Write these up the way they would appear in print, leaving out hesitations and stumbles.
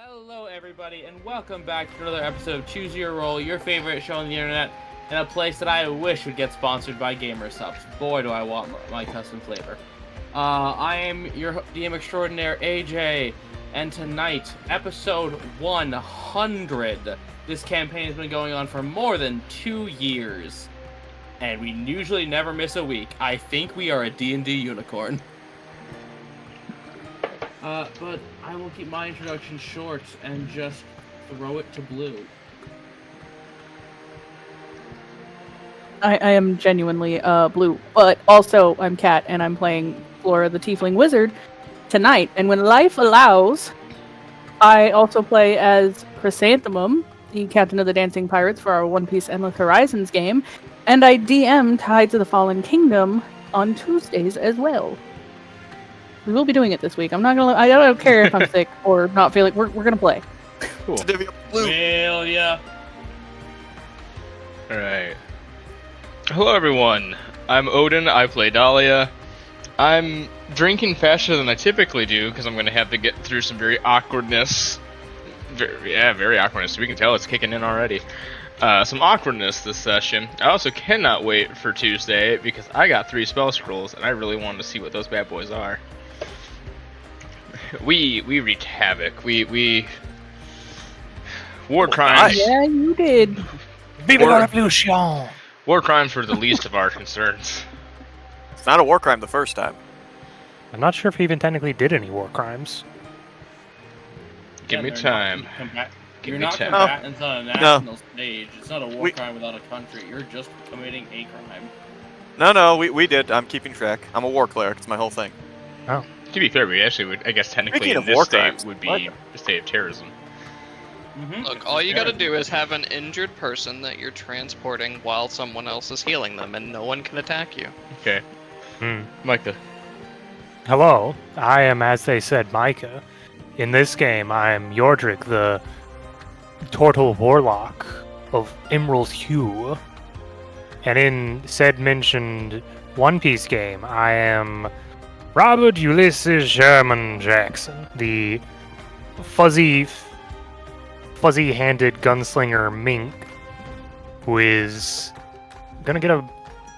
Hello, everybody, and welcome back to another episode of Choose Your Roll, your favorite show on the internet, and a place that I wish would get sponsored by GamerSubs. Boy, do I want my custom flavor. I am your DM extraordinaire, AJ, and tonight, episode 100. This campaign has been going on for more than 2 years, and we usually never miss a week. I think we are a D&D unicorn. But I will keep my introduction short and just throw it to Blue. I am genuinely Blue, but also I'm Kat, and I'm playing Flora the Tiefling Wizard tonight. And when life allows, I also play as Chrysanthemum, the captain of the Dancing Pirates for our One Piece Endless Horizons game, and I DM Tides of the Fallen Kingdom on Tuesdays as well. We will be doing it this week. I don't care if I'm sick or not feeling. We're gonna play. Cool. Will ya? Alright. Hello everyone. I'm Odin. I play Dahlia. I'm drinking faster than I typically do because I'm going to have to get through some very awkwardness. Very awkwardness. We can tell it's kicking in already. Some awkwardness this session. I also cannot wait for Tuesday because I got 3 spell scrolls and I really wanted to see what those bad boys are. We wreaked havoc. We war crimes. Yeah, you did. Vive la revolution! War crimes were the least of our concerns. It's not a war crime the first time. I'm not sure if he even technically did any war crimes. Give me time. You're not combatants on a national stage. It's not a war crime without a country. You're just committing a crime. No, we did. I'm keeping track. I'm a war cleric. It's my whole thing. Oh. To be fair, we actually would, I guess technically Speaking in of this war state crimes, would be a state of terrorism. Mm-hmm. Look, all you gotta do is have an injured person that you're transporting while someone else is healing them, and no one can attack you. Okay. Micah. Hello, I am, as they said, Micah. In this game, I am Yordrick, the Turtle Warlock of Emerald Hue. And in said mentioned One Piece game, I am Robert Ulysses Sherman Jackson, the fuzzy-handed gunslinger Mink, who is gonna get a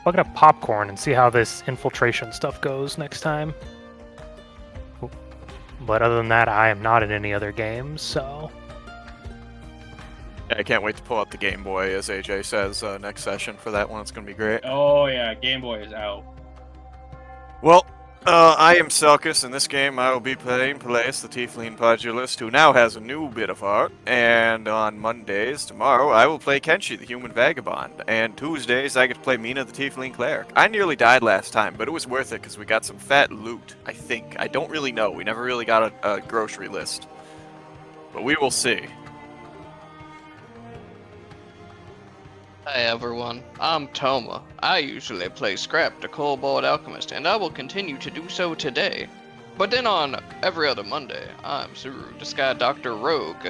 bucket of popcorn and see how this infiltration stuff goes next time. But other than that, I am not in any other games, so... Yeah, I can't wait to pull out the Game Boy, as AJ says, next session for that one. It's going to be great. Oh yeah, Game Boy is out. Well, I am Selkis. In this game, I will be playing Palious, the Tiefling Pugilist, who now has a new bit of art. And on Mondays, tomorrow, I will play Kenshi, the Human Vagabond. And Tuesdays, I get to play Mina, the Tiefling Cleric. I nearly died last time, but it was worth it because we got some fat loot, I think. I don't really know. We never really got a grocery list. But we will see. Hi everyone, I'm Toma. I usually play Scrap, the Kobold Alchemist, and I will continue to do so today. But then on every other Monday, I'm Suru, the Sky Doctor Rogue,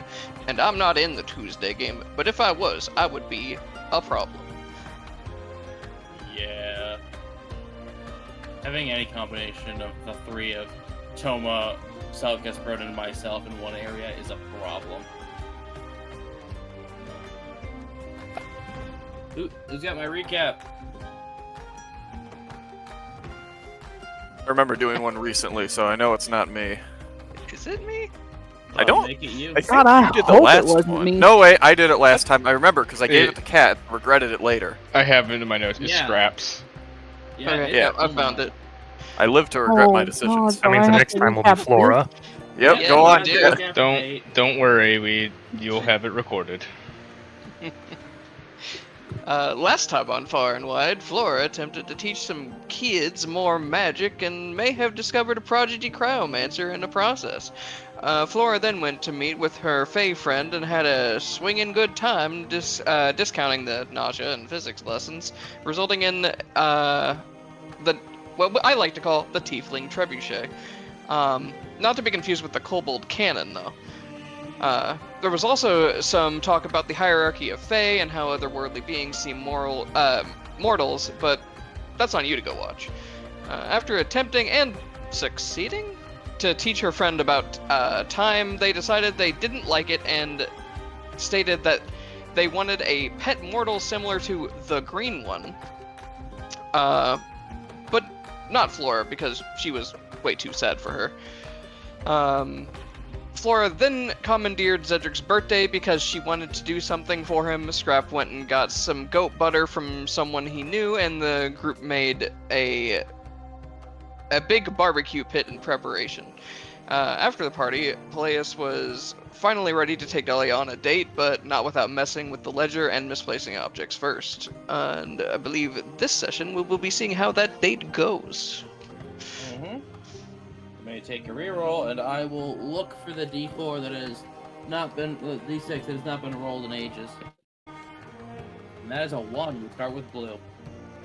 and I'm not in the Tuesday game, but if I was, I would be a problem. Yeah. Having any combination of the 3 of Toma, Selkis, Broden, and myself in one area is a problem. Who's got my recap? I remember doing one recently, so I know it's not me. Is it me? I don't. Make it you. I think God, I you did the hope it last wasn't one. me. No way, I did it last time. I remember because I gave it to Kat and regretted it later. I have it in my notes. It's Yeah. Scraps. Yeah, Okay, yeah. I found it. I live to regret my Oh, decisions. God. That means the I next have time will to be Flora. Yep, Yeah, go you on. did. Yeah. Don't worry, you'll have it recorded. Last time on Far and Wide, Flora attempted to teach some kids more magic and may have discovered a prodigy cryomancer in the process. Flora then went to meet with her Fae friend and had a swinging good time discounting the nausea and physics lessons, resulting in what I like to call the Tiefling Trebuchet. Not to be confused with the Kobold Cannon, though. There was also some talk about the hierarchy of Fae and how otherworldly beings seem mortals, but that's on you to go watch. After attempting and succeeding to teach her friend about time, they decided they didn't like it and stated that they wanted a pet mortal similar to the green one. But not Flora, because she was way too sad for her. Flora then commandeered Zedric's birthday because she wanted to do something for him. Scrap went and got some goat butter from someone he knew, and the group made a big barbecue pit in preparation. After the party, Palious was finally ready to take Dahlia on a date, but not without messing with the ledger and misplacing objects first. And I believe this session we will be seeing how that date goes. May take a reroll, and I will look for the D4 that has not been D6 that has not been rolled in ages. And that is a 1. We start with blue.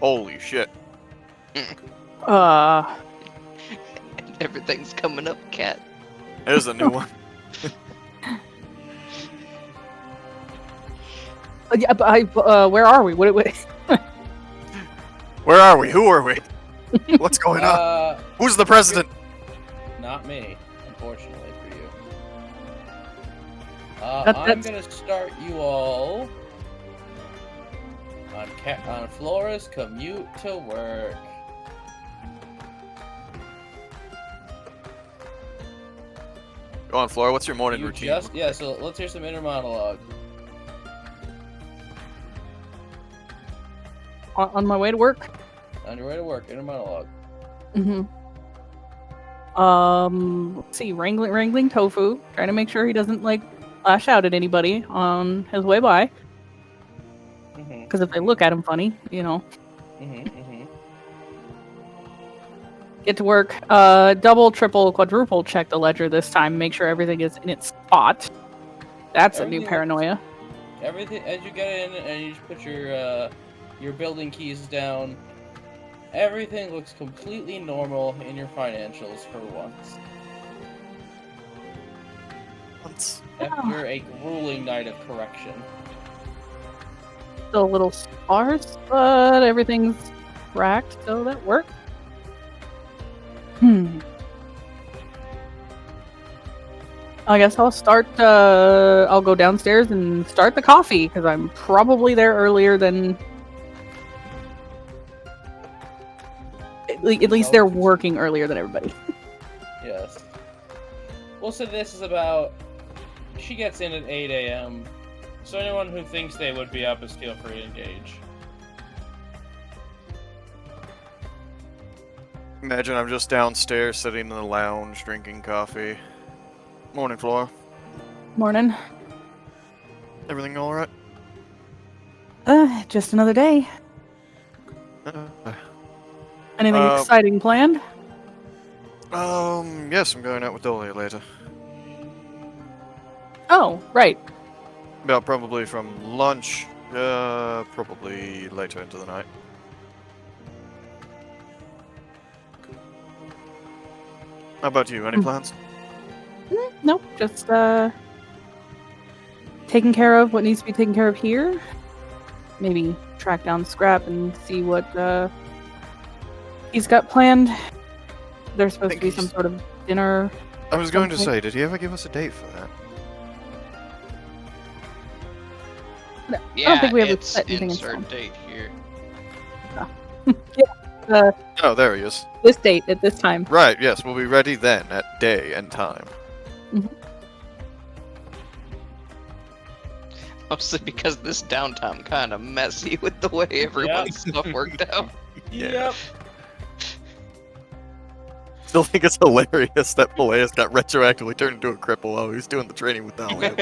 Holy shit. Everything's coming up, cat. There's a new one. Yeah, but where are we? What? Where are we? Who are we? What's going on? Who's the president? Not me, unfortunately for you. That's... I'm gonna start you all on Flora's commute to work. Go on, Flora. What's your morning You routine? So let's hear some inner monologue. On my way to work. On your way to work, inner monologue. Let's see, wrangling Tofu, trying to make sure he doesn't like lash out at anybody on his way by. Because if they look at him funny, you know. Get to work. Double, triple, quadruple check the ledger this time. Make sure everything is in its spot. That's a new paranoia. Everything as you get in and you just put your building keys down. Everything looks completely normal in your financials for once. After a grueling night of correction. Still a little sparse, but everything's racked, so that worked. I guess I'll start, I'll go downstairs and start the coffee, because I'm probably there earlier than... At least they're working earlier than everybody. Yes. Well, so this is about... She gets in at 8 a.m., so anyone who thinks they would be up is feel free to engage. Imagine I'm just downstairs sitting in the lounge drinking coffee. Morning, Flora. Morning. Everything alright? Just another day. Anything exciting planned? Yes, I'm going out with Dahlia later. Oh, right. About probably from lunch, probably later into the night. How about you? Any plans? Nope, just taking care of what needs to be taken care of here. Maybe track down Scrap and see what he's got planned. There's supposed to be some sort of dinner. I was going to say, did he ever give us a date for that? No, Yeah, I don't think we have it's set anything in insert stone. date here. Oh, there he is. This date at this time. Right, yes, we'll be ready then at day and time. Mostly because this downtime kind of messy with the way everyone's stuff worked out. Yeah. Still think it's hilarious that Palious got retroactively turned into a cripple while he was doing the training with Dahlia.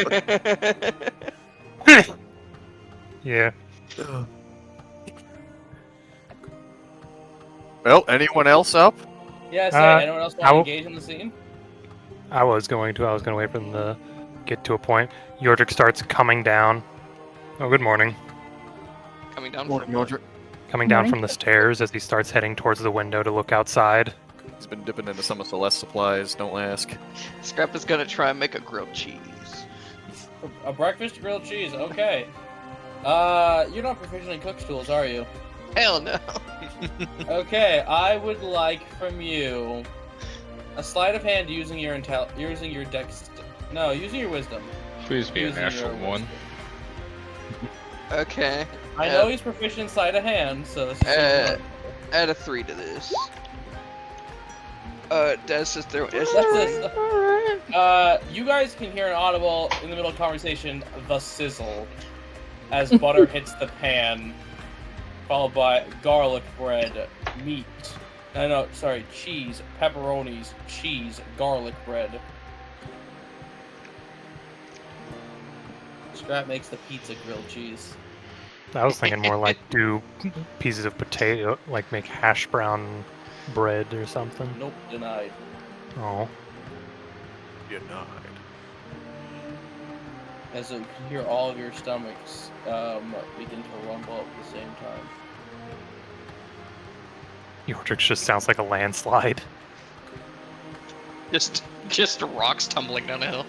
Yeah. Well, anyone else up? Yeah, so anyone else want to engage in the scene? I was going to wait for them to get to a point. Yordrick starts coming down. Oh, good morning. Coming down Morning, from Mordred. Coming down from the stairs as he starts heading towards the window to look outside. He's been dipping into some of Celeste's supplies, don't ask. Scrap is gonna try and make a grilled cheese. A breakfast grilled cheese, okay. You're not proficient in cook's tools, are you? Hell no. Okay, I would like from you A sleight of hand using your using your using your wisdom. Please be a Using natural your one. wisdom. Okay. I know he's proficient in sleight of hand, so it's just Add a 3 to this. Des is there. That's this. You guys can hear an audible in the middle of conversation, the sizzle, as butter hits the pan, followed by garlic bread, meat. No, sorry, cheese, pepperonis, cheese, garlic bread. Scrap makes the pizza grilled cheese. I was thinking more like do pieces of potato, like make hash brown bread or something. Nope, denied. Oh. Denied. As you can hear all of your stomachs begin to rumble at the same time. Yordrix just sounds like a landslide. Just rocks tumbling down a hill.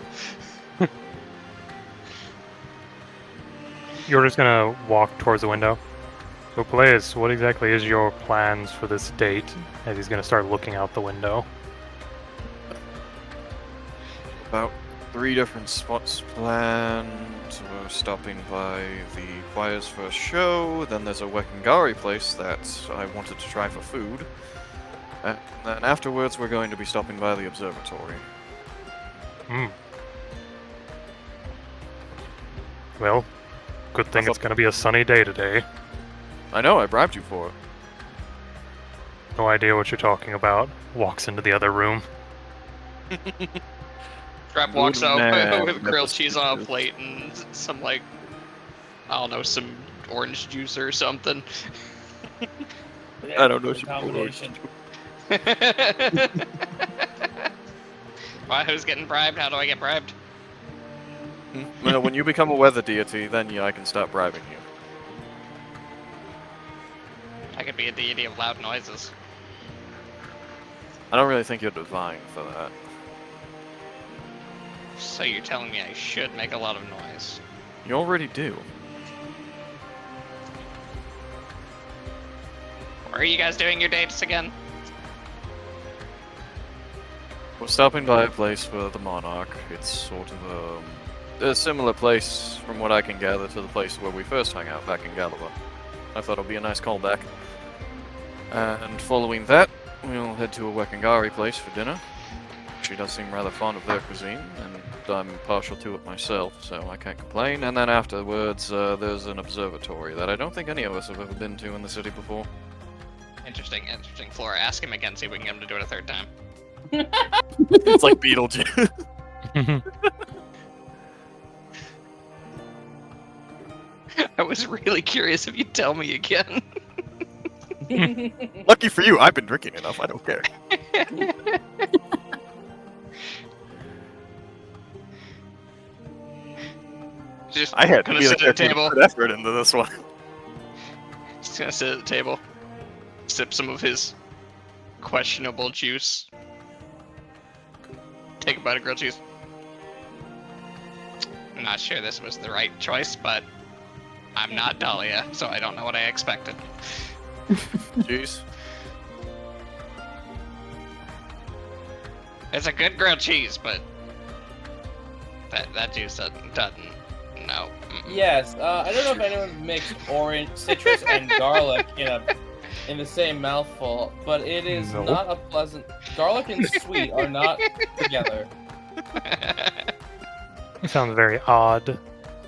You're just gonna walk towards the window. So, Palious, what exactly is your plans for this date? As he's gonna start looking out the window. About 3 different spots planned. We're stopping by the choir's first show. Then there's a Wekangari place that I wanted to try for food. And then afterwards, we're going to be stopping by the observatory. Hmm. Well, good thing it's gonna be a sunny day today. I know, I bribed you for it. No idea what you're talking about. Walks into the other room. Scrap walks Good out man. with grilled cheese on a plate and some, like, I don't know, some orange juice or something. I don't know what you Combination. Well, who's getting bribed? How do I get bribed? Well, when you become a weather deity, then yeah, I can stop bribing you. I could be a deity of loud noises. I don't really think you're divine for that. So you're telling me I should make a lot of noise? You already do. Where are you guys doing your dates again? We're stopping by a place for the Monarch. It's sort of a similar place, from what I can gather, to the place where we first hung out back in Galloway. I thought it'd be a nice callback. And following that, we'll head to a Wekangari place for dinner. She does seem rather fond of their cuisine, and I'm partial to it myself, so I can't complain. And then afterwards, there's an observatory that I don't think any of us have ever been to in the city before. Interesting. Flora, ask him again, see if we can get him to do it a third time. It's like Beetlejuice. I was really curious if you'd tell me again. Lucky for you, I've been drinking enough, I don't care. Just I had to gonna be the sit at the character table. to put effort into this one. Just gonna sit at the table, sip some of his questionable juice, take a bite of grilled cheese. I'm not sure this was the right choice, but I'm not Dahlia, so I don't know what I expected. Jeez. It's a good grilled cheese, but that juice doesn't. No. Mm-mm. Yes, I don't know if anyone mixed orange, citrus, and garlic in the same mouthful, but it is Nope. not a pleasant. Garlic and sweet are not together. It sounds very odd.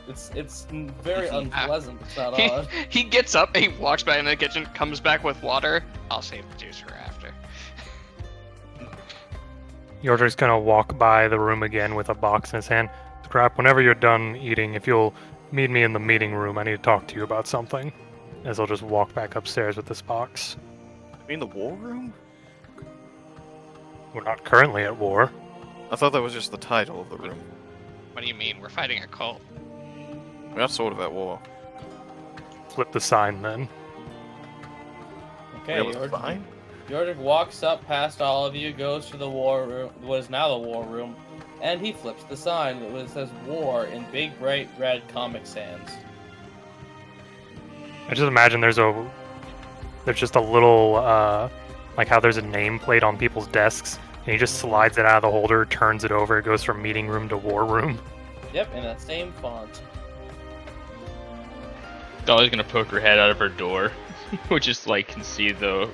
It's very unpleasant. It's not odd. He gets up, he walks back into the kitchen, comes back with water. I'll save the juice for after. Yordrik's gonna walk by the room again with a box in his hand. Scrap, whenever you're done eating, if you'll meet me in the meeting room, I need to talk to you about something. As I'll just walk back upstairs with this box. You mean the war room? We're not currently at war. I thought that was just the title of the room. What do you mean? We're fighting a cult. We're not sort of at war. Flip the sign then. Okay, It was fine. Yordrik walks up past all of you, goes to the war room, what is now the war room, and he flips the sign that says "War" in big, bright red Comic Sans. I just imagine there's just a little, like how there's a nameplate on people's desks. And he just slides it out of the holder, turns it over, it goes from meeting room to war room. Yep, in that same font. Dolly's gonna poke her head out of her door, which is like can see the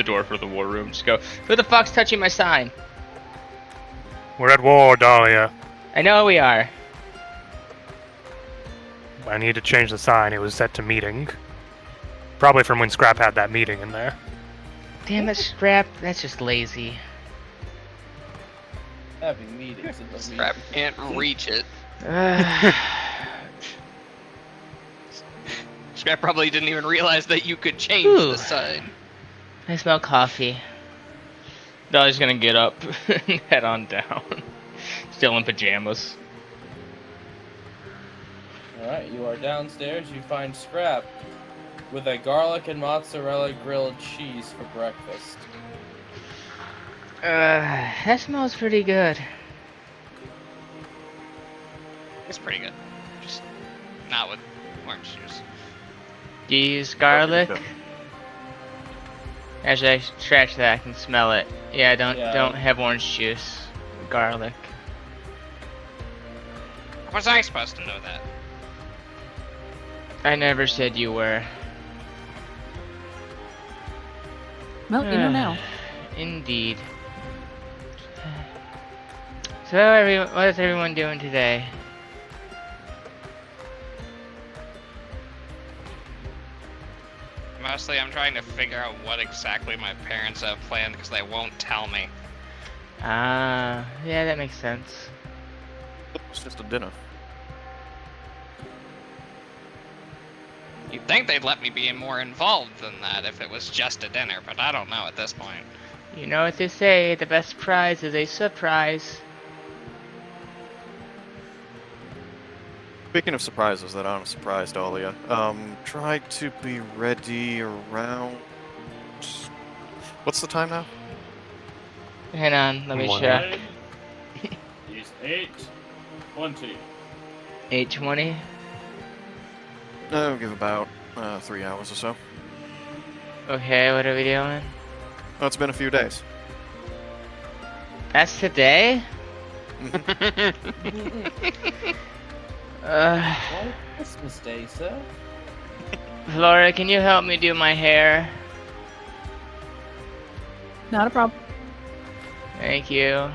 door for the war room. Just go, who the fuck's touching my sign? We're at war, Dahlia. I know we are. I need to change the sign. It was set to meeting. Probably from when Scrap had that meeting in there. Damn it, Scrap. That's just lazy. Having meetings in the Scrap can't reach it. Scrap probably didn't even realize that you could change Ooh. the sign. I smell coffee. Dolly's gonna get up and head on down. Still in pajamas. Alright, you are downstairs. You find Scrap with a garlic and mozzarella grilled cheese for breakfast. That smells pretty good. It's pretty good. Just not with orange juice. Do you use garlic? As I scratch that, I can smell it. Yeah, don't have orange juice. Garlic. Was I supposed to know that? I never said you were. Well, you know now. Indeed. So, what is everyone doing today? Mostly I'm trying to figure out what exactly my parents have planned because they won't tell me. Ah, yeah, that makes sense. It's just a dinner. You'd think they'd let me be more involved than that if it was just a dinner, but I don't know at this point. You know what they say, the best prize is a surprise. Speaking of surprises that aren't a surprise, Dahlia, try to be ready around... What's the time now? Hang on, let me One. check. He's 8:20. 8:20? I'll give about 3 hours or so. Okay, what are we doing? Oh, it's been a few days. That's today? Well, Christmas Day, sir. Flora, can you help me do my hair? Not a problem. Thank you.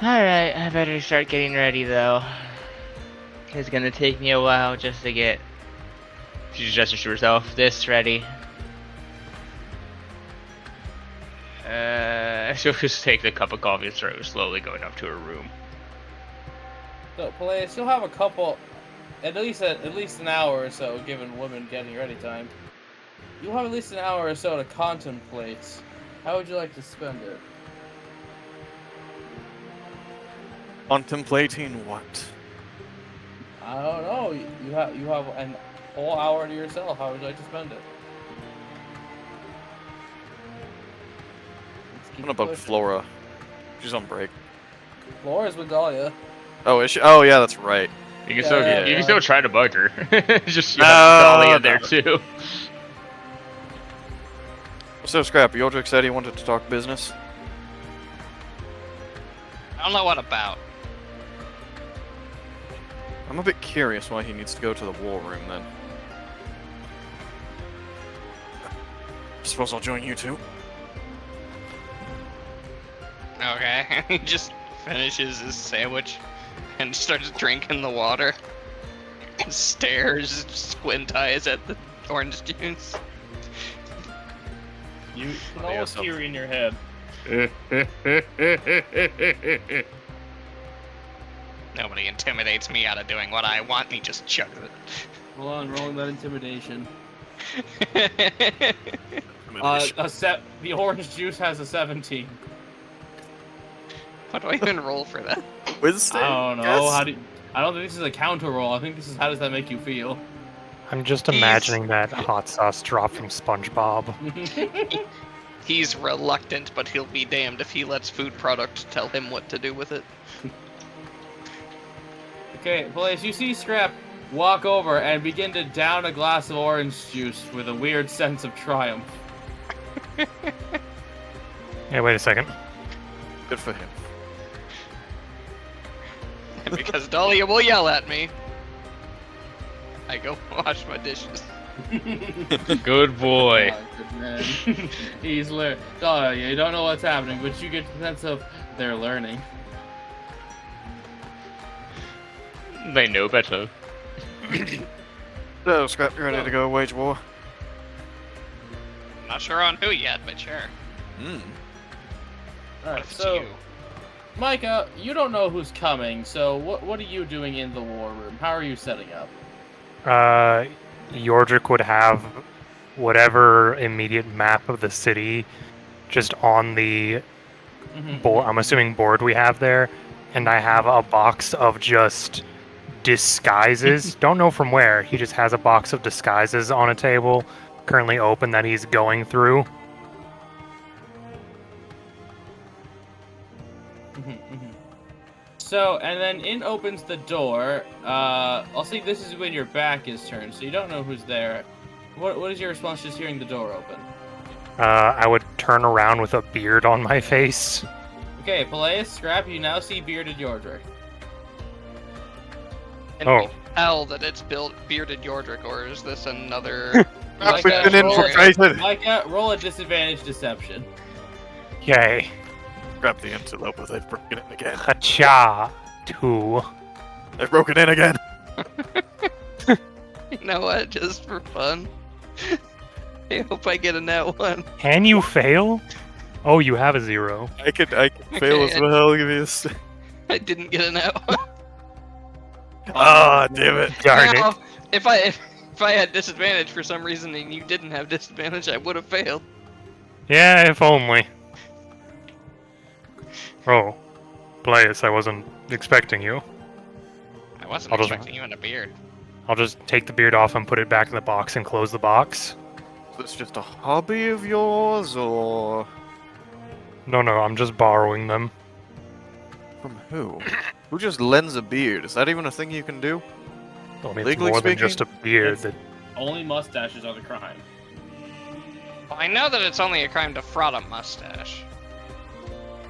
Alright, I better start getting ready though. It's gonna take me a while just to get... She gestures to herself, this ready. She'll just take the cup of coffee and start slowly going up to her room. So, Palace, you'll have a couple, at least an hour or so, given women getting ready time. You'll have at least an hour or so to contemplate. How would you like to spend it? Contemplating what? I don't know. You have an whole hour to yourself. How would you like to spend it? What about Flora? She's on break. Flora's with Dahlia. Oh, is she? Oh, yeah, that's right. You can Yeah, still yeah, you yeah. can still try to bug her. Just you No, have Dolly in no. there too. So, Scrap, Yodrick said he wanted to talk business. I don't know what about. I'm a bit curious why he needs to go to the war room, then. I suppose I'll join you two. Okay, he just finishes his sandwich and starts drinking the water. Stares, squint eyes at the orange juice. You can Oh, yeah, almost so- hear in your head. Nobody intimidates me out of doing what I want, and he just chugs Hold on, rolling that intimidation. it. The orange juice has a 17. What do I even roll for that? Wisdom? I don't know. Yes? I don't think this is a counter roll. I think this is how does that make you feel? I'm just imagining that hot sauce drop from SpongeBob. He's reluctant, but he'll be damned if he lets food product tell him what to do with it. Okay, Blaze, you see Scrap walk over and begin to down a glass of orange juice with a weird sense of triumph. Hey, wait a second. Good for him. Because Dahlia will yell at me. I go wash my dishes. Good boy. Oh, good man. He's you don't know what's happening, but you get the sense of they're learning. They know better. So, Scrap, you ready to go wage war? Not sure on who yet, but sure. Alright, It's so you. Micah, you don't know who's coming, so what are you doing in the war room? How are you setting up? Yordrick would have whatever immediate map of the city just on the board. I'm assuming board we have there, and I have a box of just disguises. Don't know from where. He just has a box of disguises on a table, currently open, that he's going through. So, and then in opens the door. I'll see this is when your back is turned, so you don't know who's there. What is your response just hearing the door open? I would turn around with a beard on my face. Okay, Palious, Scrap, you now see bearded Yordrick. And Oh. we tell that it's bearded Yordrick, or is this another? We've been infiltrated! Micah, roll a disadvantage deception. Yay. Grab the antelope, they've broken in again. Hacha. 2. They've broken in again! You know what? Just for fun. I hope I get a nat 1. Can you fail? Oh, you have a 0. I could fail as well, give me a I didn't get a nat 1. Ah, damn it. Darn it. If I had disadvantage for some reason and you didn't have disadvantage, I would have failed. Yeah, if only. Oh, Palious, I wasn't expecting you. I wasn't I'll just- expecting you in a beard. I'll just take the beard off and put it back in the box and close the box. Is this just a hobby of yours, or No, I'm just borrowing them. from who? Who just lends a beard? Is that even a thing you can do? I mean, it's Legally more speaking, than just a beard. it's- Only mustaches are the crime. Well, I know that it's only a crime to fraud a mustache.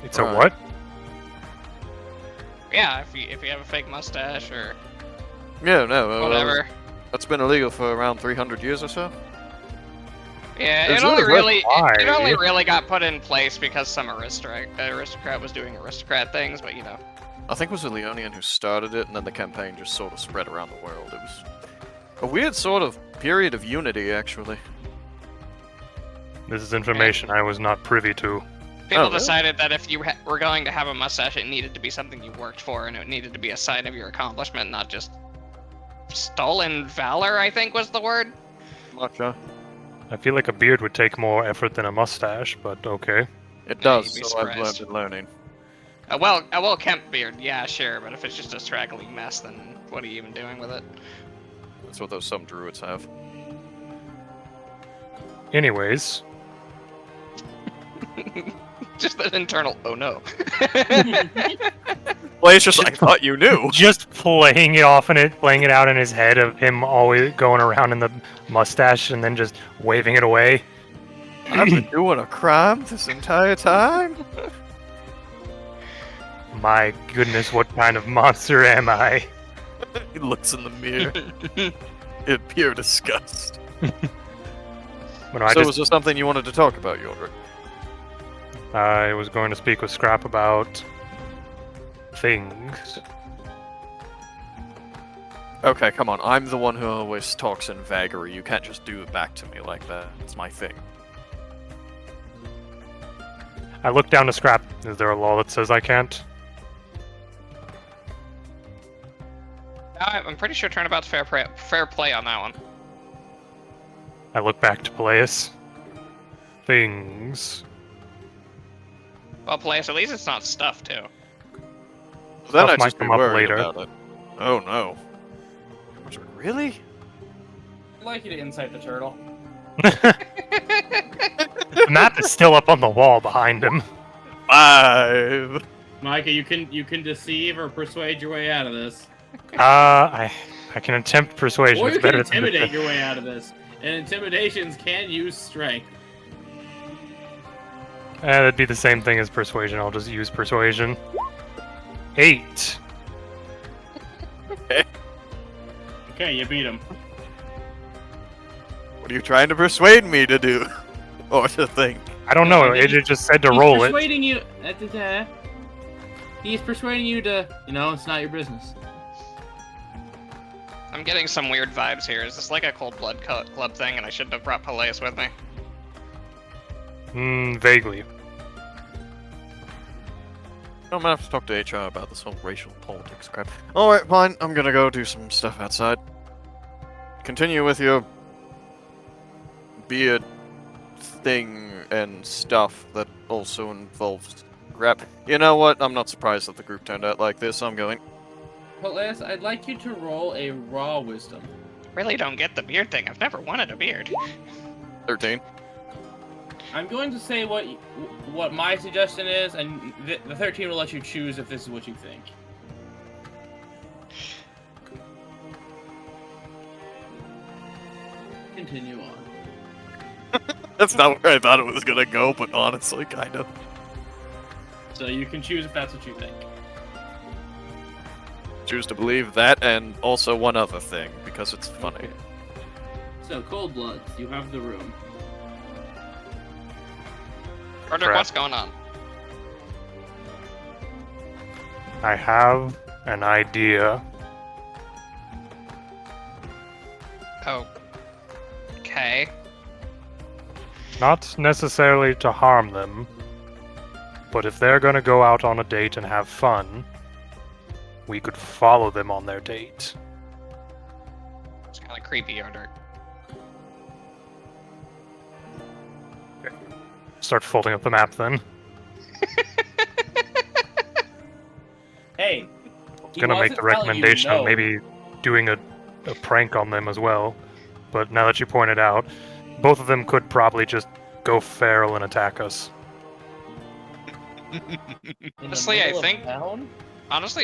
It's a Right. what? Yeah, if you have a fake mustache or Yeah, no. whatever. That's been illegal for around 300 years or so. Yeah, There's it only really really why. it only really got put in place because some aristocrat was doing aristocrat things, but you know. I think it was a Leonian who started it, and then the campaign just sort of spread around the world. It was a weird sort of period of unity, actually. This is information I was not privy to. People really? decided that if you were going to have a mustache, it needed to be something you worked for, and it needed to be a sign of your accomplishment, not just stolen valor, I think was the word. Much, huh? I feel like a beard would take more effort than a mustache, but okay. It Yeah, does, you'd be so I've surprised. been learning. A well-kept beard, yeah, sure, but if it's just a straggly mess, then what are you even doing with it? That's what those some druids have. Anyways, Just that internal, oh no. Well, it's just I thought you knew. just playing it out in his head of him always going around in the mustache and then just waving it away. I've been doing a crime this entire time. My goodness, what kind of monster am I? He looks in the mirror in pure disgust. When I So, just was there something you wanted to talk about, Yordrick? I was going to speak with Scrap about things. Okay, come on. I'm the one who always talks in vagary. You can't just do it back to me like that. It's my thing. I look down to Scrap. Is there a law that says I can't? I'm pretty sure turnabout's fair play on that one. I look back to Palious. Things. Well, Palace, at least it's not stuff, too. Well, then Stuff I'd might just be come up worried later. about it. Oh no. Really? I'd like you to insight the turtle. The map is still up on the wall behind him. 5. Micah, you can deceive or persuade your way out of this. I can attempt persuasion. Or It's you can better than intimidate your way out of this. And intimidations can use strength. That'd be the same thing as persuasion. I'll just use persuasion. 8. Okay, you beat him. What are you trying to persuade me to do? Or to think? I don't know. It just said to roll He's it. persuading you. He's persuading you to, it's not your business. I'm getting some weird vibes here. Is this like a cold blood club thing, and I shouldn't have brought Palious with me? Vaguely. I'm gonna have to talk to HR about this whole racial politics crap. Alright, fine. I'm gonna go do some stuff outside. Continue with your beard thing and stuff that also involves crap. You know what? I'm not surprised that the group turned out like this. I'm going. Palious, I'd like you to roll a raw wisdom. Really don't get the beard thing. I've never wanted a beard. 13. I'm going to say what my suggestion is, and the 13 will let you choose if this is what you think. Continue on. That's not where I thought it was gonna go, but honestly, kind of. So you can choose if that's what you think. Choose to believe that, and also one other thing, because it's funny. So, Cold Bloods, you have the room. Roderick, Crap. what's going on? I have an idea. Okay. Not necessarily to harm them, but if they're gonna go out on a date and have fun, we could follow them on their date. It's kind of creepy, Roderick. Start folding up the map then. Hey, Gonna make the recommendation of maybe doing a prank on them as well. But now that you pointed out, both of them could probably just go feral and attack us. Honestly,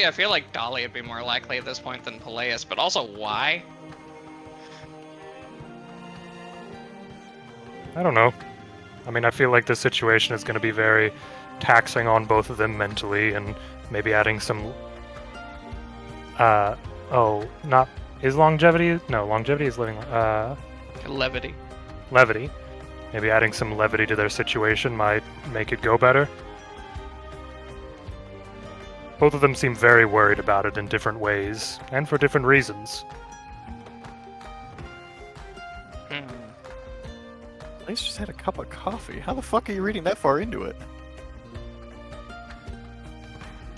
I feel like Dahlia would be more likely at this point than Palious, but also why? I don't know. I mean, I feel like this situation is going to be very taxing on both of them mentally, and maybe adding some... Is longevity... No, longevity is living... Levity. Levity. Maybe adding some levity to their situation might make it go better. Both of them seem very worried about it in different ways, and for different reasons. I just had a cup of coffee. How the fuck are you reading that far into it?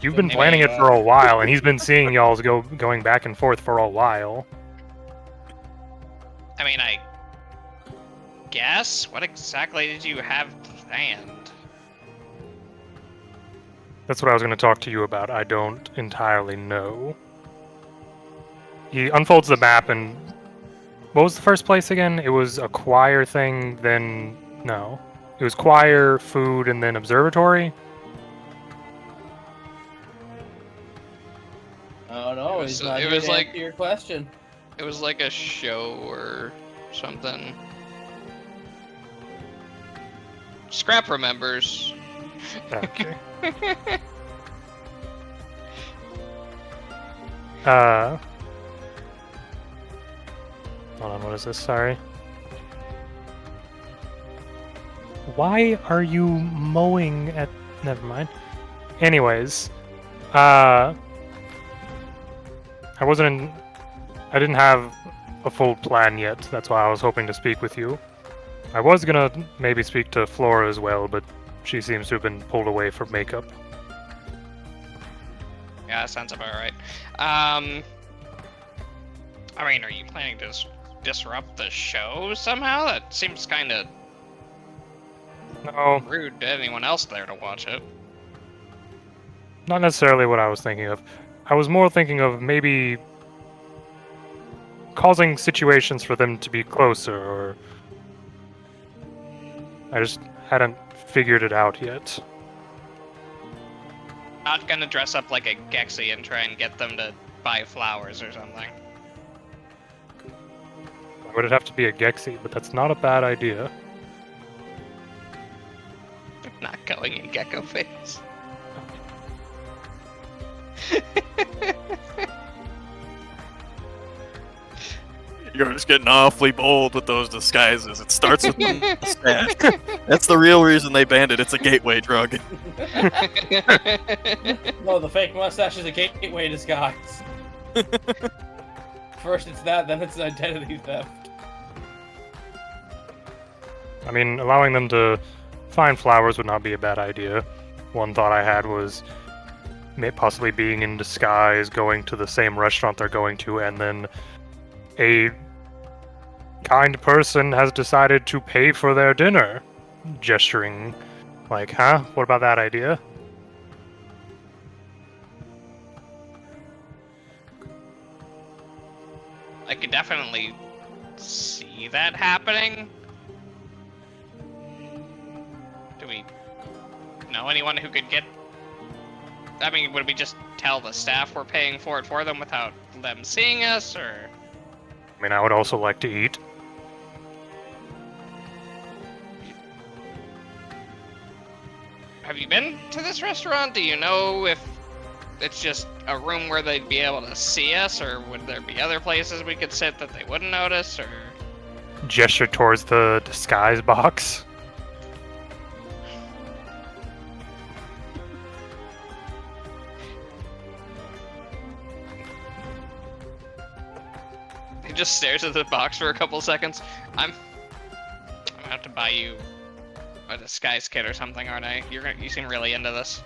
You've been planning it for a while, and he's been seeing y'all's going back and forth for a while. I mean, I guess? What exactly did you have planned? That's what I was going to talk to you about. I don't entirely know. He unfolds the map, and what was the first place again? It was a choir thing, then... No. It was choir, food, and then observatory? Oh no, It was- he's not it here was to like- answer your question. It was like a show or something. Scrap remembers. Okay. Hold on, what is this? Sorry. Why are you mowing at... Never mind. Anyways, I didn't have a full plan yet. That's why I was hoping to speak with you. I was gonna maybe speak to Flora as well, but she seems to have been pulled away for makeup. Yeah, that sounds about right. I mean, are you planning to disrupt the show somehow? That seems kind of No, rude to anyone else there to watch it. not necessarily what I was thinking of. I was more thinking of maybe causing situations for them to be closer, or... I just hadn't figured it out yet. Not gonna dress up like a Gexy and try and get them to buy flowers or something. Why would it have to be a Gexy? But that's not a bad idea. Not going in gecko phase. You're just getting awfully bold with those disguises. It starts with the mustache. That's the real reason they banned it. It's a gateway drug. No, the fake mustache is a gateway disguise. First it's that, then it's identity theft. I mean, allowing them to find flowers would not be a bad idea. One thought I had was possibly being in disguise, going to the same restaurant they're going to, and then a kind person has decided to pay for their dinner. Gesturing like, huh? What about that idea? I could definitely see that happening. Do we know anyone who could get... I mean, would we just tell the staff we're paying for it for them without them seeing us, or... I mean, I would also like to eat. Have you been to this restaurant? Do you know if it's just a room where they'd be able to see us, or would there be other places we could sit that they wouldn't notice, or... Gesture towards the disguise box. He just stares at the box for a couple seconds. I'm gonna have to buy you a disguise kit or something, aren't I? You seem really into this.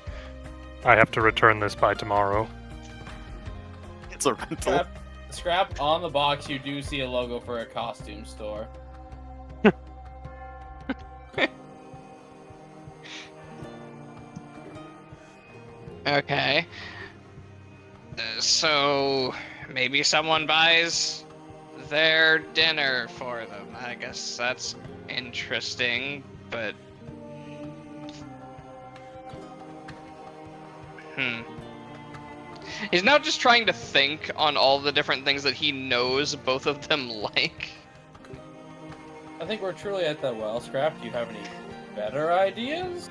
I have to return this by tomorrow. It's a rental. Scrap, on the box you do see a logo for a costume store. Okay. So maybe someone buys their dinner for them. I guess that's interesting, but... He's now just trying to think on all the different things that he knows both of them like. I think we're truly at that well. Scrap, do you have any better ideas?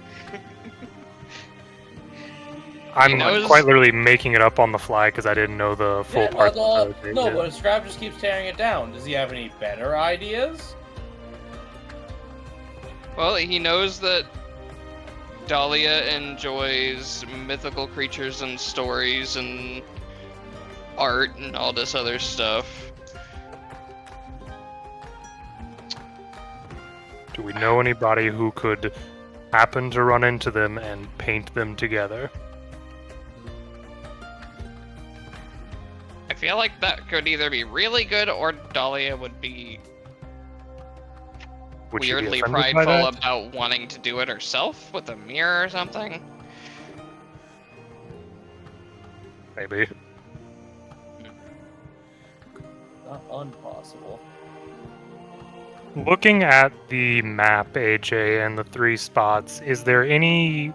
I'm knows- quite literally making it up on the fly because I didn't know the full part. No, but Scrap just keeps tearing it down. Does he have any better ideas? Well, he knows that Dahlia enjoys mythical creatures and stories and art and all this other stuff. Do we know anybody who could happen to run into them and paint them together? I feel like that could either be really good or Dahlia would be Would she be weirdly offended by prideful that? about wanting to do it herself with a mirror or something. Maybe. Not impossible. Looking at the map, AJ, and the 3 spots, is there any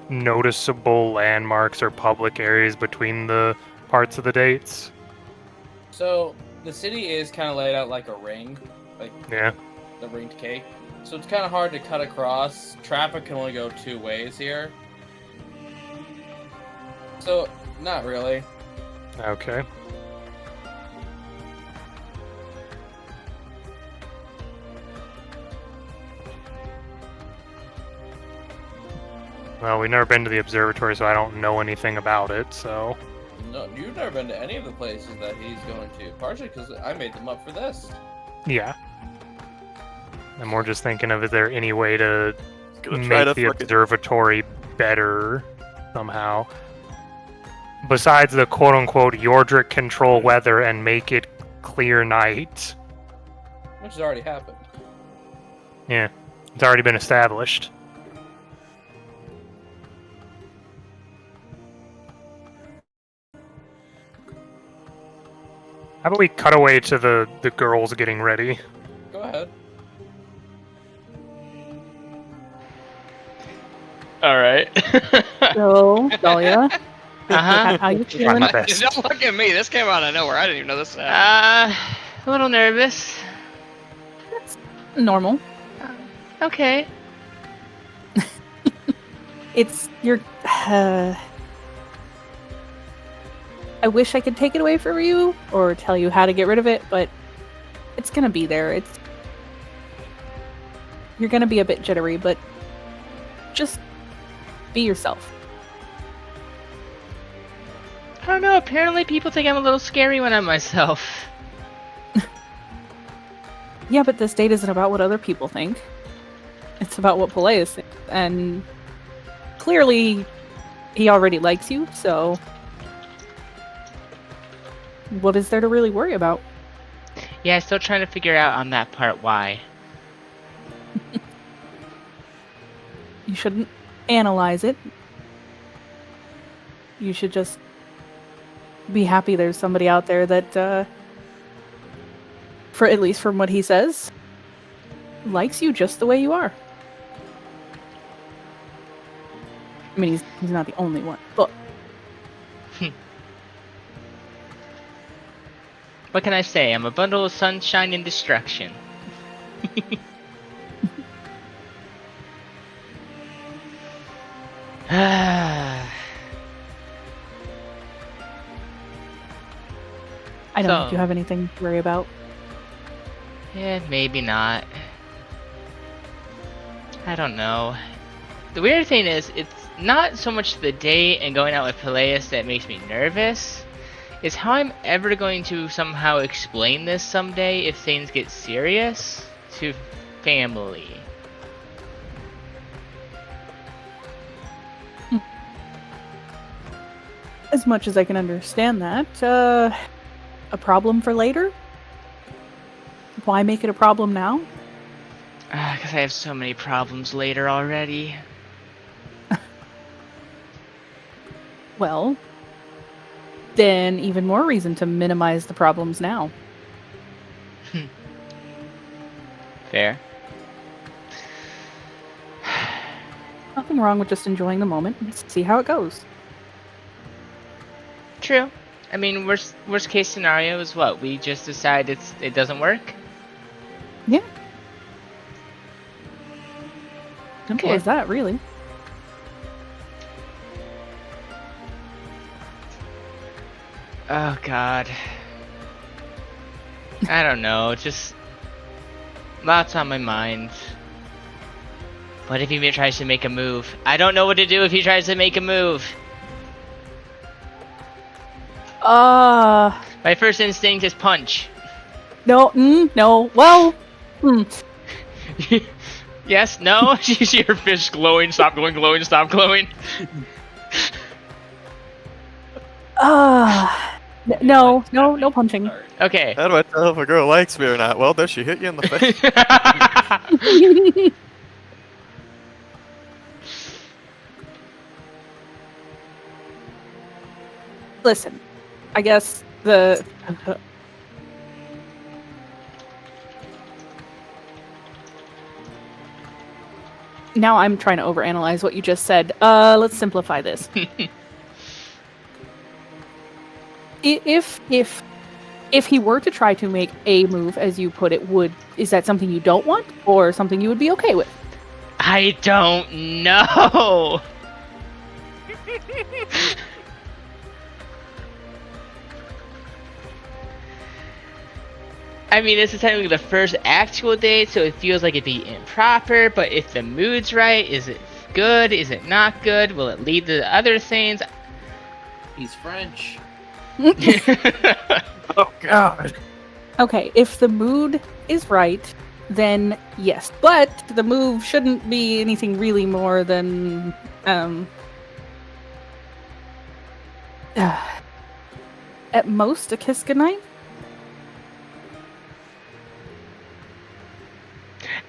noticeable landmarks or public areas between the parts of the dates? So, the city is kind of laid out like a ring. Like, Yeah. the ringed cake. So it's kind of hard to cut across. Traffic can only go 2 ways here. So, not really. Okay. Well, we've never been to the observatory, so I don't know anything about it, so... No, you've never been to any of the places that he's going to. Partially because I made them up for this. Yeah. And we're just thinking of, is there any way to Gonna try make to the fucking- observatory better somehow? Besides the quote-unquote Yordric control weather and make it clear night. Which has already happened. Yeah. It's already been established. How about we cut away to the girls getting ready? Go ahead. Alright. So, Dahlia, Uh-huh. how you Try feeling? my best. Don't look at me. This came out of nowhere. I didn't even know this happened. A little nervous. Normal. Okay. It's your. I wish I could take it away from you or tell you how to get rid of it, but it's gonna be there. You're gonna be a bit jittery, but just be yourself. I don't know, apparently people think I'm a little scary when I'm myself. Yeah, but this date isn't about what other people think. It's about what Palious thinks. And clearly, he already likes you, so what is there to really worry about? Yeah, still trying to figure out on that part why. You shouldn't analyze it. You should just be happy there's somebody out there that, for at least from what he says, likes you just the way you are. I mean, he's not the only one, but What can I say? I'm a bundle of sunshine and destruction. I don't think you have anything to worry about. Yeah, maybe not. I don't know. The weird thing is, it's not so much the date and going out with Palious that makes me nervous. It's how I'm ever going to somehow explain this someday if things get serious to family. As much as I can understand that, a problem for later? Why make it a problem now? Because I have so many problems later already. Well, then even more reason to minimize the problems now. Fair. Nothing wrong with just enjoying the moment and see how it goes. True. I mean, worst case scenario is what? We just decide it doesn't work? Yeah. Simple Okay. as that, really. Oh god. I don't know, just lots on my mind. What if he tries to make a move? I don't know what to do if he tries to make a move. My first instinct is punch. No, no, well, Yes, no? You see your fish glowing, stop glowing, glowing, stop glowing. no punching. Okay. How do I tell if a girl likes me or not? Well, does she hit you in the face? Listen, I guess the... Now I'm trying to overanalyze what you just said. Let's simplify this. If he were to try to make a move, as you put it, is that something you don't want, or something you would be okay with? I don't know. I mean, this is technically the first actual date, so it feels like it'd be improper, but if the mood's right, is it good? Is it not good? Will it lead to other things? He's French. Oh, God. Okay, if the mood is right, then yes. But the move shouldn't be anything really more than, at most, a kiss goodnight?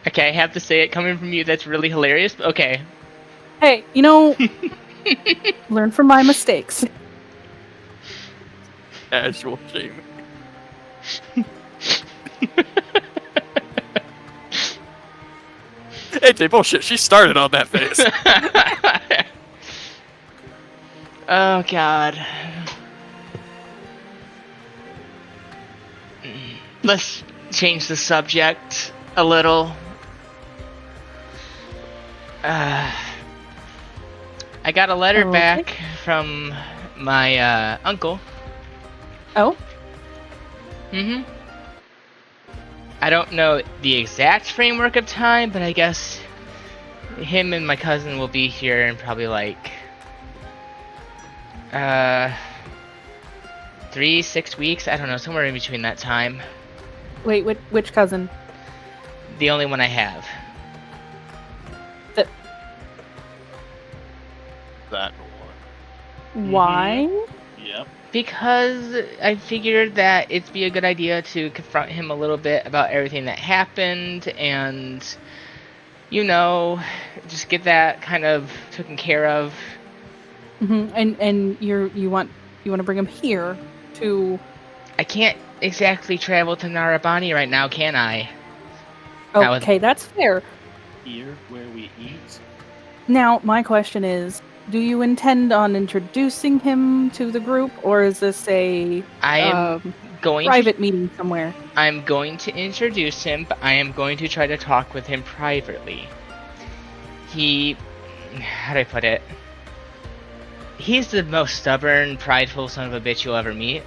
Okay, I have to say it coming from you, that's really hilarious, but okay. Hey, learn from my mistakes. Casual shaming. Hey, Jay, bullshit. She started on that face. Oh god. Let's change the subject a little. I got a letter Okay. back from my uncle. Oh, Mm-hmm. I don't know the exact framework of time, but I guess him and my cousin will be here in probably like 3-6 weeks. I don't know, somewhere in between that time. wait, which cousin? The only one I have. That one. Why? Yep. Because I figured that it'd be a good idea to confront him a little bit about everything that happened and, you know, just get that kind of taken care of. And you want to bring him here to? I can't exactly travel to Narabani right now, can I? That was- Okay, that's fair. Here, where we eat. Now, my question is, do you intend on introducing him to the group, or is this a I am going private meeting somewhere? I'm going to introduce him, but I am going to try to talk with him privately. How do I put it? He's the most stubborn, prideful son of a bitch you'll ever meet.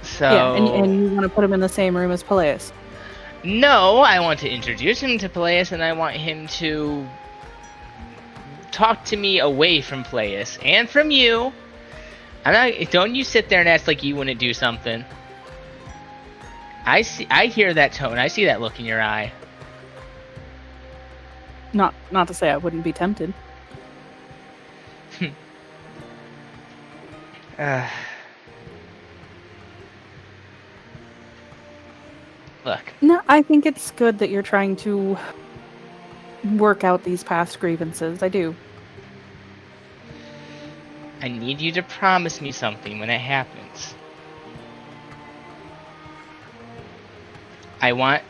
So Yeah, and you want to put him in the same room as Palious. no, I want to introduce him to Palious, and I want him to talk to me away from Palious and from you. Don't you sit there and act like you wouldn't do something. I hear that tone. I see that look in your eye. Not to say I wouldn't be tempted. Look, No, I think it's good that you're trying to work out these past grievances. I do. I need you to promise me something when it happens. I want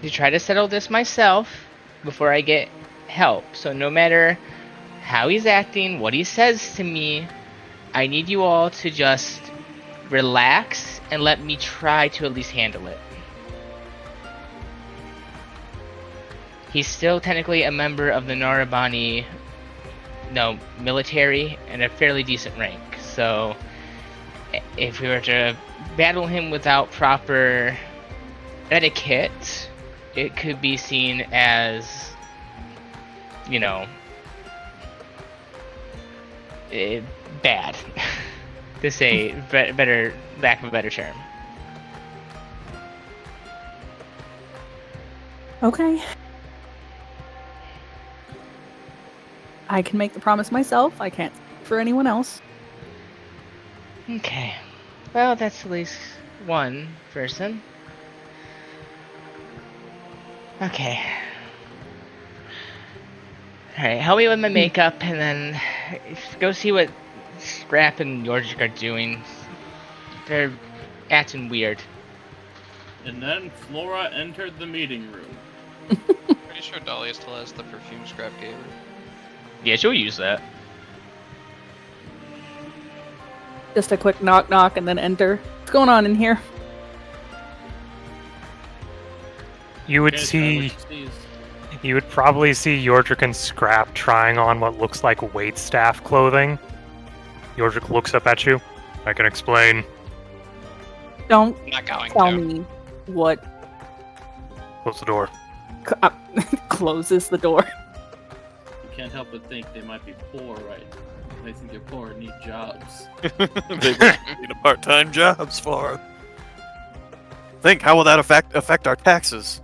to try to settle this myself before I get help. So no matter how he's acting, what he says to me, I need you all to just relax and let me try to at least handle it. He's still technically a member of the Narabani military and a fairly decent rank. So if we were to battle him without proper etiquette, it could be seen as, bad, to say better, lack of a better term. Okay. I can make the promise myself. I can't speak for anyone else. Okay. Well, that's at least one person. Okay. Alright, help me with my makeup and then go see what Scrap and Yorjik are doing. They're acting weird. And then Flora entered the meeting room. Pretty sure Dahlia still has the perfume Scrap gave her. Yeah, she'll use that. Just a quick knock knock and then enter. What's going on in here? You would Okay, see, so what she sees. you would probably see Yordrik and Scrap trying on what looks like waitstaff clothing. Yordrik looks up at you. I can explain. Don't I'm not going tell to. me what Close the door. closes the door. You can't help but think they might be poor, right? They think they're poor and need jobs. They need a part-time jobs for. Think, how will that affect our taxes?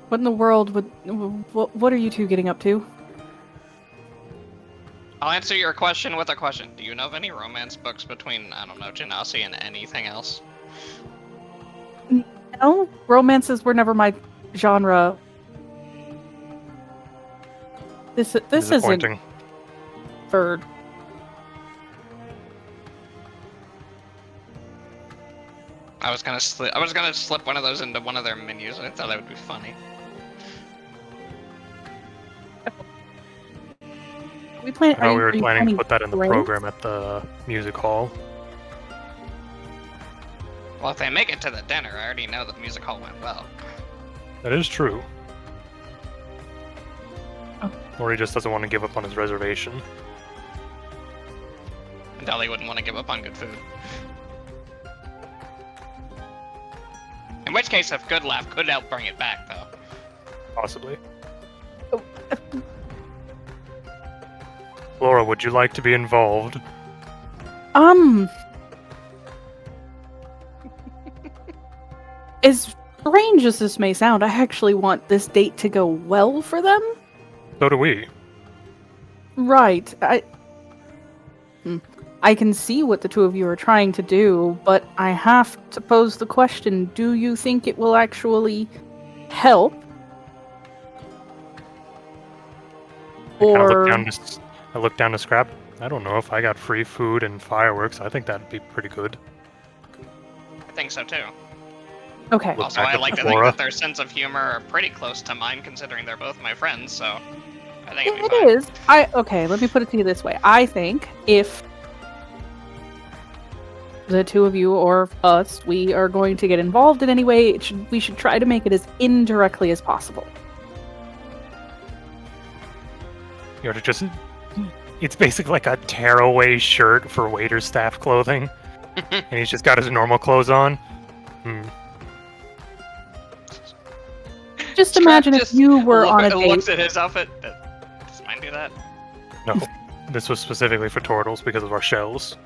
What in the world would? What are you two getting up to? I'll answer your question with a question. Do you know of any romance books between, I don't know, Genasi and anything else? No, romances were never my genre. This isn't Disappointing. for. I was gonna slip one of those into one of their menus. I thought that would be funny. We plan. No, we were are you planning to put that in the friends? program at the music hall. Well, if they make it to the dinner, I already know the music hall went well. That is true. Or he just doesn't want to give up on his reservation. Dahlia wouldn't want to give up on good food. In which case, a good laugh could help bring it back, though. Possibly. Laura, would you like to be involved? As strange as this may sound, I actually want this date to go well for them. So do we. Right. I can see what the two of you are trying to do, but I have to pose the question, do you think it will actually help? Or... I look down to Scrap. I don't know if I got free food and fireworks. I think that'd be pretty good. I think so, too. Okay. Look Also, back I at like to think Flora. that their sense of humor are pretty close to mine, considering they're both my friends, so I think it'd be It fine. is. Okay, let me put it to you this way. I think if the two of you or us, we are going to get involved in any way, we should try to make it as indirectly as possible. You know, to just... It's basically like a tearaway shirt for waiter staff clothing. And he's just got his normal clothes on. Just imagine if you were on a date. Looks at his outfit. Does mine do that? No. This was specifically for turtles because of our shells.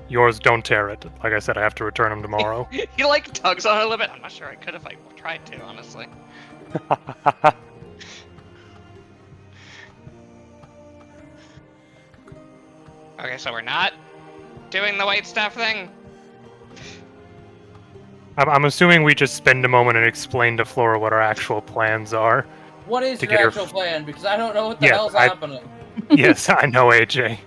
Yours, don't tear it. Like I said, I have to return them tomorrow. He like tugs on it a little bit. I'm not sure I could if I tried to, honestly. Okay, so we're not doing the white stuff thing? I'm assuming we just spend a moment and explain to Flora what our actual plans are. What is To your get her- actual plan? Because I don't know what the Yeah, hell's I- happening. Yes, I know, AJ.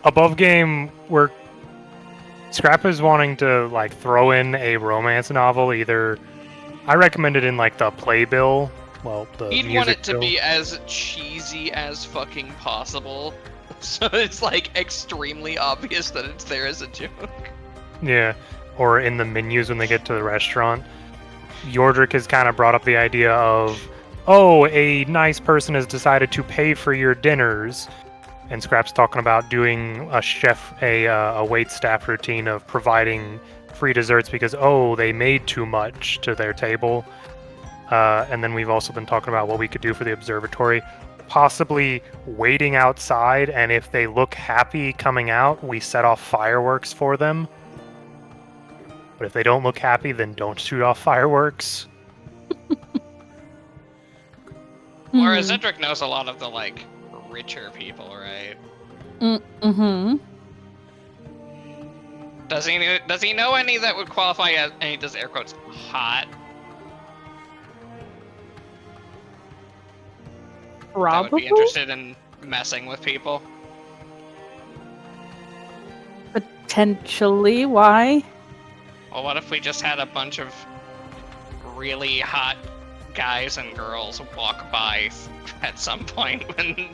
Above game, Scrap is wanting to like throw in a romance novel. Either I recommend it in like the playbill. Well, the He'd music want it to bill. be as cheesy as fucking possible. So it's like extremely obvious that it's there as a joke. Yeah, or in the menus when they get to the restaurant. Yordrick has kind of brought up the idea of, oh, a nice person has decided to pay for your dinners. And Scrap's talking about doing a wait staff routine of providing free desserts because, oh, they made too much to their table. And then we've also been talking about what we could do for the observatory. Possibly waiting outside, and if they look happy coming out, we set off fireworks for them. But if they don't look happy, then don't shoot off fireworks. Or Zedric knows a lot of the like richer people, right? Mm-hmm. Does he know any that would qualify as, and he does air quotes, hot? That would Probably. be interested in messing with people? Potentially. Why? Well, what if we just had a bunch of really hot guys and girls walk by at some point when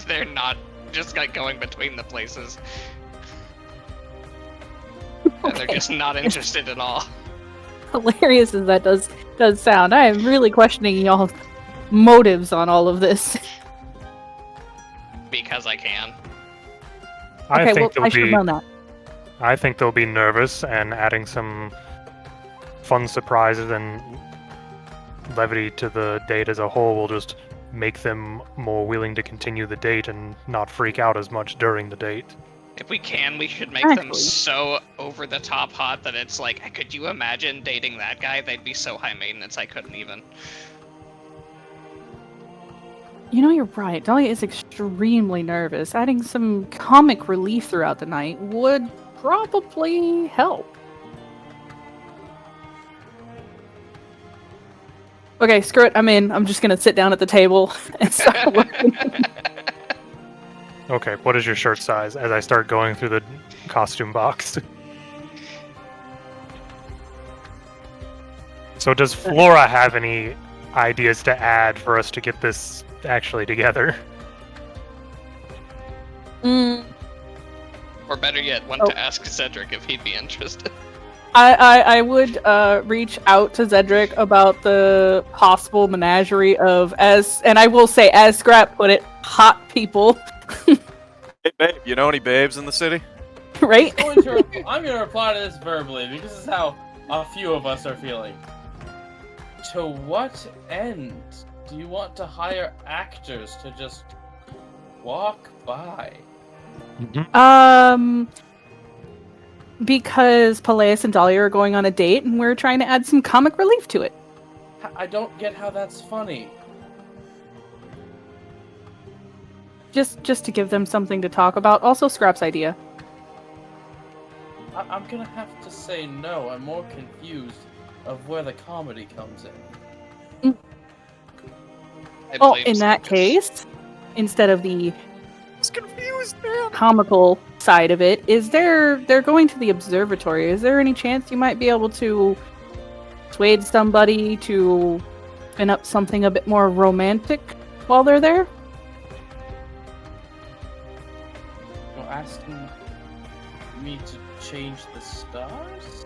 they're not just like going between the places? And they're just not interested at all. Hilarious as that does sound, I am really questioning y'all's motives on all of this. Because I can. Okay, well, I should have known that. I think they'll be nervous, and adding some fun surprises and levity to the date as a whole will just make them more willing to continue the date and not freak out as much during the date. If we can, we should make them Actually. so over the top hot that it's like, could you imagine dating that guy? They'd be so high maintenance I couldn't even. You know, you're right. Dahlia is extremely nervous. Adding some comic relief throughout the night would probably help. Okay, screw it. I'm in. I'm just gonna sit down at the table and start working. Okay, what is your shirt size as I start going through the costume box? So does Flora have any ideas to add for us to get this actually together? Mm, Or better yet, one Oh. to ask Cedric if he'd be interested. I would reach out to Zedric about the possible menagerie of, and I will say, as Scrap put it, hot people, Hey, babe, you know any babes in the city? right? I'm going to reply to this verbally because this is how a few of us are feeling. To what end do you want to hire actors to just walk by? Because Palious and Dahlia are going on a date, and we're trying to add some comic relief to it. I don't get how that's funny. Just to give them something to talk about. Also, Scrap's idea. I'm gonna have to say no. I'm more confused of where the comedy comes in. I Oh, blame in that Circus. case, instead of the It's confused, man. comical side of it, they're going to the observatory. Is there any chance you might be able to persuade somebody to spin up something a bit more romantic while they're there? You're asking me to change the stars?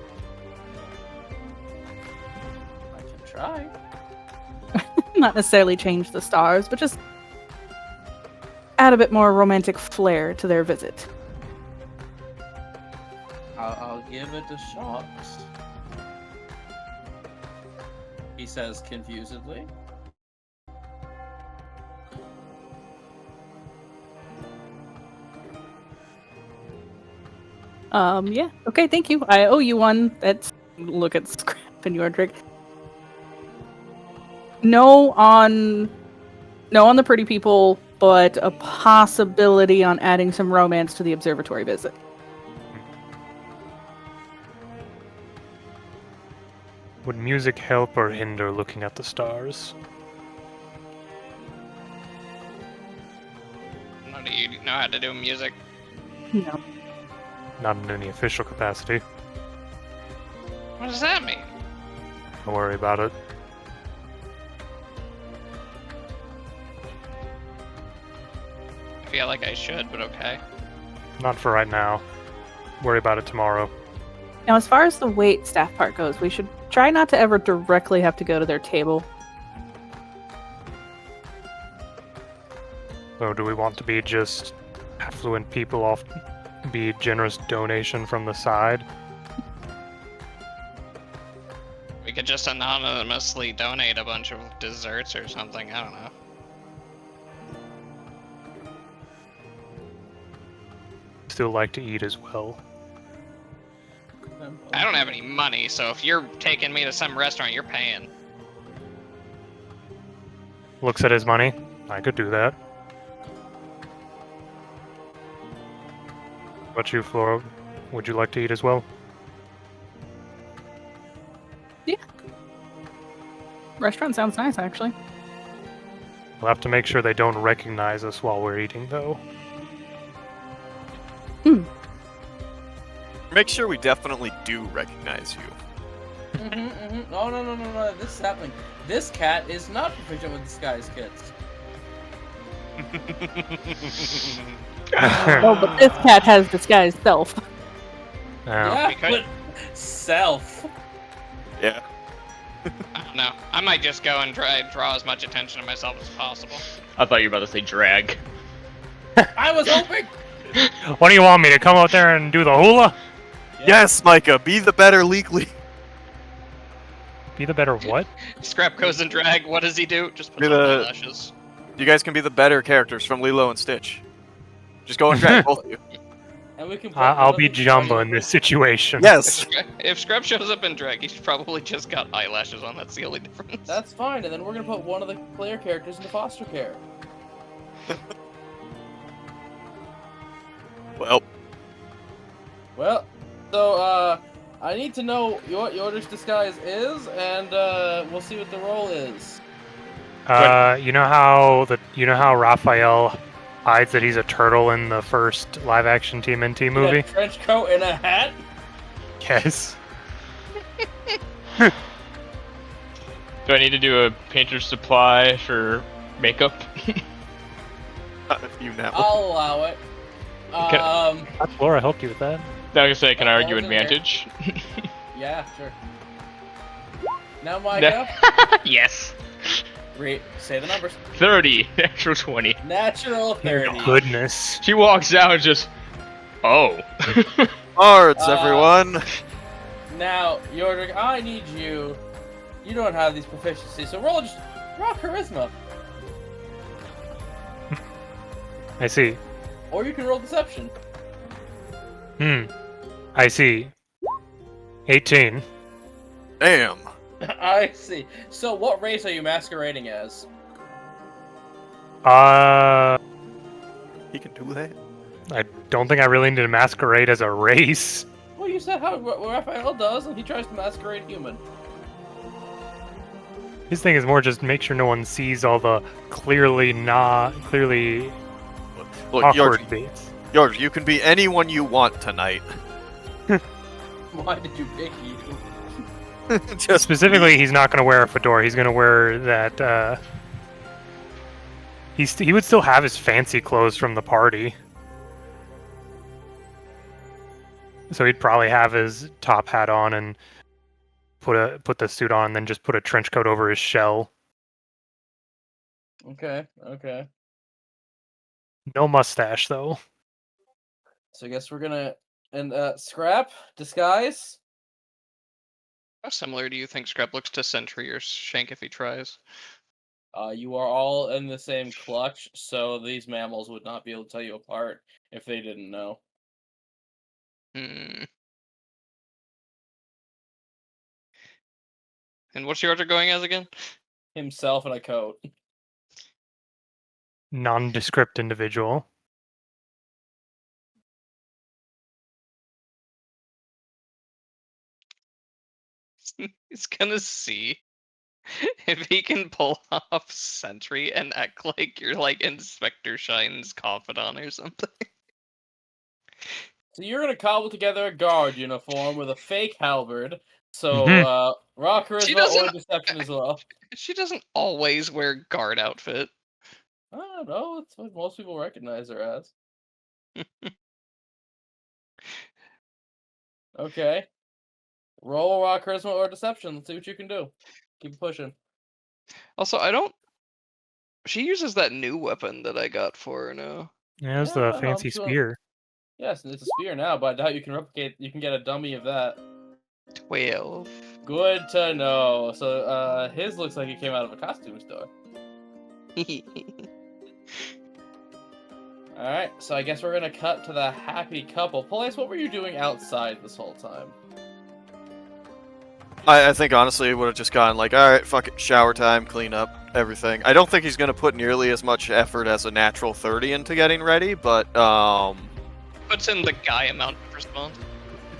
I can try. Not necessarily change the stars, but just add a bit more romantic flair to their visit. I'll give it a shot. He says confusedly. Yeah. Okay, thank you. I owe you one. Look at Scrap and Yordrick. No on the pretty people, but a possibility on adding some romance to the observatory visit. Would music help or hinder looking at the stars? None of you know how to do music. No. Not in any official capacity. What does that mean? Don't worry about it. I feel like I should, but okay. Not for right now. Worry about it tomorrow. Now, as far as the wait staff part goes, we should try not to ever directly have to go to their table. So do we want to be just affluent people off, be generous donation from the side? We could just anonymously donate a bunch of desserts or something, I don't know. Still like to eat as well. I don't have any money, so if you're taking me to some restaurant, you're paying. Looks at his money. I could do that. What about you, Flora? Would you like to eat as well? Restaurant sounds nice, actually. We'll have to make sure they don't recognize us while we're eating, though. Make sure we definitely do recognize you. No, this is happening. This cat is not proficient with disguise kits. Oh, but this cat has disguised self. Yeah, because- but self. Yeah. I don't know. I might just go and try draw as much attention to myself as possible. I thought you were about to say drag. I was hoping. What do you want me to come out there and do the hula? Yes, Micah, be the better Leakley. Be the better what? Scrap goes and drag. What does he do? Just put Be on the- eyelashes. You guys can be the better characters from Lilo and Stitch. Just go and drag both of you. And we can. put I'll one be of the- Jumbo in this situation. Yes. If Scrap shows up in drag, he's probably just got eyelashes on. That's the only difference. That's fine, and then we're gonna put one of the player characters into foster care. Well, So, I need to know what Yordish disguise is, and we'll see what the role is. You know how Raphael hides that he's a turtle in the first live-action TMNT In movie? a trench coat and a hat. Yes. Do I need to do a painter's supply for makeup? you now. I'll allow it. Okay. Laura helped you with that. I was gonna say, can I argue Those are there. advantage? Yeah, sure. Now, Micah, Yes. say the numbers. 30. Natural 20. Natural 30. Goodness. She walks out and just. Oh. Cards, everyone. Now, Yordrick, I need you. You don't have these proficiencies, so roll charisma. I see. Or you can roll deception. I see. 18. Damn. I see. So, what race are you masquerading as? He can do that. I don't think I really need to masquerade as a race. Well, you said how Raphael does, and he tries to masquerade human. His thing is more just make sure no one sees all the clearly Look, awkward bits. George, you can be anyone you want tonight. Why did you pick you? Just Specifically, he's not going to wear a fedora. He's going to wear that. He would still have his fancy clothes from the party. So he'd probably have his top hat on and put the suit on, and then just put a trench coat over his shell. Okay. No mustache though. So I guess we're gonna scrap disguise. How similar do you think Scrap looks to Sentry or Shank if he tries? You are all in the same clutch, so these mammals would not be able to tell you apart if they didn't know. Hmm. And what's your order going as again? Himself in a coat. Nondescript individual. He's gonna see if he can pull off Sentry and act like you're like Inspector Shine's confidant or something. So you're gonna cobble together a guard uniform with a fake halberd. So Mhm. raw She charisma or doesn't- deception as well. She doesn't always wear guard outfit. I don't know. That's what most people recognize her as. Okay. Roll raw charisma or deception. Let's see what you can do. Keep pushing. Also, I don't. She uses that new weapon that I got for her now. Yeah, it's Yeah, the fancy I'm sure. spear. Yes, and it's a spear now, but I doubt you can replicate. You can get a dummy of that. 12. Good to know. So his looks like it came out of a costume store. All right. So I guess we're gonna cut to the happy couple. Palace, what were you doing outside this whole time? I think honestly it would have just gone like, alright, fuck it, shower time, clean up, everything. I don't think he's gonna put nearly as much effort as a natural 30 into getting ready, but Puts in the guy amount of response.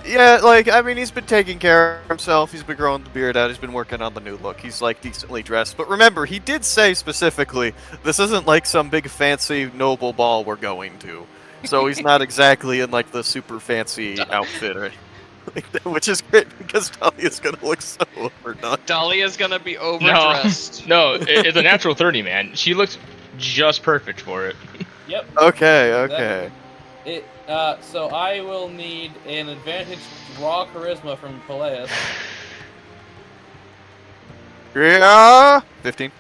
yeah, like, I mean, he's been taking care of himself, he's been growing the beard out, he's been working on the new look, he's like decently dressed. But remember, he did say specifically, this isn't like some big fancy noble ball we're going to. So he's not exactly in like the super fancy outfit or which is great because Dahlia's gonna look so overdone. Dahlia's gonna be overdressed. No, it's a natural 30, man. She looks just perfect for it. Yep. Okay. So I will need an advantage raw charisma from Palace. Yeah, 15.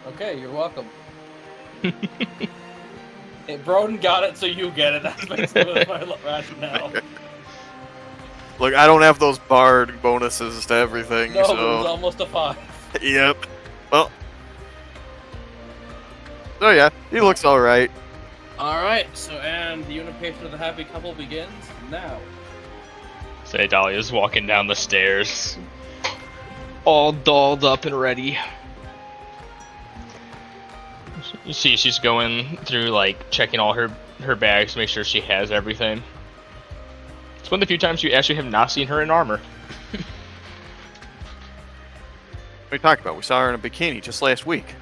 Okay, you're welcome. Broden got it, so you get it. That's basically my rationale. Look, I don't have those bard bonuses to everything, No, so... it was almost a 5. Yep. Well. Oh yeah, he looks alright. Alright, and the unification of the happy couple begins now. Say Dahlia's walking down the stairs, all dolled up and ready. You see, she's going through, like, checking all her bags to make sure she has everything. It's one of the few times you actually have not seen her in armor. What are you talking about? We saw her in a bikini just last week.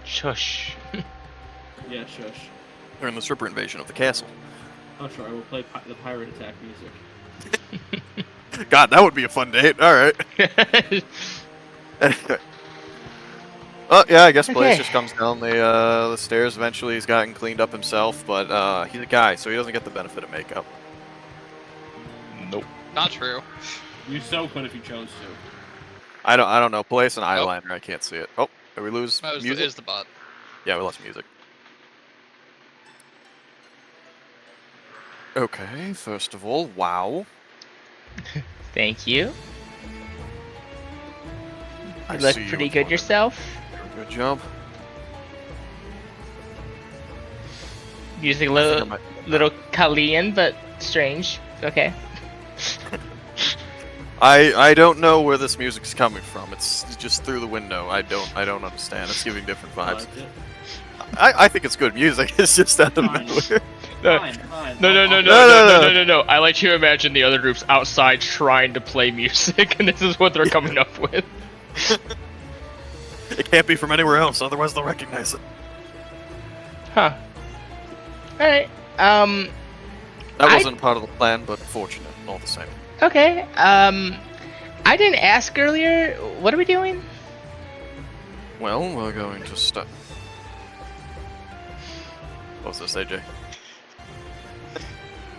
Shush. Yeah, shush. During the stripper invasion of the castle. Oh, sure, I will play the pirate attack music. God, that would be a fun date. Alright. Oh, yeah, I guess Blaze just comes down the stairs. Eventually, he's gotten cleaned up himself, but he's a guy, so he doesn't get the benefit of makeup. Nope. Not true. You so could if you chose to. I don't know. Place an eyeliner. I can't see it. Oh, did we lose That was music? is the bot. Yeah, we lost music. Okay, first of all, wow. Thank you. I You look see you pretty with good one. yourself. Good job. Using a I think I little, might- little Kalian, but strange. Okay. I don't know where this music's coming from. It's just through the window. I don't understand. It's giving different I vibes. liked it. I think it's good music. It's just out of Fine. nowhere. Fine, fine. I like to imagine the other groups outside trying to play music, and this is what they're coming up with. It can't be from anywhere else, otherwise they'll recognize it. Huh. Alright. That I- wasn't part of the plan, but fortunate, all the same. Okay. I didn't ask earlier. What are we doing? Well, we're going to start. What's this, AJ?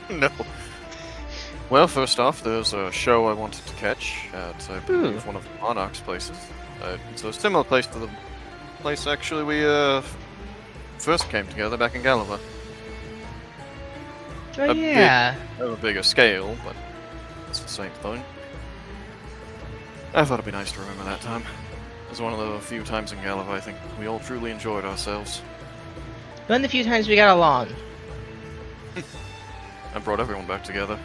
No. Well, first off, there's a show I wanted to catch at, I believe, one of the Monarch's places. It's a similar place to the place, actually, we first came together back in Gallifrey. Oh A big- yeah. Of a bigger scale, but it's the same thing. I thought it'd be nice to remember that time. It was one of the few times in Gallifrey I think we all truly enjoyed ourselves. One of the few times we got along. And brought everyone back together.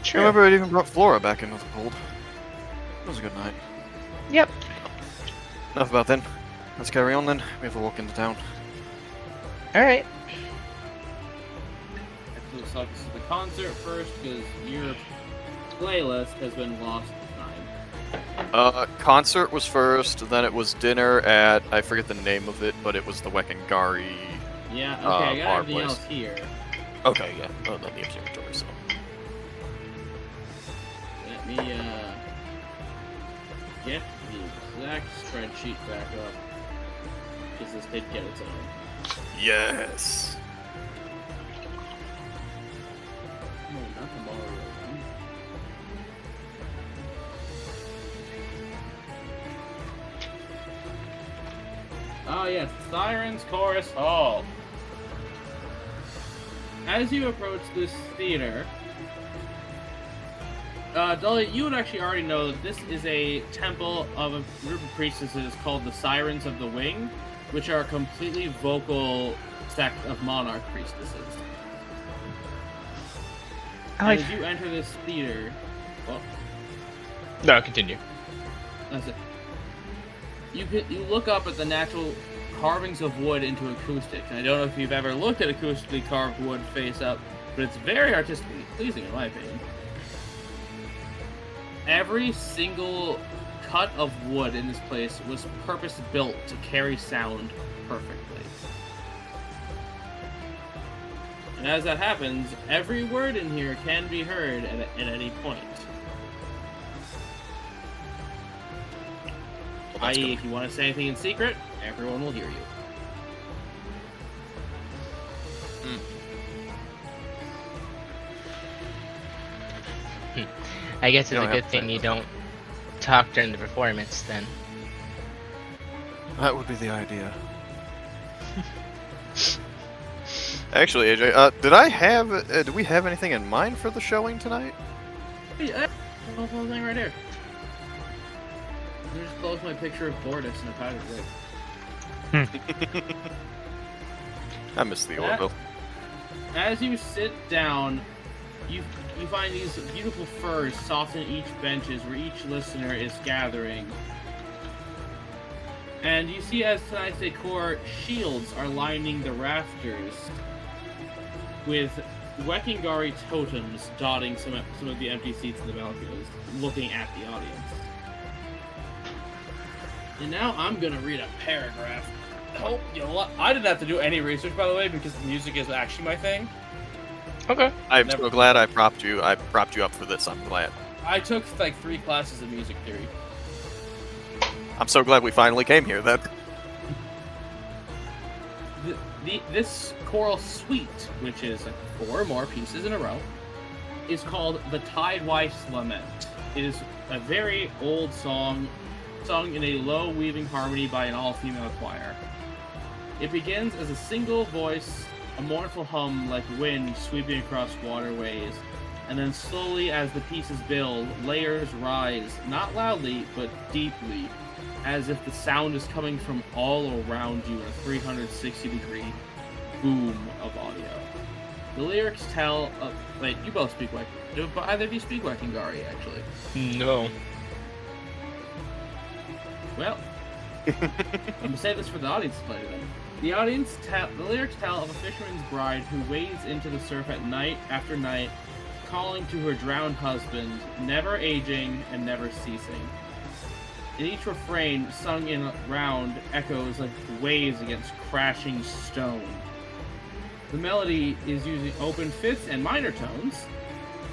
True. Remember, it even brought Flora back into the fold. It was a good night. Yep. Enough about then. Let's carry on then. We have to walk into town. All right. It looks like this is the concert first, because your playlist has been lost to time. Concert was first, then it was dinner at, I forget the name of it, but it was the Wekangari. Yeah, okay, I bar got everything place. else here. Okay, yeah. Oh, not the observatory, so. Let me, get the exact spreadsheet back up. Because this did get its own. Yes! No, not the Mario one. Oh yes, Sirens Chorus Hall. As you approach this theater, Dahlia, you would actually already know that this is a temple of a group of priestesses called the Sirens of the Wing, which are a completely vocal sect of monarch priestesses. And as you enter this theater, well, No, continue. that's it. You look up at the natural carvings of wood into acoustics. And I don't know if you've ever looked at acoustically carved wood face up, but it's very artistically pleasing in my opinion. Every single cut of wood in this place was purpose-built to carry sound perfectly. And as that happens, every word in here can be heard at any point. I.e., if you want to say anything in secret, everyone will hear you. I guess it's You a don't good have to thing say you that. don't talk during the performance then. That would be the idea. Actually, AJ, did we have anything in mind for the showing tonight? Hey, the whole thing right here. Just close my picture of Bordis in a powdered wig. I missed the That- Orville. As you sit down, you find these beautiful furs soft on each benches where each listener is gathering. And you see as tonight's decor, shields are lining the rafters with Wekangari totems dotting some of the empty seats in the balconies, looking at the audience. And now I'm gonna read a paragraph. Oh, you know what? I didn't have to do any research, by the way, because the music is actually my thing. Okay. I'm Never- so glad I propped you up for this. I'm glad. I took like 3 classes of music theory. I'm so glad we finally came here. This choral suite, which is 4 more pieces in a row, is called The Tide Wife's Lament. It is a very old song, sung in a low weaving harmony by an all-female choir. It begins as a single voice, a mournful hum like wind sweeping across waterways, and then slowly as the pieces build, layers rise, not loudly, but deeply, as if the sound is coming from all around you in a 360-degree boom of audio. The lyrics tell of... Wait, you both speak like... Do either of you speak Wekingari, actually? No. Well, I'm gonna say this for the audience to play then. The lyrics tell of a fisherman's bride who wades into the surf at night after night, calling to her drowned husband, never aging and never ceasing. In each refrain, sung in round, echoes like waves against crashing stone. The melody is using open fifths and minor tones,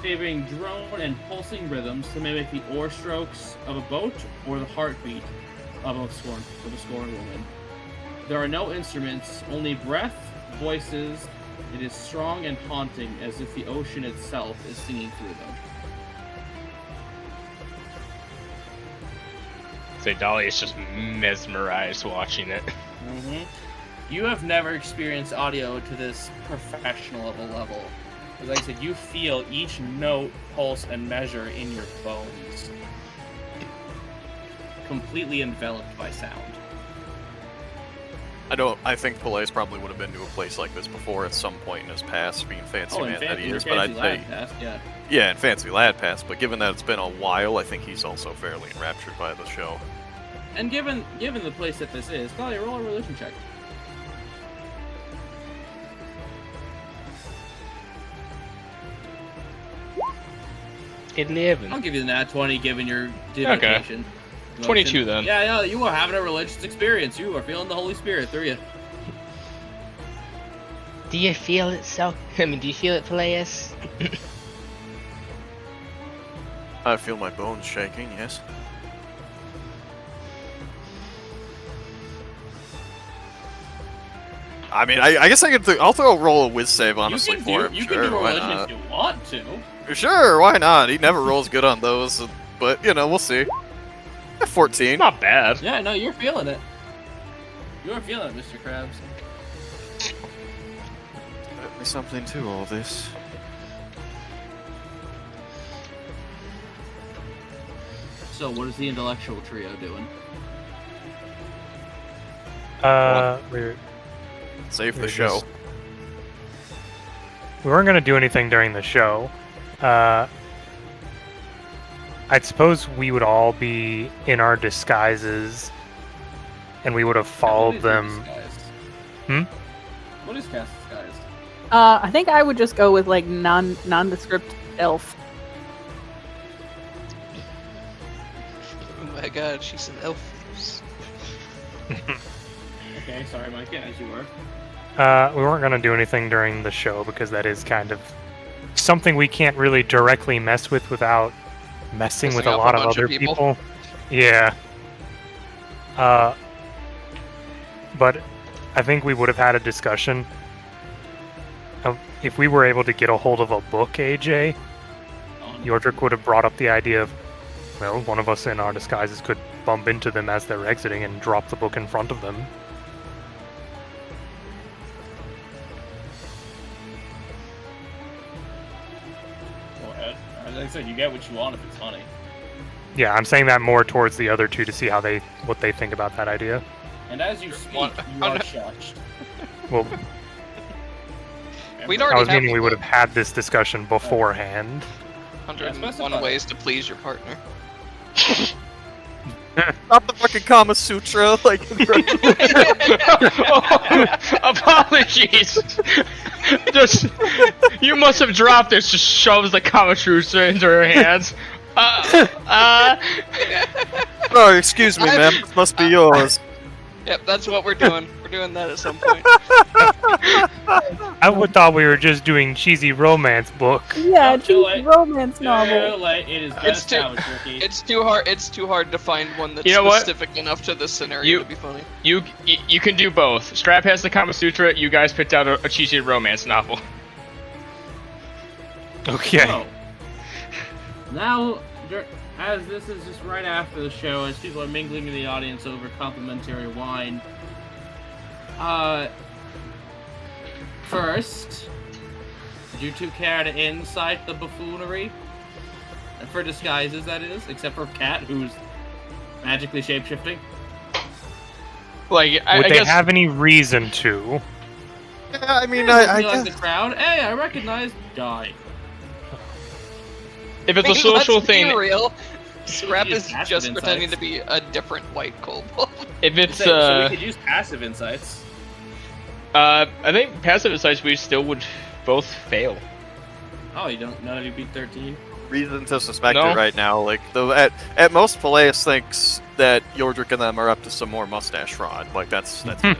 favoring drone and pulsing rhythms to mimic the oar strokes of a boat or the heartbeat of a scorned woman. There are no instruments, only breath, voices. It is strong and haunting, as if the ocean itself is singing through them. Say Dahlia is just mesmerized watching it. Mm-hmm. You have never experienced audio to this professional of a level. Like I said, you feel each note, pulse, and measure in your bones. Completely enveloped by sound. I think Palace probably would have been to a place like this before at some point in his past, being fancy man that he is, but I'd say... Yeah, and Fancy Lad Pass, but given that it's been a while, I think he's also fairly enraptured by the show. And given the place that this is, probably roll a religion check. I'll give you the nat 20, given your dedication. Okay. 22 then. Yeah, you are having a religious experience. You are feeling the Holy Spirit through you. Do you feel it, do you feel it, Palious? I feel my bones shaking, yes. I mean, I guess I could. I'll throw a roll of whiz save, honestly, for him. You can do a religion if you want to. Sure, why not? He never rolls good on those, but you know, we'll see. 14. Not bad. Yeah, no, you're feeling it. You're feeling it, Mr. Krabs. There's something to all this. So, what is the intellectual trio doing? We're Save the show. We weren't gonna do anything during the show. I suppose we would all be in our disguises, and we would have followed them. What is cast disguise? I think I would just go with like nondescript elf. Oh my god, she's an elf. Okay, sorry, Micah, as you were. We weren't gonna do anything during the show because that is kind of something we can't really directly mess with without messing with a lot of other people. Yeah. But I think we would have had a discussion of if we were able to get a hold of a book, AJ. Yordrick would have brought up the idea of, well, one of us in our disguises could bump into them as they're exiting and drop the book in front of them. Like I said, you get what you want if it's funny. Yeah, I'm saying that more towards the other two to see what they think about that idea. And as you speak, you are shushed. Well, We'd I already was meaning we would have had this discussion beforehand. 101 ways to please your partner. Not the fucking Kama Sutra, like. Apologies. Just you must have dropped it. Just shoves the Kama Sutra into her hands. Oh, excuse me, ma'am. This must be yours. Yep, that's what we're doing. We're doing that at some point. I would thought we were just doing cheesy romance book. Yeah, No, too late. romance novel. Too late. It is It's best too- now, Ricky. It's too hard. It's too hard to find one that's You know what? specific enough to this scenario to be funny. You can do both. Strap has the Kama Sutra. You guys picked out a cheesy romance novel. Okay. So, Now, as this is just right after the show, as people are mingling in the audience over complimentary wine, first, would you two care to incite the buffoonery? For disguises, that is, except for Cat, who's magically shapeshifting. Like, Would I they guess have any reason to? Yeah, I mean, I I like guess. the crowd. Hey, I recognize Die. if it's a Let's social be thing, real. Scrap Use is passive just insights. pretending to be a different white kobold. if it's So we could use passive insights. I think passive insights we still would both fail. Oh, you don't? None of you beat 13. Reason to suspect No. it right now. Like, at most, Palious thinks that Yordrick and them are up to some more mustache fraud. Like, that's it.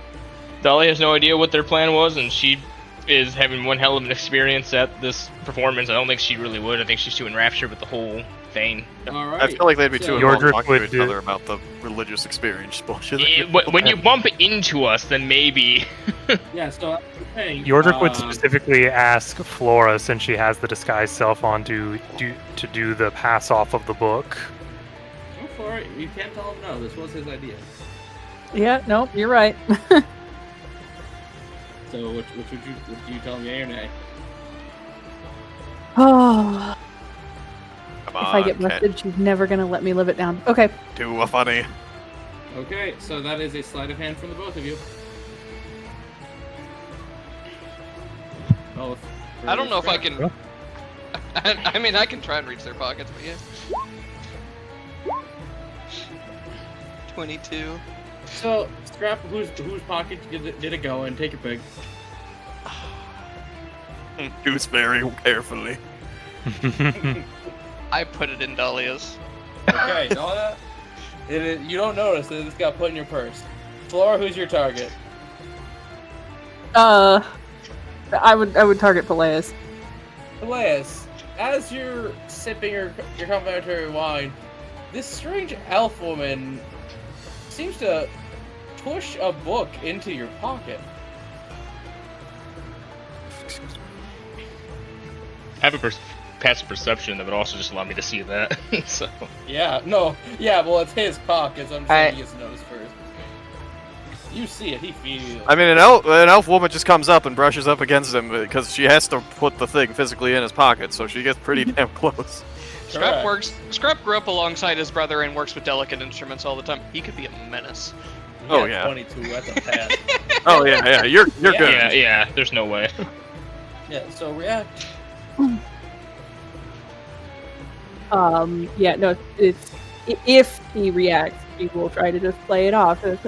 Dahlia has no idea what their plan was, and she is having one hell of an experience at this performance. I don't think she really would. I think she's too enraptured with the whole thing. All right. I feel like they'd be too So- involved Yordrick talking to would each do- other about the religious experience bullshit. When you bump into us, then maybe. Yeah. So I'm saying, Yordrick would specifically ask Flora, since she has the disguise self on, to do the pass off of the book. Go for it. You can't tell him no. This was his idea. Yeah, no, you're right. So which would you tell him, yay or nay? Oh, Come if I get Cat, busted, she's never gonna let me live it down. Okay. do a funny. Okay, so that is a sleight of hand from the both of you. Both. I don't know if I Scrap. can. I mean, I can try and reach their pockets, but yeah. 22. So, Scrap, whose pocket did it go in? Take your pick. Choose very carefully. I put it in Dahlia's. Okay, Dahlia, you don't notice that it's got put in your purse. Flora, who's your target? I would target Peleus. Elias, as you're sipping your complimentary wine, this strange elf woman seems to push a book into your pocket. I have a passive perception that would also just allow me to see that. So Yeah, no, yeah, well, it's his pocket, so I'm saying he gets noticed first. You see it, he feels. I mean, an elf woman just comes up and brushes up against him because she has to put the thing physically in his pocket, so she gets pretty damn close. Correct. Scrap grew up alongside his brother and works with delicate instruments all the time. He could be a menace. Oh, yeah. 22, that's a pass. Oh yeah, you're Yeah. good. yeah, there's no way. Yeah, so react. Yeah, no, it's if he reacts, he will try to just play it off. It's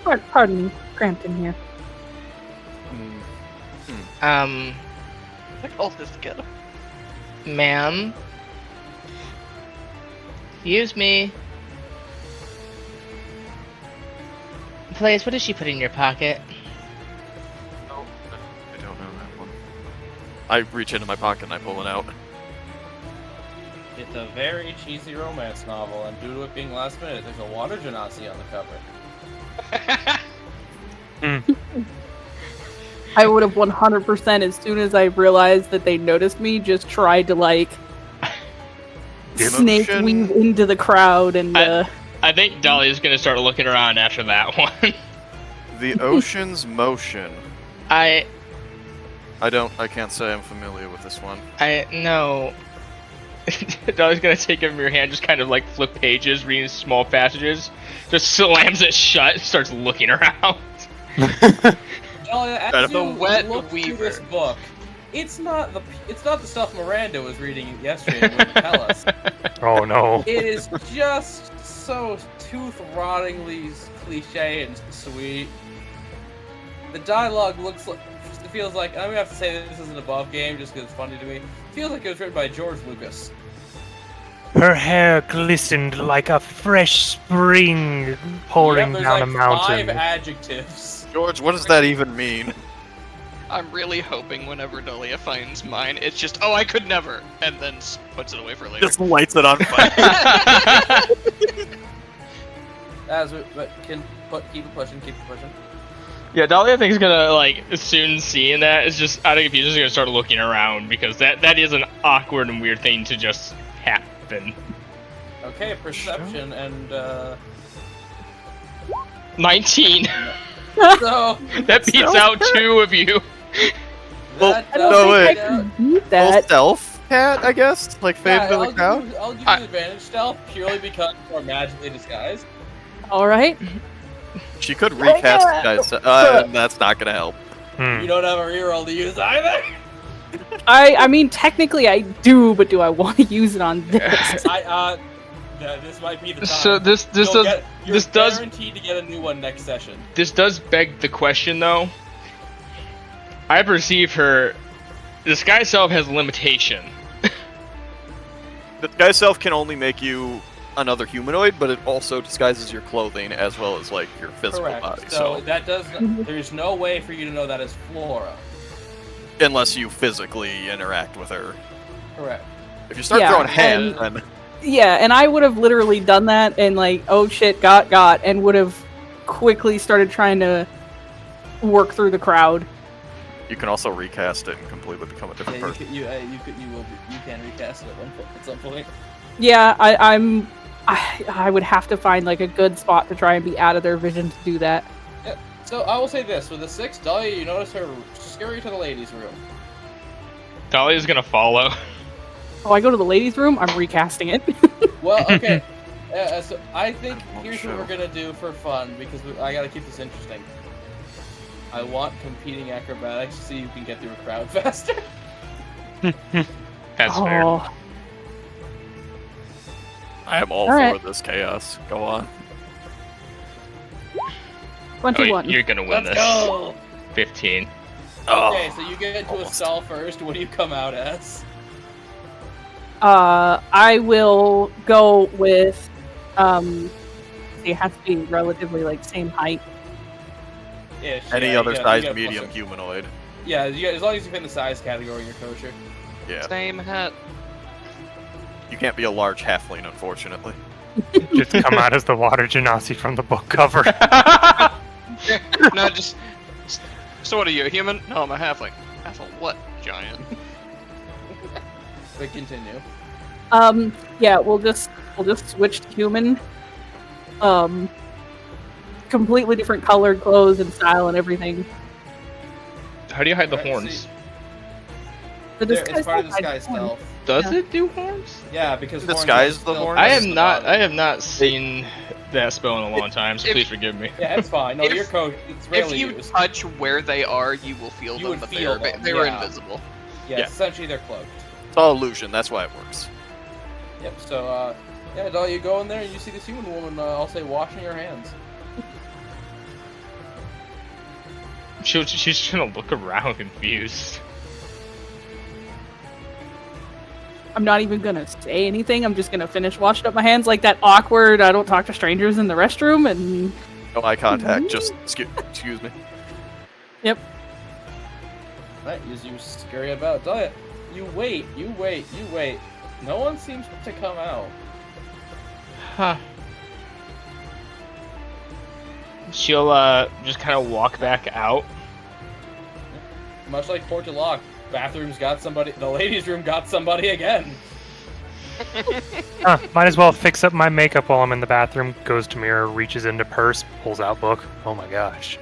like, pardon me, Crampton here. Look all this together. Ma'am? Excuse me. Players, what did she put in your pocket? I don't know that one. I reach into my pocket and I pull it out. It's a very cheesy romance novel, and due to it being last minute, there's a water genasi on the cover. I would have 100% as soon as I realized that they noticed me, just tried to like snake Emotion. weave into the crowd and I think Dahlia's gonna start looking around after that one. The ocean's motion. I I can't say I'm familiar with this one. no. Dahlia's gonna take it from your hand, just kind of like flip pages, reading small passages, just slams it shut, and starts looking around. Dahlia, Kind as of you the wet look through weaver. this book, it's not the stuff Miranda was reading yesterday and would tell us. Oh no. It is just so tooth-rottingly cliche and sweet. The dialogue feels like, I'm gonna have to say this isn't above game just because it's funny to me. It feels like it was written by George Lucas. Her hair glistened like a fresh spring pouring Yep, down there's a like 5 mountain. adjectives. George, what does that even mean? I'm really hoping whenever Dahlia finds mine, it's just, oh, I could never, and then puts it away for later. Just lights it on fire. Keep it pushing. Yeah, Dahlia I think is gonna like soon seeing that is just out of confusion is gonna start looking around because that is an awkward and weird thing to just happen. Okay, perception and 19. so That beats out 2 of you. Well, that I don't No, think wait. I can beat Full that. stealth, cat, I guess? Like, fade into the crowd? I'll give you advantage stealth purely because you're magically disguised. All right. She could recast guys. That's not gonna help. You don't have a reroll to use either. I mean, technically I do, but do I want to use it on this? This might be the time. So You're this does guaranteed to get a new one next session. this does beg the question though. I perceive her disguise self has a limitation. The disguise self can only make you another humanoid, but it also disguises your clothing as well as like your physical Correct. body. So So that does. There's no way for you to know that is Flora. unless you physically interact with her, Correct. if you start Yeah, throwing hands, and- then Yeah, and I would have literally done that and like, oh shit, got, and would have quickly started trying to work through the crowd. you can also recast it and completely become a different Yeah, person. you can recast it at some point. Yeah, I would have to find like a good spot to try and be out of their vision to do that. So I will say this: with the 6th Dahlia, you notice her scurry to the ladies' room. Dahlia's gonna follow. Oh, I go to the ladies' room. I'm recasting it. Well, okay. So I think Oh, here's sure. what we're gonna do for fun because I gotta keep this interesting. I want competing acrobatics to see who can get through a crowd faster. That's fair. Oh, I am all Alright. for this chaos. Go on. 21. You're gonna win Let's this. go. 15. Okay, so you get into a almost. stall first. What do you come out as? I will go with, it has to be relatively like same height. Ish. Any yeah, other you size get a medium plus- humanoid. Yeah, as long as you fit in the size category, you're kosher. Yeah. Same hat. You can't be a large halfling, unfortunately. Just come out as the water genasi from the book cover. No, just. So what are you, a human? No, I'm a halfling. Halfling what, giant? But continue. Yeah, we'll just switch to human. Completely different colored clothes and style and everything. How do you hide the Right, horns? see- The It's part of the stuff disguise I- stealth. Does Yeah. it do horns? Yeah, because horns Disguise are the still- horns? I that's have the not. bottom. I have not seen that spell in a long time, so If- please forgive me. Yeah, it's fine. No, If- you're it's If rarely you used. touch where they are, you will feel You them, would but feel they them, they were yeah. invisible. Yeah, Yeah. essentially they're cloaked. It's all illusion. That's why it works. Yep. So, yeah, Dahlia, you go in there and you see this human woman. I'll say, washing her hands. She's gonna look around confused. I'm not even gonna say anything. I'm just gonna finish washing up my hands like that awkward. I don't talk to strangers in the restroom, and No eye contact. Just excuse me. Right, as you scurry about, Dahlia, you wait. No one seems to come out. Huh. She'll just kind of walk back out. Much like Port de Lock, bathroom's got somebody. The ladies' room got somebody again. Might as well fix up my makeup while I'm in the bathroom. Goes to mirror, reaches into purse, pulls out book. Oh my gosh.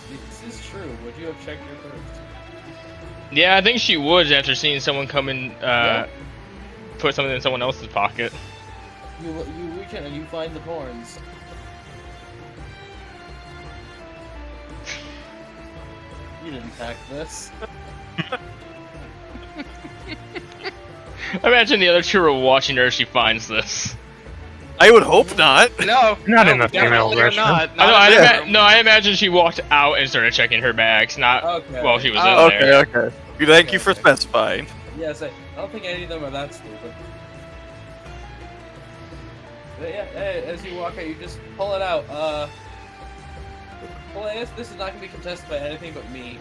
This is true. Would you have checked your purse? Yeah, I think she would after seeing someone come in, Yeah. put something in someone else's pocket. You reach in and you find the horns. You didn't pack this. Imagine the other two are watching her as she finds this. I would hope not. No, Not no, in the female definitely restroom. not. I imagine she walked out and started checking her bags, not Okay. while she was Oh, in there. Okay. Thank you for specifying. Yes, I don't think any of them are that stupid. But yeah, as you walk out, you just pull it out. Palious, this is not going to be contested by anything but me.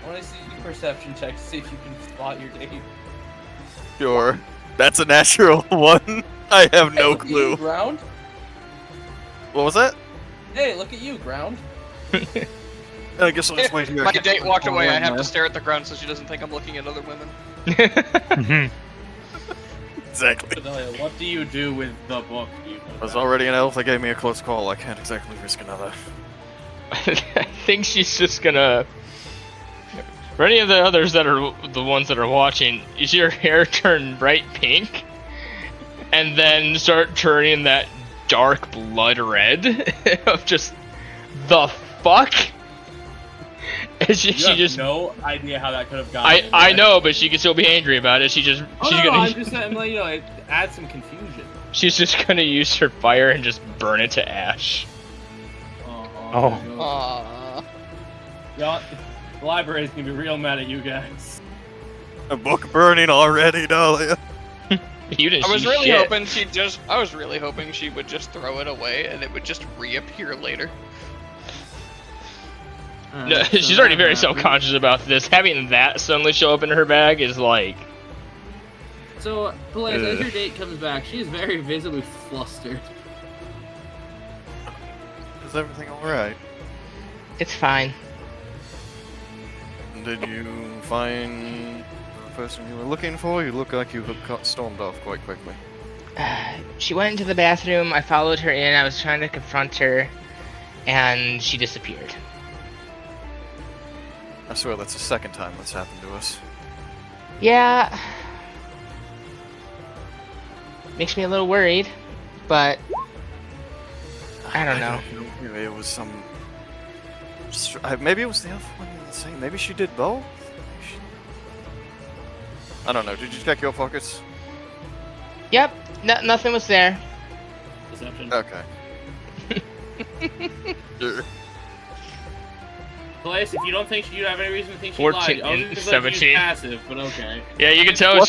I want to see your perception check to see if you can spot your date. Sure. That's a natural one. I have Hey, no look at you, clue. Ground. What was that? Hey, look at you, Ground. I guess I'll just wait here. My date walked away. I have to stare at the ground so she doesn't think I'm looking at other women. Mhm. Exactly. Dahlia, what do you do with the book? I was already an elf. They gave me a close call. I can't exactly risk another. I think she's just gonna. For any of the others that are the ones that are watching, is your hair turn bright pink, and then start turning that dark blood red of just the fuck? And she You have just. no idea how that could have gone. I know, but she can still be angry about it. She's No, gonna. I'm just saying, like, it adds some confusion. She's just gonna use her fire and just burn it to ash. Oh. Aww. Y'all, the library's gonna be real mad at you guys. A book burning already, Dahlia. You didn't I was see really shit. hoping I was really hoping she would just throw it away and it would just reappear later. No, she's already very self-conscious about this. Having that suddenly show up in her bag is like. So, Palace, as your date comes back, she is very visibly flustered. Is everything alright? It's fine. Did you find the person you were looking for? You look like you had stormed off quite quickly. She went into the bathroom. I followed her in. I was trying to confront her, and she disappeared. I swear that's the second time that's happened to us. Yeah. Makes me a little worried, but I don't know. Maybe it was some. Maybe it was the elf one you were saying. Maybe she did both. I don't know. Did you check your pockets? Yep, nothing was there. Deception. Okay. Sure. Palace, if you don't think you have any reason to think she 14 lied, I was and just gonna use 17. passive, but okay. Yeah, you can tell What's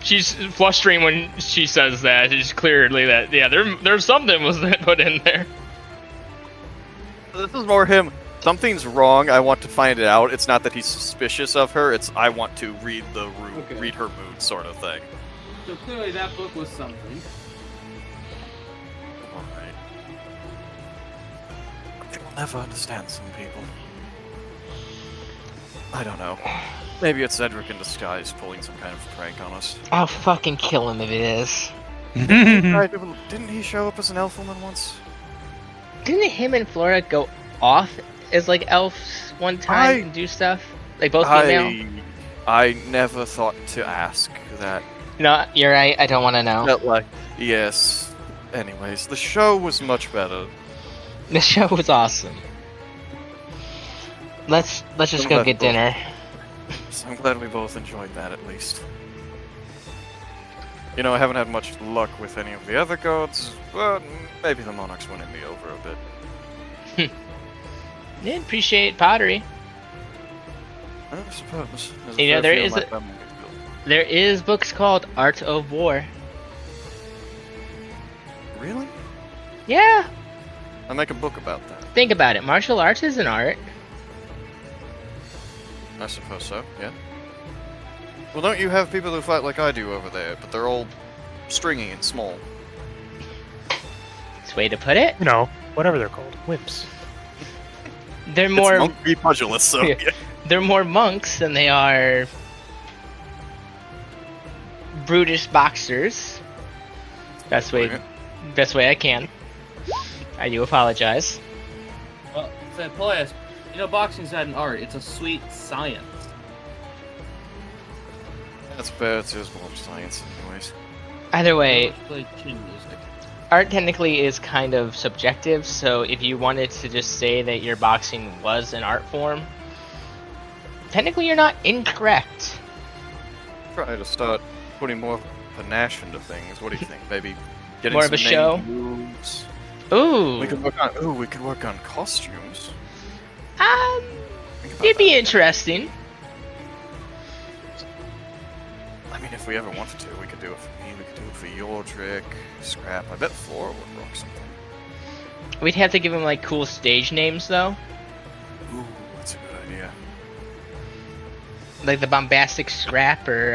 she's flustering when she says that. It's clearly that there's something was put in there. This is more him. Something's wrong. I want to find it out. It's not that he's suspicious of her. It's I want to read the Okay. read her mood, sort of thing. So clearly that book was something. All right. I will never understand some people. I don't know. Maybe it's Cedric in disguise pulling some kind of prank on us. I'll fucking kill him if it is. Didn't he show up as an elf woman once? Didn't him and Flora go off as like elves one time and do stuff? Like both female? I never thought to ask that. No, you're right. I don't want to know. But like, yes. Anyways, the show was much better. The show was awesome. Let's just go get dinner. So I'm glad we both enjoyed that at least. You know, I haven't had much luck with any of the other gods, but maybe the monarch's winning me over a bit. Yeah, appreciate pottery. I suppose. There's You know, fair there few is of my a- family gets built. There is books called Art of War. Really? Yeah, I'll make a book about that. think about it. Martial arts is an art. I suppose so, yeah. Well, don't you have people who fight like I do over there, but they're all stringy and small? It's a way to put it. You know, whatever they're called, wimps. They're more It's monkey pugilist, so Yeah. yeah. they're more monks than they are brutish boxers. Best way I can. I do apologize. Well, so Palace, you know, boxing's not an art. It's a sweet science. That's fair, it's just more science anyways. Either way, Let's play chin music. art technically is kind of subjective, so if you wanted to just say that your boxing was an art form, technically you're not incorrect. Try to start putting more panache into things. What do you think? Maybe getting More some of a show? named moves. Ooh. We could work on costumes. Think about It'd be that. interesting. I mean, if we ever wanted to, we could do it for me, we could do it for Yordrick, Scrap. I bet Flora would rock something. We'd have to give him like cool stage names though, Ooh, that's a good idea. like the bombastic scrap or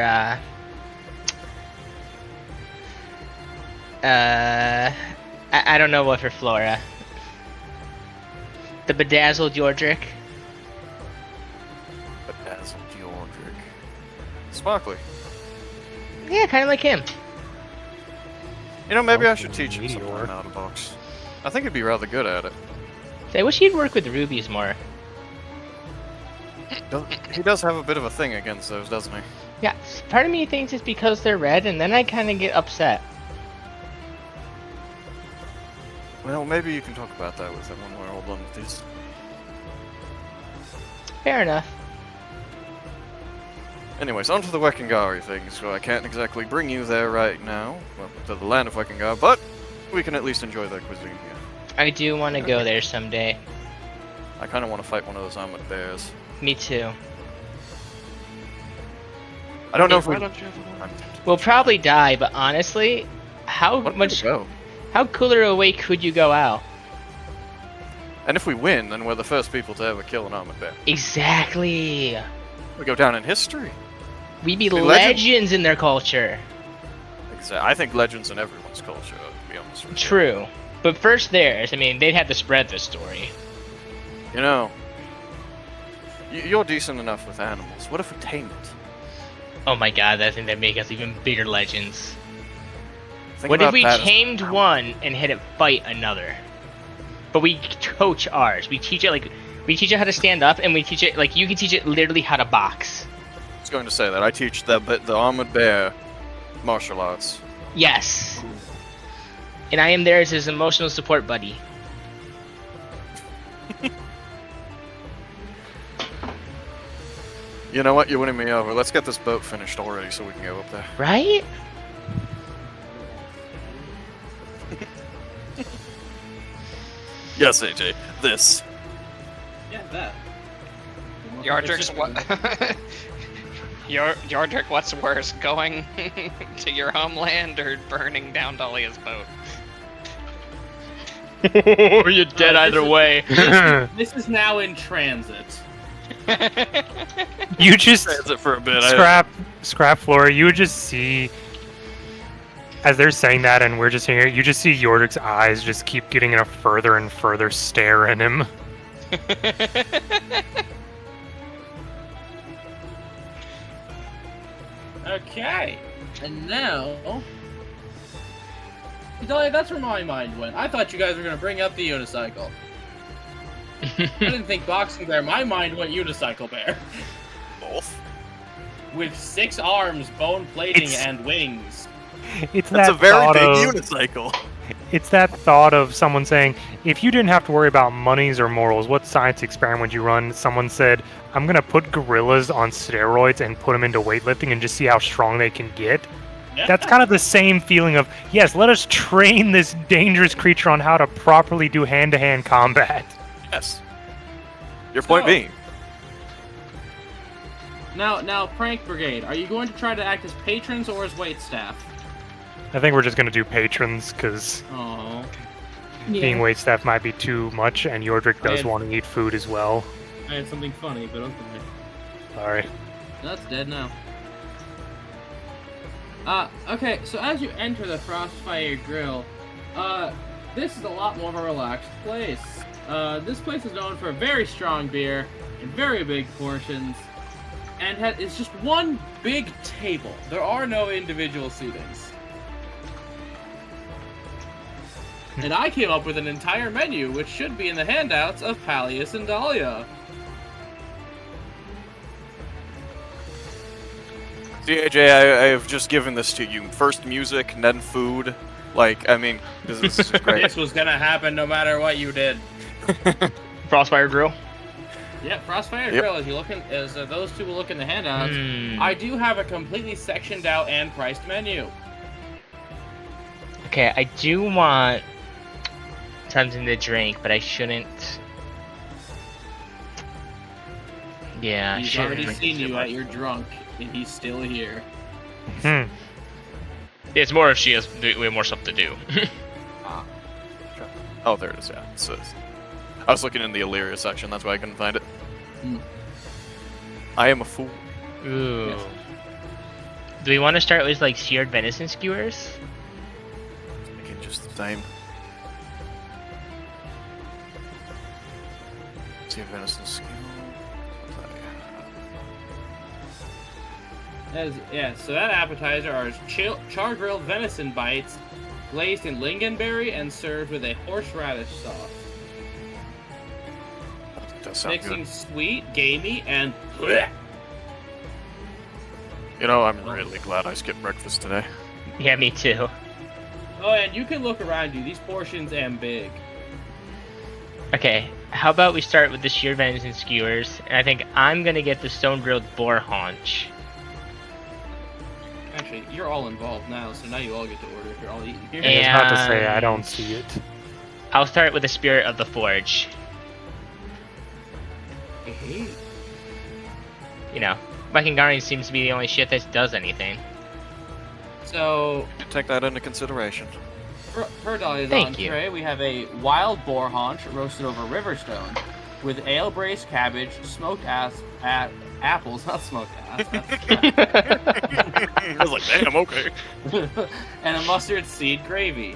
I don't know what for Flora. The bedazzled Yordrick. Bedazzled Yordrick. Sparkly. Yeah, kind of like him. You know, maybe I should Fucking teach him something meteor. out of the box. I think he'd be rather good at it. I wish he'd work with the rubies more. He does have a bit of a thing against those, doesn't he? Yeah, part of me thinks it's because they're red, and then I kind of get upset. Well, maybe you can talk about that with him when we're all done with these. Fair enough. Anyways, on to the Wekingari thing, so I can't exactly bring you there right now, well, to the land of Wekingar, but we can at least enjoy their cuisine here. I do want to go there someday. I kind of want to fight one of those armored bears. Me too. I don't know if we... Why don't you have one? We'll probably die, but honestly, how much... Go. How cooler a way could you go out? And if we win, then we're the first people to ever kill an armored bear. Exactly. We go down in history. We'd be Legend- legends in their culture. I think legends in everyone's culture, to be honest with you. True. But first theirs. I mean, they'd have to spread the story. You know, you're decent enough with animals. What if we tame it? Oh my god, I think that'd make us even bigger legends. Think What if about we that as- tamed one and had it fight another? But we coach ours. We teach it how to stand up, and we teach it, like, you can teach it literally how to box. I was going to say that. I teach the armored bear martial arts. Yes. And I am there as his emotional support buddy. You know what? You're winning me over. Let's get this boat finished already so we can go up there. Right? Yes, AJ. This. Yeah, that. Yardrick's what? Yardrick, what's worse, going to your homeland or burning down Dahlia's boat? You're dead either way. This is now in transit. You just Transit for a bit. scrap Flora. You would just see as they're saying that, and we're just hearing it. You just see Yordrick's eyes just keep getting in a further and further stare at him. Okay. And now... Dahlia, that's where my mind went. I thought you guys were going to bring up the unicycle. I didn't think boxing bear. My mind went unicycle bear. Both. With 6 arms, bone plating, It's- and wings. It's That's that a very thought big of, unicycle. It's that thought of someone saying, if you didn't have to worry about monies or morals, what science experiment would you run? Someone said, I'm going to put gorillas on steroids and put them into weightlifting and just see how strong they can get. Yeah. That's kind of the same feeling of, yes, let us train this dangerous creature on how to properly do hand-to-hand combat. Yes. Your point So- being. Now, Prank Brigade, are you going to try to act as patrons or as waitstaff? I think we're just going to do patrons, because Oh, being waitstaff might be too much, and Yordrick does Yeah. want to eat food as well. I had something funny, but okay. Sorry. That's dead now. Okay, so as you enter the Frostfire Grill, this is a lot more of a relaxed place. This place is known for very strong beer and very big portions, and it's just one big table. There are no individual seatings. And I came up with an entire menu, which should be in the handouts of Palious and Dahlia. See, AJ, I have just given this to you. First music, and then food. Like, I mean, this is great. This was gonna happen no matter what you did. Frostfire Grill. Yeah, Frostfire Yep. Grill. As those two will look in the handouts, Hmm. I do have a completely sectioned out and priced menu. Okay, I do want something to drink, but I shouldn't. Yeah, I He's shouldn't already drink seen too you much. at your drunk, and he's still here. It's more if she has we have more stuff to do. Oh, there it is, yeah. I was looking in the Illyria section, that's why I couldn't find it. Hmm. I am a fool. Ooh. Yes. Do we want to start with like seared venison skewers? Making just the time. See if venison skill. So that appetizer are char-grilled venison bites, glazed in lingonberry and served with a horseradish sauce. That does sound Mixing good. sweet, gamey, and You know, I'm really glad I skipped breakfast today. Yeah, me too. oh, and you can look around you. These portions am big. Okay, how about we start with the sheer venison skewers, and I think I'm gonna get the stone-grilled boar haunch. Actually, you're all involved now, so now you all get to order if you're all eating here. I was about to say, I And- don't see it. I'll start with the spirit of the forge. You know, Vikingari seems to be the only shit that does anything. So, Take that into consideration. per Dahlia's Thank you. entree, we have a wild boar haunch roasted over Riverstone with ale braised cabbage, smoked apples, not smoked ass, I was like, damn, okay. and a mustard seed gravy.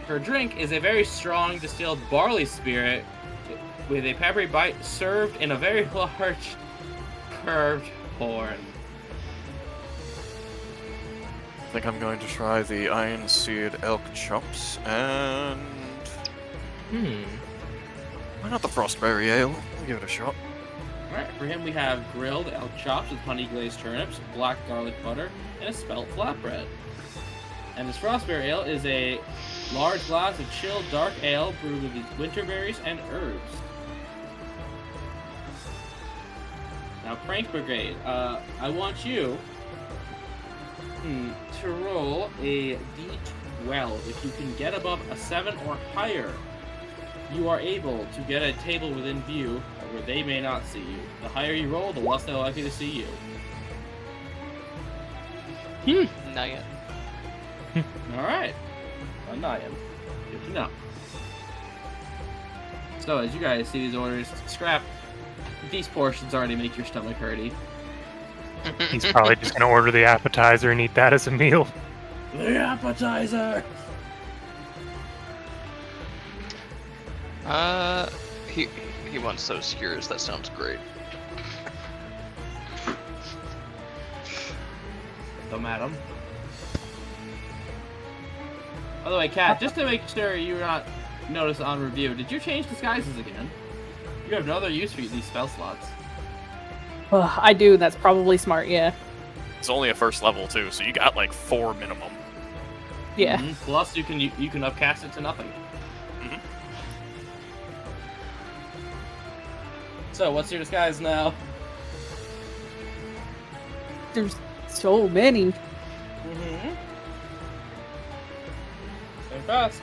Her drink is a very strong distilled barley spirit with a peppery bite served in a very large curved horn. I think I'm going to try the Iron Seed Elk Chops and... Why not the Frostberry Ale? I'll give it a shot. Alright, for him we have grilled elk chops with honey glazed turnips, black garlic butter, and a spelt flatbread. And this frostberry ale is a large glass of chilled dark ale brewed with winterberries and herbs. Now, Prank Brigade, I want you to roll a d12. If you can get above a 7 or higher, you are able to get a table within view where they may not see you. The higher you roll, the less they're likely to see you. Not yet. Alright. Well, not yet. Good to know. So, as you guys see these orders, Scrap, these portions already make your stomach hurty. He's probably just gonna order the appetizer and eat that as a meal. The appetizer! He wants those skewers. That sounds great. So, madam. By the way, Kat, just to make sure you're not noticed on review, did you change disguises again? You have no other use for these spell slots. I do. That's probably smart. Yeah. It's only a first level, too, so you got like 4 minimum. Yeah. Mhm. Plus, you can upcast it to nothing. Mhm. So, what's your disguise now? There's so many. Mm-hmm. And fast.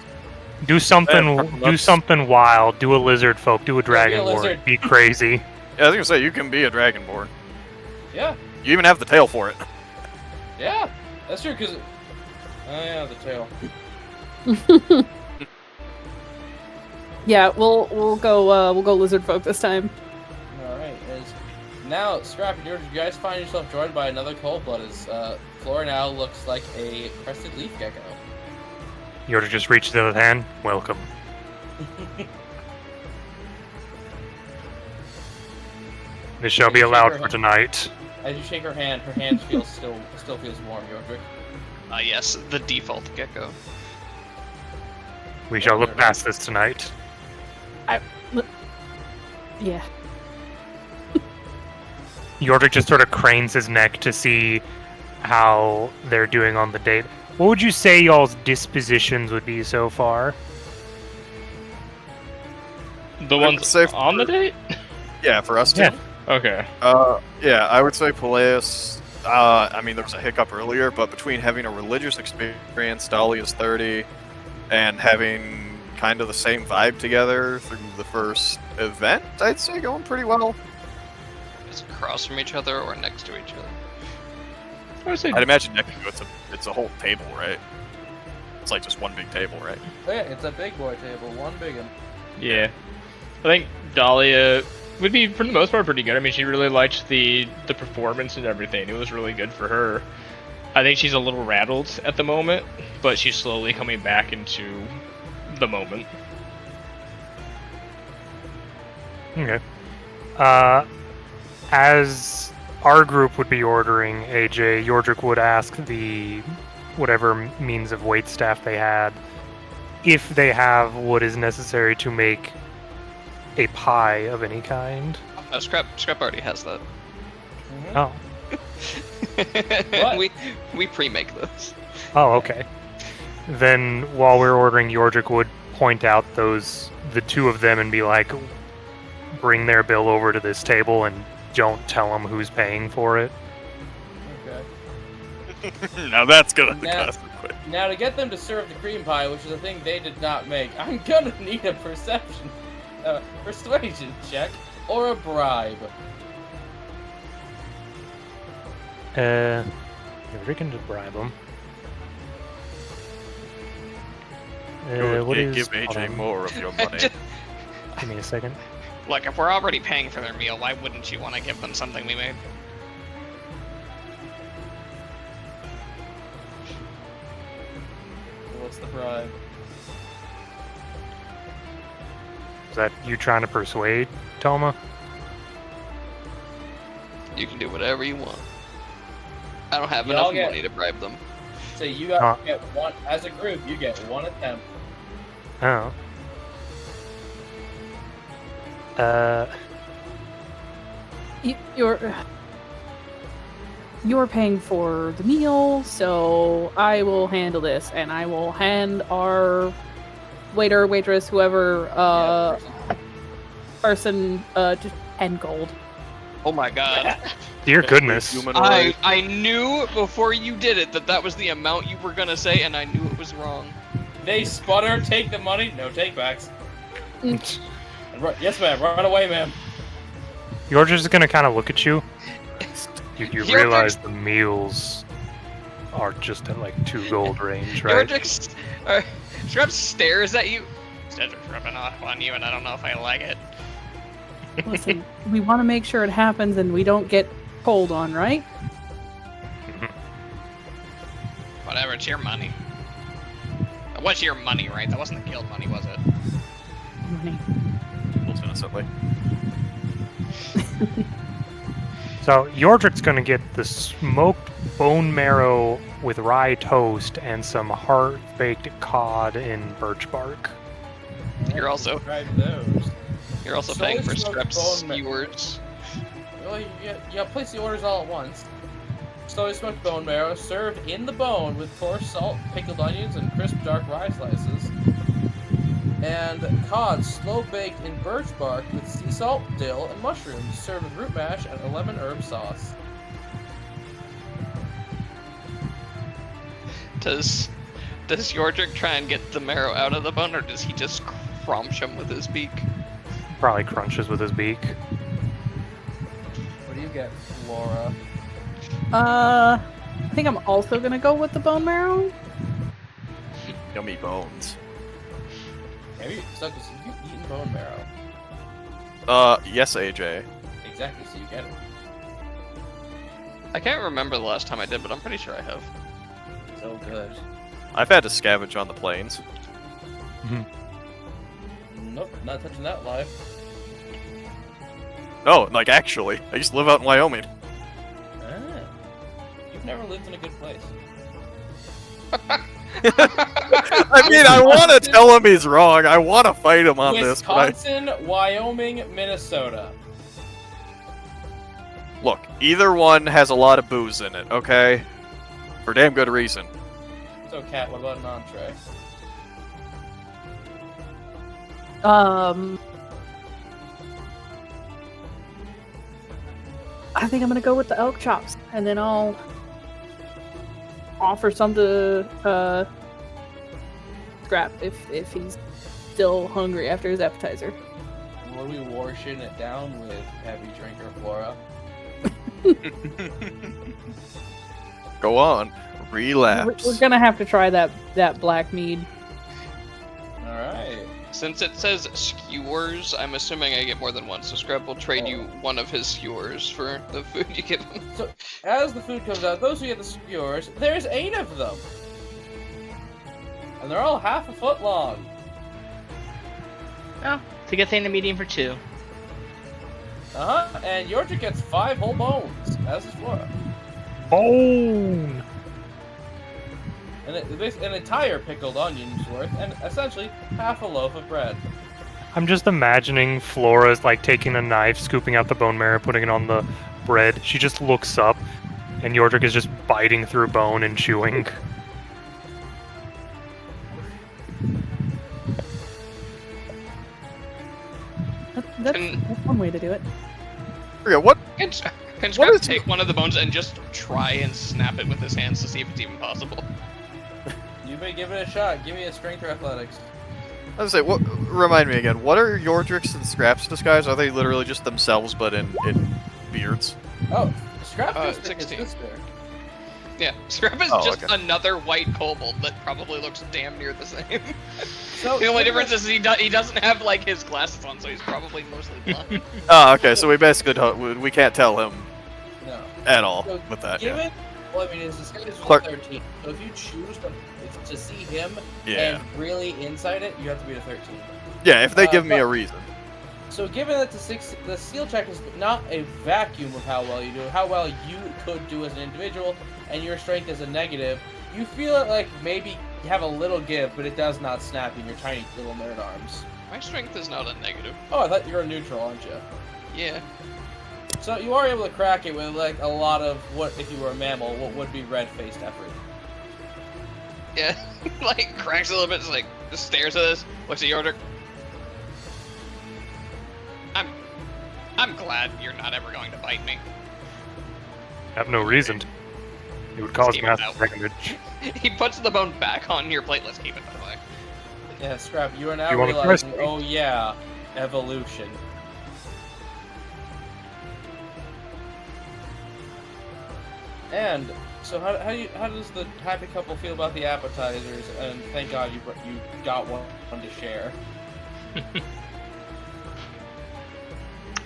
Do something. Do that's- something wild. Do a lizard folk. Do a dragon lord. lizard. Be crazy. Yeah, I was gonna say, you can be a Dragonborn. Yeah, You even have the tail for it. yeah, that's true. Cause, yeah, the tail. Yeah, we'll go lizard folk this time. All right. Now, Scrap, you guys find yourself joined by another cold blood. As Flora now looks like a crested leaf gecko. You ought to just reach the other hand. Welcome. This shall be allowed for tonight. As you shake her hand feels still feels warm, Yordrick. Yes, the default gecko. We shall look past this tonight. Yeah. Yordrick just sort of cranes his neck to see how they're doing on the date. What would you say y'all's dispositions would be so far? The would ones say on the date? Yeah, for us too. Yeah. Okay. Yeah, I would say Palious. I mean, there was a hiccup earlier, but between having a religious experience, Dahlia's 30, and having kind of the same vibe together through the first event, I'd say going pretty well. Is it across from each other or next to each other? I would say I'd imagine next to you, it's a whole table, right? It's like just one big table, right? Yeah, it's a big boy table, one big one. yeah. I think Dahlia would be, for the most part, pretty good. I mean, she really liked the performance and everything. It was really good for her. I think she's a little rattled at the moment, but she's slowly coming back into the moment. Okay. As our group would be ordering AJ. Yordrick would ask the whatever means of wait staff they had if they have what is necessary to make a pie of any kind. Scrap already has that. Oh. What? we pre-make those. Oh, okay. Then while we're ordering, Yordrick would point out the two of them and be like, bring their bill over to this table and don't tell them who's paying for it. Okay. Now that's gonna Now- cost them quick. Now to get them to serve the cream pie, which is a thing they did not make, I'm gonna need a persuasion check or a bribe. We can just bribe them. Give AJ more of your money. Give me a second. Look, if we're already paying for their meal, why wouldn't you want to give them something we made? What's the bribe? Is that you trying to persuade, Toma? You can do whatever you want. I don't have Y'all enough get- money to bribe them. So you got to get one, as a group, you get one attempt. Oh. You're paying for the meal, so I will handle this, and I will hand our waiter, waitress, whoever, person, just 10 gold. Oh my god. Dear goodness. Humanoid. I knew before you did it that was the amount you were gonna say, and I knew it was wrong. They sputter, take the money, no takebacks. Mm. Yes, ma'am. Run away, ma'am. You're just gonna kind of look at you. You Yordrick- realize the meals are just at like 2 gold range, right? Scrub stares at you. Instead of rubbing off on you, and I don't know if I like it. Listen, we want to make sure it happens and we don't get cold on, right? Whatever, it's your money. It was your money, right? That wasn't the guild money, was it? Money. Most innocently. So Yordrick's gonna get the smoked bone marrow with rye toast and some heart-baked cod in birch bark. You're also Right, those. You're also Solely paying for smoked Scrub's bone skewers. Well, you place the orders all at once. Slowly smoked bone marrow, served in the bone with coarse salt, pickled onions, and crisp dark rye slices. And cod slow baked in birch bark with sea salt, dill, and mushrooms, served with root mash and a lemon herb sauce. Does Yordrick try and get the marrow out of the bone, or does he just crunch him with his beak? Probably crunches with his beak. What do you get, Laura? I think I'm also gonna go with the bone marrow. Yummy bones. Have you eaten bone marrow? Yes, AJ. Exactly, so you get it. I can't remember the last time I did, but I'm pretty sure I have. So good. I've had to scavenge on the plains. Nope, not touching that live. No, like actually, I used to live out in Wyoming. Ah, you've never lived in a good place. I mean, I want to tell him he's wrong. I want to fight him on this, but Wisconsin, Wyoming, Minnesota. look, either one has a lot of booze in it, okay? For damn good reason. So, Kat, what about an entree? I think I'm gonna go with the elk chops, and then I'll offer some to Scrap if he's still hungry after his appetizer. What are we washing it down with, heavy drinker Flora? Go on, relapse. We're gonna have to try that black mead. Alright. Since it says skewers, I'm assuming I get more than one, so Scrub will trade you one of his skewers for the food you give him. So, as the food comes out, those who get the skewers, there's 8 of them! And they're all half a foot long. Oh, it's a good thing to medium for 2. And Yordrick gets 5 whole bones. As is Flora. Bone! And it's an entire pickled onion's worth, and essentially half a loaf of bread. I'm just imagining Flora's like taking a knife, scooping out the bone marrow, putting it on the bread. She just looks up, and Yordrick is just biting through bone and chewing. That's one way to do it. Yeah, what? Can What Scrap is- take one of the bones and just try and snap it with his hands to see if it's even possible? You may give it a shot. Give me a strength or athletics. I was gonna say, what? Remind me again. What are Yordrick's and Scrap's disguise? Are they literally just themselves, but in beards? Oh, Scrap just his 16. sister. Yeah, Scrap is Oh, just okay. another white kobold that probably looks damn near the same. So The only difference is he doesn't have like his glasses on, so he's probably mostly blind. Oh, okay. So we basically don't, we can't tell him No. at all So with that. Given, Yeah. well, I mean, his disguise is Clark- 13. So if you choose to see him Yeah. and really inside it, you have to be a 13. Yeah. If they give me but- a reason. So given that the seal check is not a vacuum of how well you do, how well you could do as an individual, and your strength is a negative, you feel it like maybe you have a little give, but it does not snap in your tiny little nerd arms. My strength is not a negative. Oh, I thought you were a neutral, aren't you? Yeah. So you are able to crack it with like a lot of what, if you were a mammal, what would be red-faced effort. Yeah. Like, cracks a little bit, just stares at us, looks at Yordrick. I'm glad you're not ever going to bite me. Have no reason to. It would cause keep it massive out. damage. He puts the bone back on your plate. Let's keep it that way. Yeah, Scrap, you are now You wanna realizing, press me? oh yeah, evolution. And so how does the happy couple feel about the appetizers? And thank God you got one to share.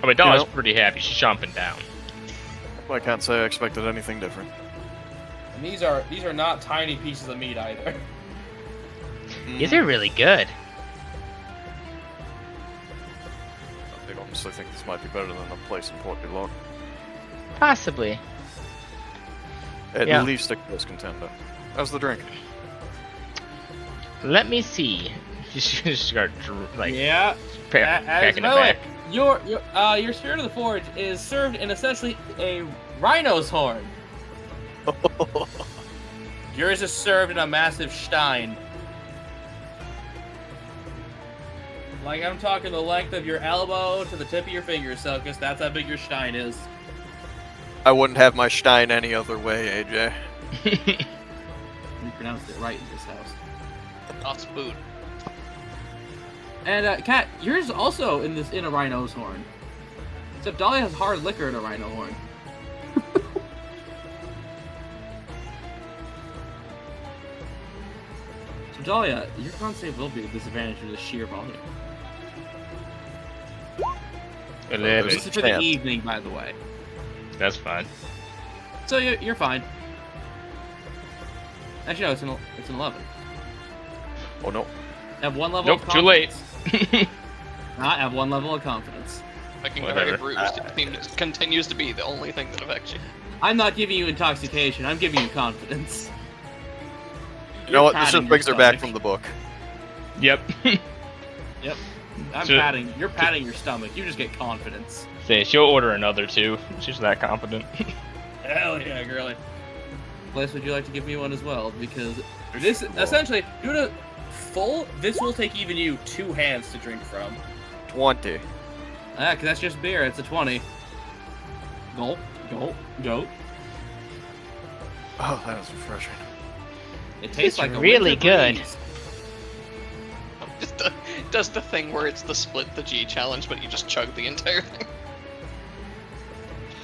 Oh, my dog's know- pretty happy. She's chomping down. I can't say I expected anything different. And these are not tiny pieces of meat either. These are really good. I honestly think this might be better than the place in Port Below. Possibly. At Yeah. least a close contender. How's the drink? Let me see. Just start like Yeah. packing it By the way, back. your Spirit of the Forge is served in essentially a rhino's horn. Yours is served in a massive stein. Like, I'm talking the length of your elbow to the tip of your finger, Selkus. That's how big your stein is. I wouldn't have my Stein any other way, AJ. You pronounced it right in this house. Not spoon. And, Kat, yours is also in a rhino's horn. Except Dahlia has hard liquor in a rhino horn. So, Dahlia, your con save will be a disadvantage due to the sheer volume. It There's is. This is for the chance. evening, by the way. That's fine. So you're fine. Actually, no, it's an 11. Oh no. Have one level Nope, of too late. confidence. Not have one level of confidence. Fucking Whatever. very bruised. It continues to be the only thing that affects you. I'm not giving you intoxication. I'm giving you confidence. You know what? This patting just brings your her back stomach. from the book. Yep. I'm Sure. patting. You're patting your stomach. You just get confidence. Say, she'll order another too. She's that confident. Hell yeah, girly. Blaze, would you like to give me one as well? Because this essentially, due to full, this will take even you 2 hands to drink from. 20. Because that's just beer. It's a 20. Gulp, gulp, gulp. Oh, that was refreshing. It tastes It's like a really winter good. breeze. Just does the thing where it's the split the G challenge, but you just chug the entire thing.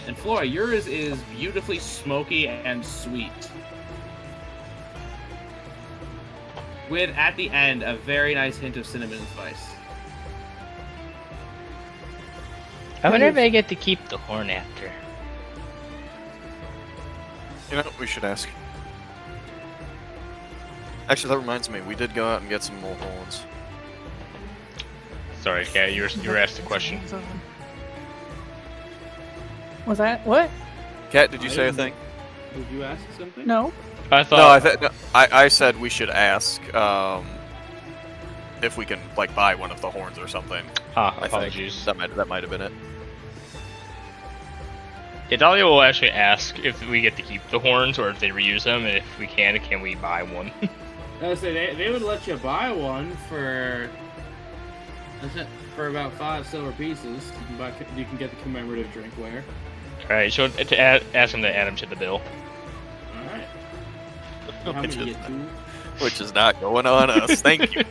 And Flora, yours is beautifully smoky and sweet. With, at the end, a very nice hint of cinnamon and spice. I wonder if I get to keep the horn after. You know, we should ask. Actually, that reminds me, we did go out and get some more horns. Sorry, Kat, you were asked a question. Was that what? Kat, did you say a thing? Did you ask something? No. I thought. No, I said we should ask if we can like buy one of the horns or something. Ah, I think. apologies. That might have been it. Yeah, Dahlia will actually ask if we get to keep the horns or if they reuse them, and if we can we buy one? I was say they would let you buy one for about 5 silver pieces. You can get the commemorative drinkware. Alright, so ask them to add them to the bill. All right. How many you get? 2? Which is not going on us. Thank you.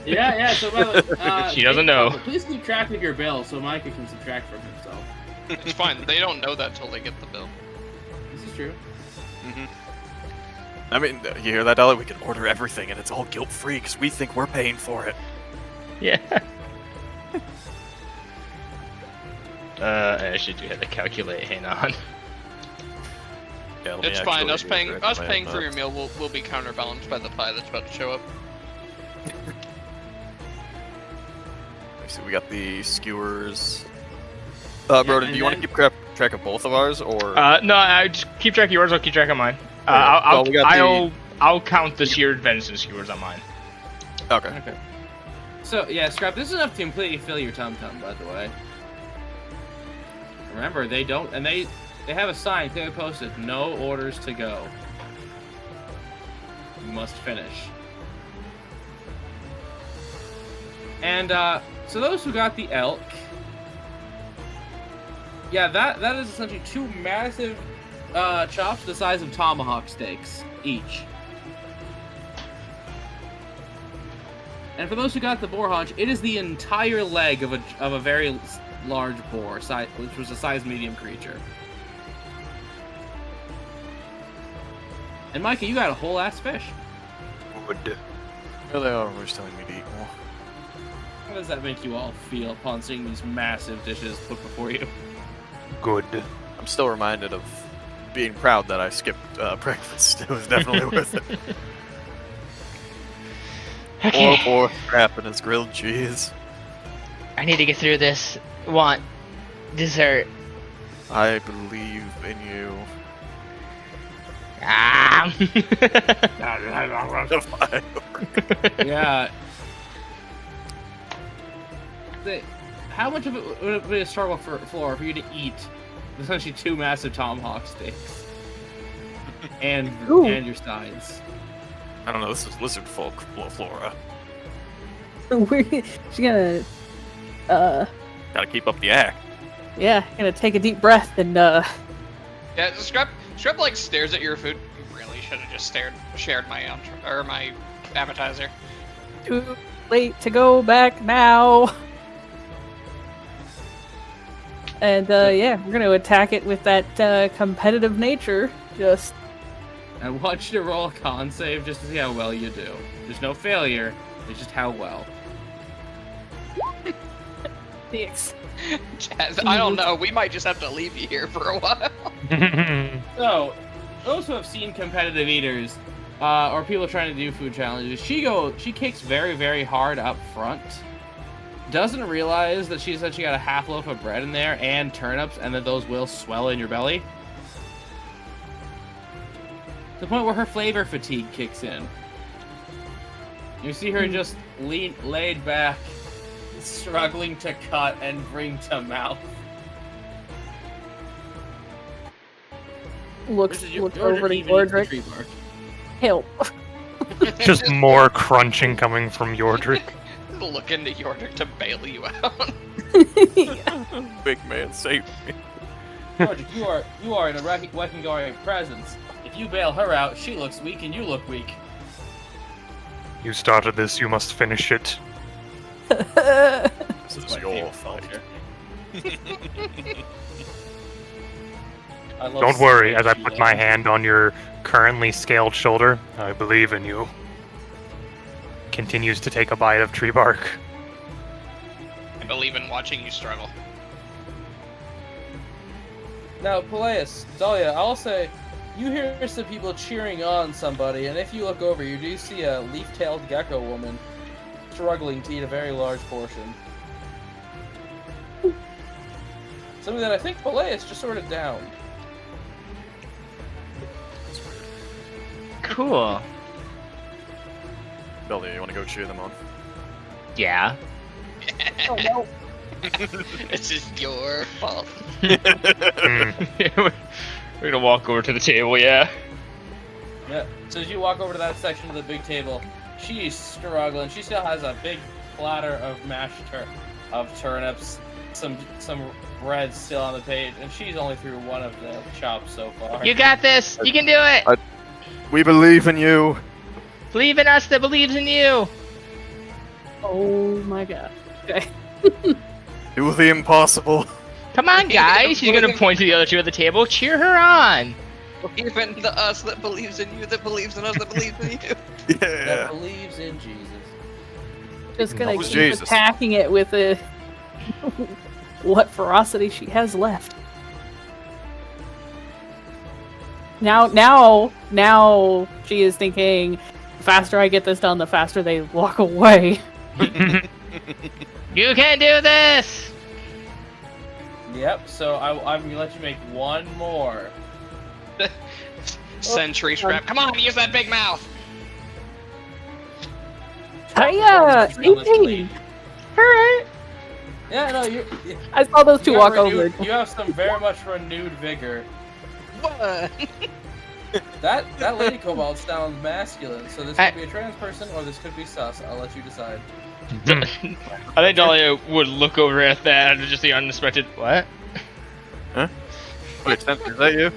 Yeah. So by the way, She doesn't know. Please keep track of your bill so Micah can subtract from himself. It's fine. They don't know that till they get the bill. This is true. I mean, you hear that, Dolly? We can order everything, and it's all guilt-free because we think we're paying for it. Yeah. I actually do have to calculate. Hang on. Yeah, let me It's fine. actually Us paying for your meal will be counterbalanced by the pie that's about to show up. So we got the skewers. Broden, do you want to keep track of both of ours, or? No, I just keep track of yours. I'll keep track of mine. I'll count the seared venison skewers on mine. Okay. So yeah, Scrap. This is enough to completely fill your tum tum. By the way. Remember, they don't, and they have a sign clearly posted: "No orders to go. You must finish." And so those who got the elk, yeah, that is essentially 2 massive chops the size of tomahawk steaks each. And for those who got the boar haunch, it is the entire leg of a very large boar, which was a size medium creature. And Micah, you got a whole ass fish. Would. Really, always telling me to eat more. How does that make you all feel upon seeing these massive dishes put before you? Good. I'm still reminded of being proud that I skipped breakfast. It was definitely worth it. Okay. Or crap and his grilled cheese. I need to get through this. Want dessert. I believe in you. Ah. Yeah. How much of it would it be a struggle for you to eat essentially 2 massive tomahawk steaks and your sides? I don't know. This is lizard folk flora. She's gonna, Gotta keep up the act. yeah, gonna take a deep breath and, Yeah, Scrap like stares at your food. You really should have just shared my my appetizer. too late to go back now. And, yeah, we're gonna attack it with that, competitive nature. Just, I want you to roll a con save just to see how well you do. There's no failure. It's just how well. thanks. Jazz, I don't know. We might just have to leave you here for a while. So, those who have seen competitive eaters, or people trying to do food challenges, she kicks very, very hard up front. Doesn't realize that she's actually got a half loaf of bread in there and turnips, and that those will swell in your belly. To the point where her flavor fatigue kicks in. You see her just laid back, struggling to cut and bring to mouth. Looks This is your over to even eats the Yordrick. tree bark. Help. Just more crunching coming from Yordrick. Look into Yordrick to bail you out. Big man, save me. Yordrick, you are in a Wekingari presence. If you bail her out, she looks weak and you look weak. You started this, you must finish it. This is My your favorite fight. culture. I love Don't worry, as I She put my loves- hand on your currently scaled shoulder, I believe in you. Continues to take a bite of tree bark. I believe in watching you struggle. Now, Palious, Dahlia, I'll say, you hear some people cheering on somebody, and if you look over, you do see a leaf-tailed gecko woman struggling to eat a very large portion. Something that I think Palious just sort of downed. Cool. Billy, you want to go cheer them on? Yeah. Oh no. This is your fault. We're gonna walk over to the table, yeah. Yeah. So as you walk over to that section of the big table, she's struggling. She still has a big platter of mashed turnips, some bread still on the page, and she's only through one of the chops so far. You got this. You can do it. We believe in you. Believe in us that believes in you. Oh my god. Okay. Do the impossible. Come on, guys. She's gonna point to the other two at the table. Cheer her on. Even the us that believes in you, that believes in us, that believes in you. That Yeah. believes in Jesus. Just gonna Who's keep Jesus? attacking it with a what ferocity she has left. Now she is thinking, the faster I get this done, the faster they walk away. You can do this. Yep. So I'm gonna let you make one more. Sentry strap. Come on, use that big mouth. Hiya! 18! All right. Yeah, no, you. I saw those two You walk have over. renewed- You have some very much renewed vigor. What? That lady cobalt sounds masculine, so this I- could be a trans person or this could be sus. I'll let you decide. I think Dahlia would look over at that and just the unexpected. What? Wait, Spencer, is that you?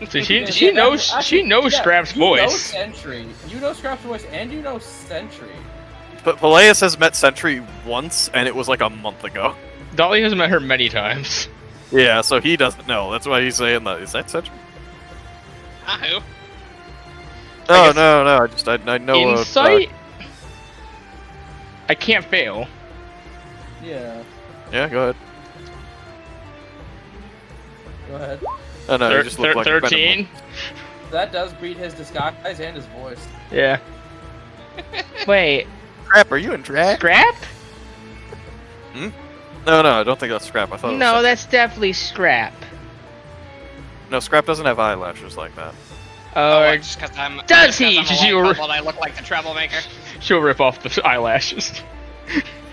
So she knows Scrap's you know voice. Sentry. You know Scrap's voice, and you know Sentry. But Palious has met Sentry once, and it was like a month ago. Dahlia has met her many times. Yeah, so he doesn't know. That's why he's saying that. Is that Sentry? Who? No, guess- no. I know. Insight. I can't fail. Yeah. Yeah, go ahead. Go ahead. Oh no, you just look like a 13. That does beat his disguise and his voice. Yeah. Wait. Scrap, are you in drag? Scrap? No, I don't think that's Scrap. I thought. It was No, Sentry. that's definitely Scrap. No, Scrap doesn't have eyelashes like that. Or just because I'm. Does he? Just 'cause Did I'm a you- white couple, I look like the troublemaker. She'll rip off the eyelashes.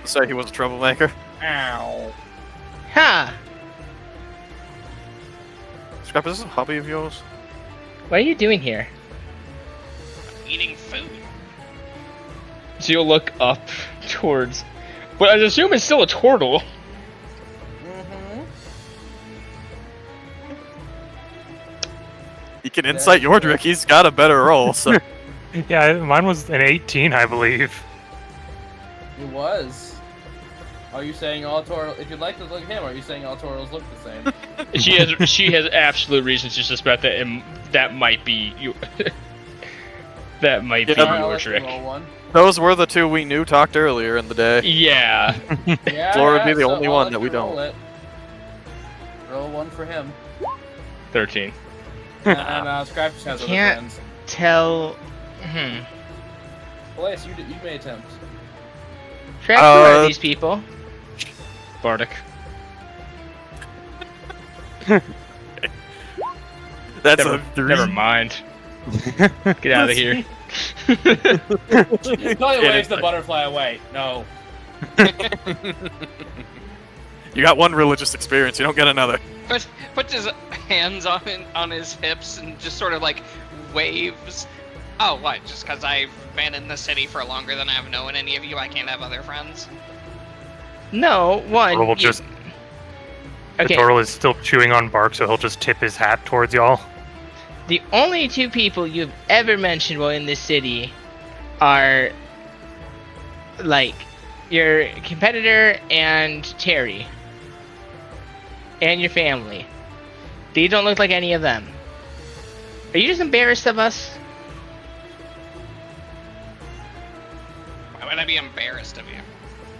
Say he was a troublemaker. Ow. huh? Scrap, is this a hobby of yours? What are you doing here? Eating food. So you'll look up towards. But I assume it's still a turtle. Mm-hmm. You can insight Yordrick. He's got a better roll. So Yeah, mine was an 18, I believe. It was. Are you saying all turtles? If you'd like to look at him, are you saying all turtles look the same? She has absolute reasons to suspect that that might be you. That might be Alright, I'll your let you trick. roll one. those were the two we knew talked earlier in the day. Yeah. Yeah, Flora would be the so only I'll one let that we you roll don't. it. Roll one for him. 13. And Scrap just has other Can't- friends. Tell. Palace, you may attempt. Scrap, who are these people? Bardic. That's Never, a 3. never mind. Get out of here. Totally waves the it's- butterfly away. No. You got one religious experience. You don't get another. Puts his hands on his hips and just sort of like waves. Oh, what? Just because I've been in the city for longer than I've known any of you, I can't have other friends? No, one. Or we'll you- just. The Okay. turtle is still chewing on bark, so he'll just tip his hat towards y'all. The only two people you've ever mentioned while in this city are like your competitor and Terry. And your family. These don't look like any of them. Are you just embarrassed of us? Why would I be embarrassed of you?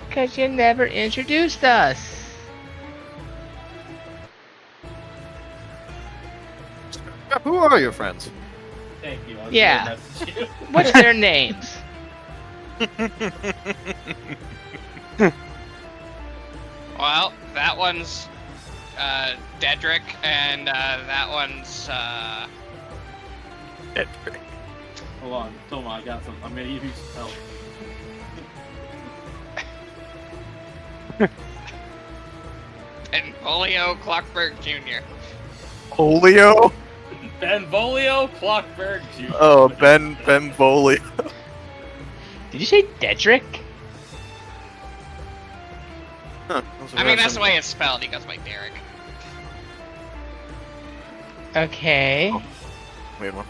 Because you never introduced us. Scrap, who are your friends? Thank you. I'll Yeah. message you. What's their names? Well, that one's Dedrick, and that one's Hold on, Toma, I got some. I'm gonna use help. Benvolio Clockberg Jr. Polio? Benvolio Clockberg Jr. Oh, Benvolio. Did you say Dedrick? Huh, I mean, that's the way it's spelled. He goes by Derek. Okay. Weird one.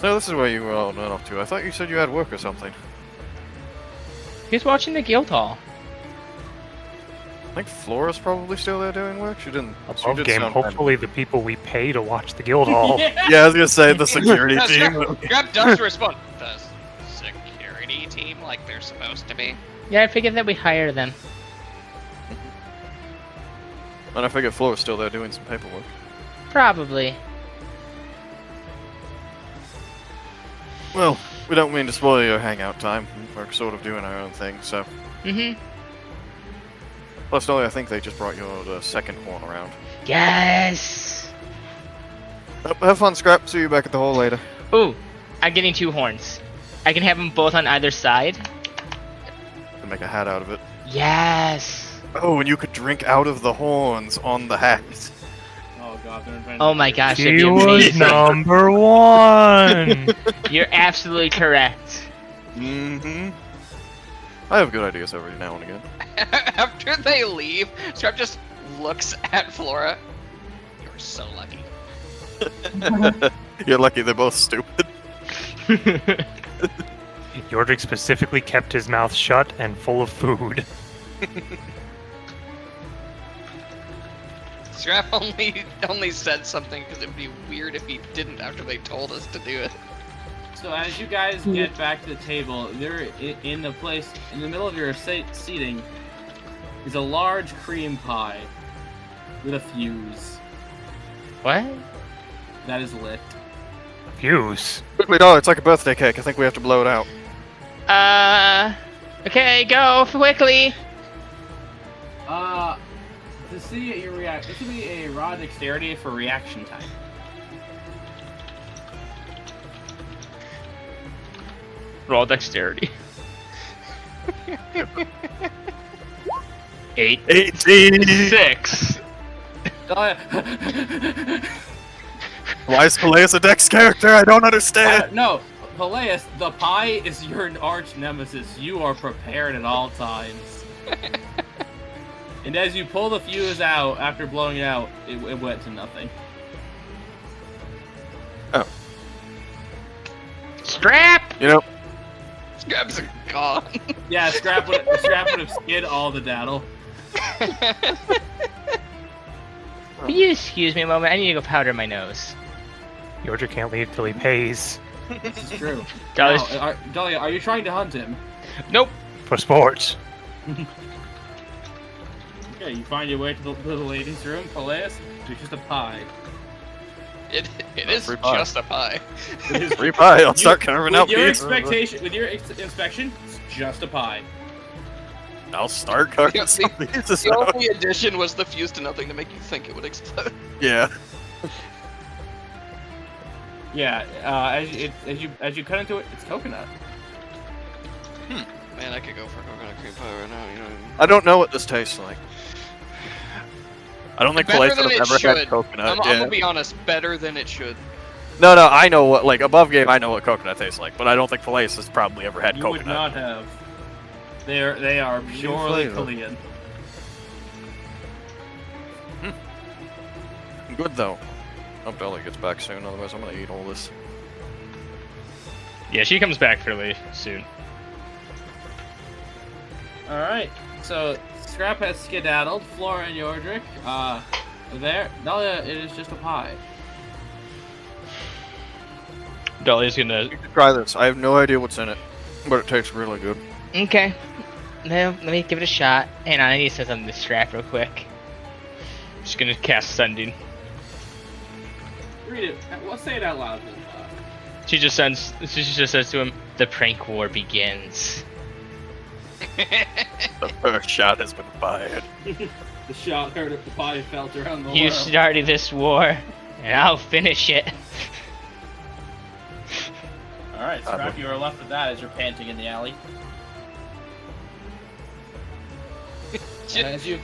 So this is where you were all run off to. I thought you said you had work or something. He's watching the guild hall. I think Flora's probably still there doing work. She didn't. She Above did game, sound hopefully the people we pay to watch the guild hall. Yeah, I was gonna say the security No, team. Scrap does respond. The security team, like they're supposed to be. Yeah, I figured that we hire them. And I figured Flora's still there doing some paperwork. Probably. Well, we don't mean to spoil your hangout time. We're sort of doing our own thing, so. Mm-hmm. Plus, Dolly, I think they just brought your second horn around. Yes! Have fun, Scrap. See you back at the hole later. Ooh, I'm getting 2 horns. I can have them both on either side. To make a hat out of it. Yes! Oh, and you could drink out of the horns on the hat. Oh god, they're inventing. Oh my gosh, that'd She be was amazing. number 1! You're absolutely correct. Mm-hmm. I have good ideas every now and again. After they leave, Scrap just looks at Flora. You're so lucky. You're lucky they're both stupid. Yordrick specifically kept his mouth shut and full of food. Scrap only said something because it'd be weird if he didn't after they told us to do it. So as you guys get back to the table, there in the place in the middle of your seating is a large cream pie with a fuse What? that is lit. Fuse. Quickly, Dollar, it's like a birthday cake. I think we have to blow it out. Okay, go quickly. To see your react, this would be a raw dexterity for reaction time. Roll dexterity. 8. 18! 6. Why is Palious a Dex character? I don't understand! No, Palious, the pie is your arch nemesis. You are prepared at all times. And as you pull the fuse out after blowing it out, it went to nothing. Oh. Scrap! You know, Scrap's gone. Yeah, Scrap would have skid all the daddle. Will you excuse me a moment? I need to go powder my nose. Yordrick can't leave till he pays. This is true. Dahlia's- Now, Dahlia, are you trying to hunt him? Nope. For sports. Okay, you find your way to the ladies' room, Palious. It's just a pie. It is free pie. just a pie. It is- free pie. I'll start carving out with your pieces. with your inspection, it's just a pie. I'll start carving Yeah, some pieces The out. only addition was the fuse to nothing to make you think it would explode. Yeah. Yeah, as you cut into it, it's coconut. Man, I could go for coconut cream pie right now. You know. I don't know what this tastes like. I don't think Better Palious than would it have ever should. had coconut. I'm yeah. gonna be honest, better than it should. No, I know what, like, above game, I know what coconut tastes like, but I don't think Palious has probably ever had You coconut. would not have. They are purely flavor. Kalian. Good, though. Hope Dolly gets back soon, otherwise I'm gonna eat all this. Yeah, she comes back fairly soon. All right, so Scrap has skedaddled. Flora and Yordrick, there. Dahlia, it is just a pie. Dahlia's gonna. You should try this. I have no idea what's in it, but it tastes really good. Okay. Now, let me give it a shot. Hang on, I need to say something to Scrap real quick. She's gonna cast sending. Read it. Let's say it out loud. She just says to him, "The prank war begins." The first shot has been fired. The shot heard at the pie felt around the You world. started this war, and I'll finish it. Alright, Scrap, you are left with that as you're panting in the alley. And as you...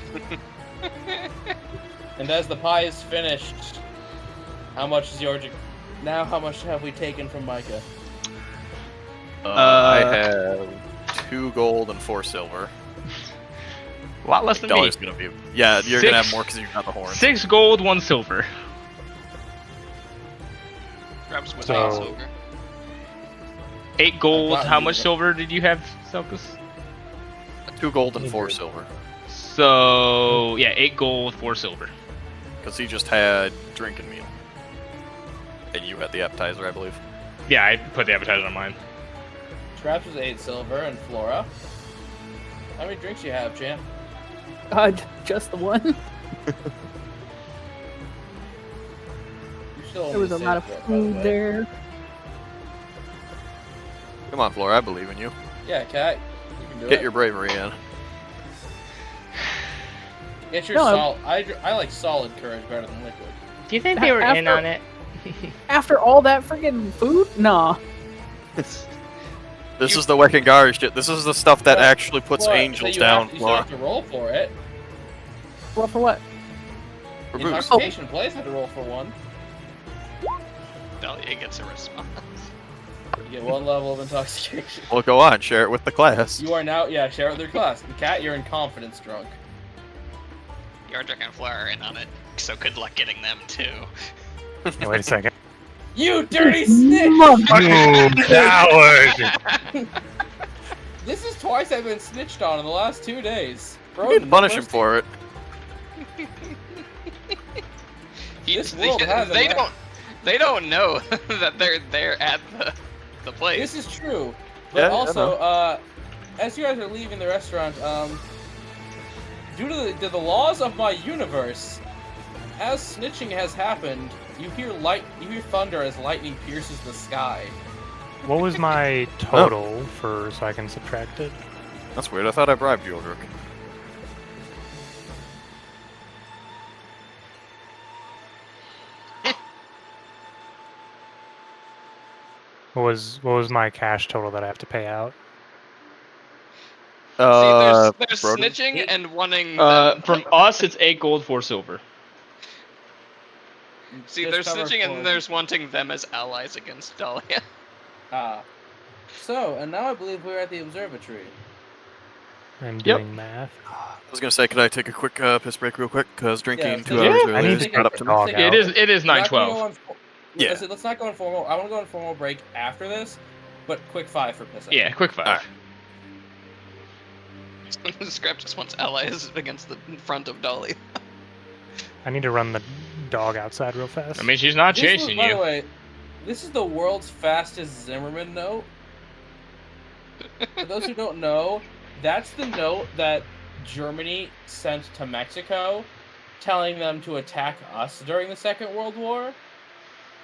and as the pie is finished, how much is yours? Now, how much have we taken from Micah? I have 2 gold and 4 silver. A lot less than me. Dollar's gonna be. Yeah, you're gonna have 6 more because you got the horns. 6 gold, 1 silver. Grabs with So- 8 silver. 8 gold. I've How gotten much you. silver did you have, Selkus? 2 gold and 4 silver. So yeah, 8 gold, 4 silver. Because he just had drinking meal. And you had the appetizer, I believe. Yeah, I put the appetizer on mine. Scraps was 8 silver, and Flora. How many drinks you have, champ? God, just the one. You still There only was a saved lot of for it, by the food way. there. Come on, Flora, I believe in you. Yeah, Cat, you can do Get it. your bravery in. Get your No, I'm- solid. I like solid courage better than liquid. Do you think they were in After- on it? After all that freaking food? Nah. This is the Wekingari shit. This is the stuff that Well, actually puts Flora, angels you down, Have, you still Flora. have to roll for it. Well, for what? For boost. Intoxication plays had to roll for 1. Dahlia gets a response. You get 1 level of intoxication. Well, go on, share it with the class. You are now, share it with your class. And Cat, you're in confidence drunk. Yardrick and Flower are in on it, so good luck getting them too. Hey, wait a second. You dirty snitch! You coward! This is twice I've been snitched on in the last 2 days. You can punish him for it. This world has a they way. don't. They don't know that they're at the place. This is true. But Yeah, I also, as you guys are leaving the restaurant, due to the laws of my universe, as snitching has happened, you hear thunder as lightning pierces the sky. What was my total for so I can subtract it? That's weird. I thought I bribed you, Odrick. What was my cash total that I have to pay out? See, there's Broden? snitching and wanting. From us, it's 8 gold, 4 silver. See, Just there's cover snitching and for- then there's wanting them as allies against Dahlia. So, and now I believe we're at the observatory. I'm Yep. doing math. I was gonna say, could I take a quick piss break real quick? Because drinking Yeah, 2 so- hours Yeah, earlier I need is to not up get to the me. dog Yeah, out. It is We're not gonna 9:12. go on- Yeah. Let's not go on formal. I want to go on formal break after this, but quick 5 for pissing. Yeah, quick 5. Alright. Scrap just wants allies against the front of Dahlia. I need to run the dog outside real fast. I mean, she's not This was, chasing by the you. way, this is the world's fastest Zimmerman note. For those who don't know, that's the note that Germany sent to Mexico, telling them to attack us during the Second World War.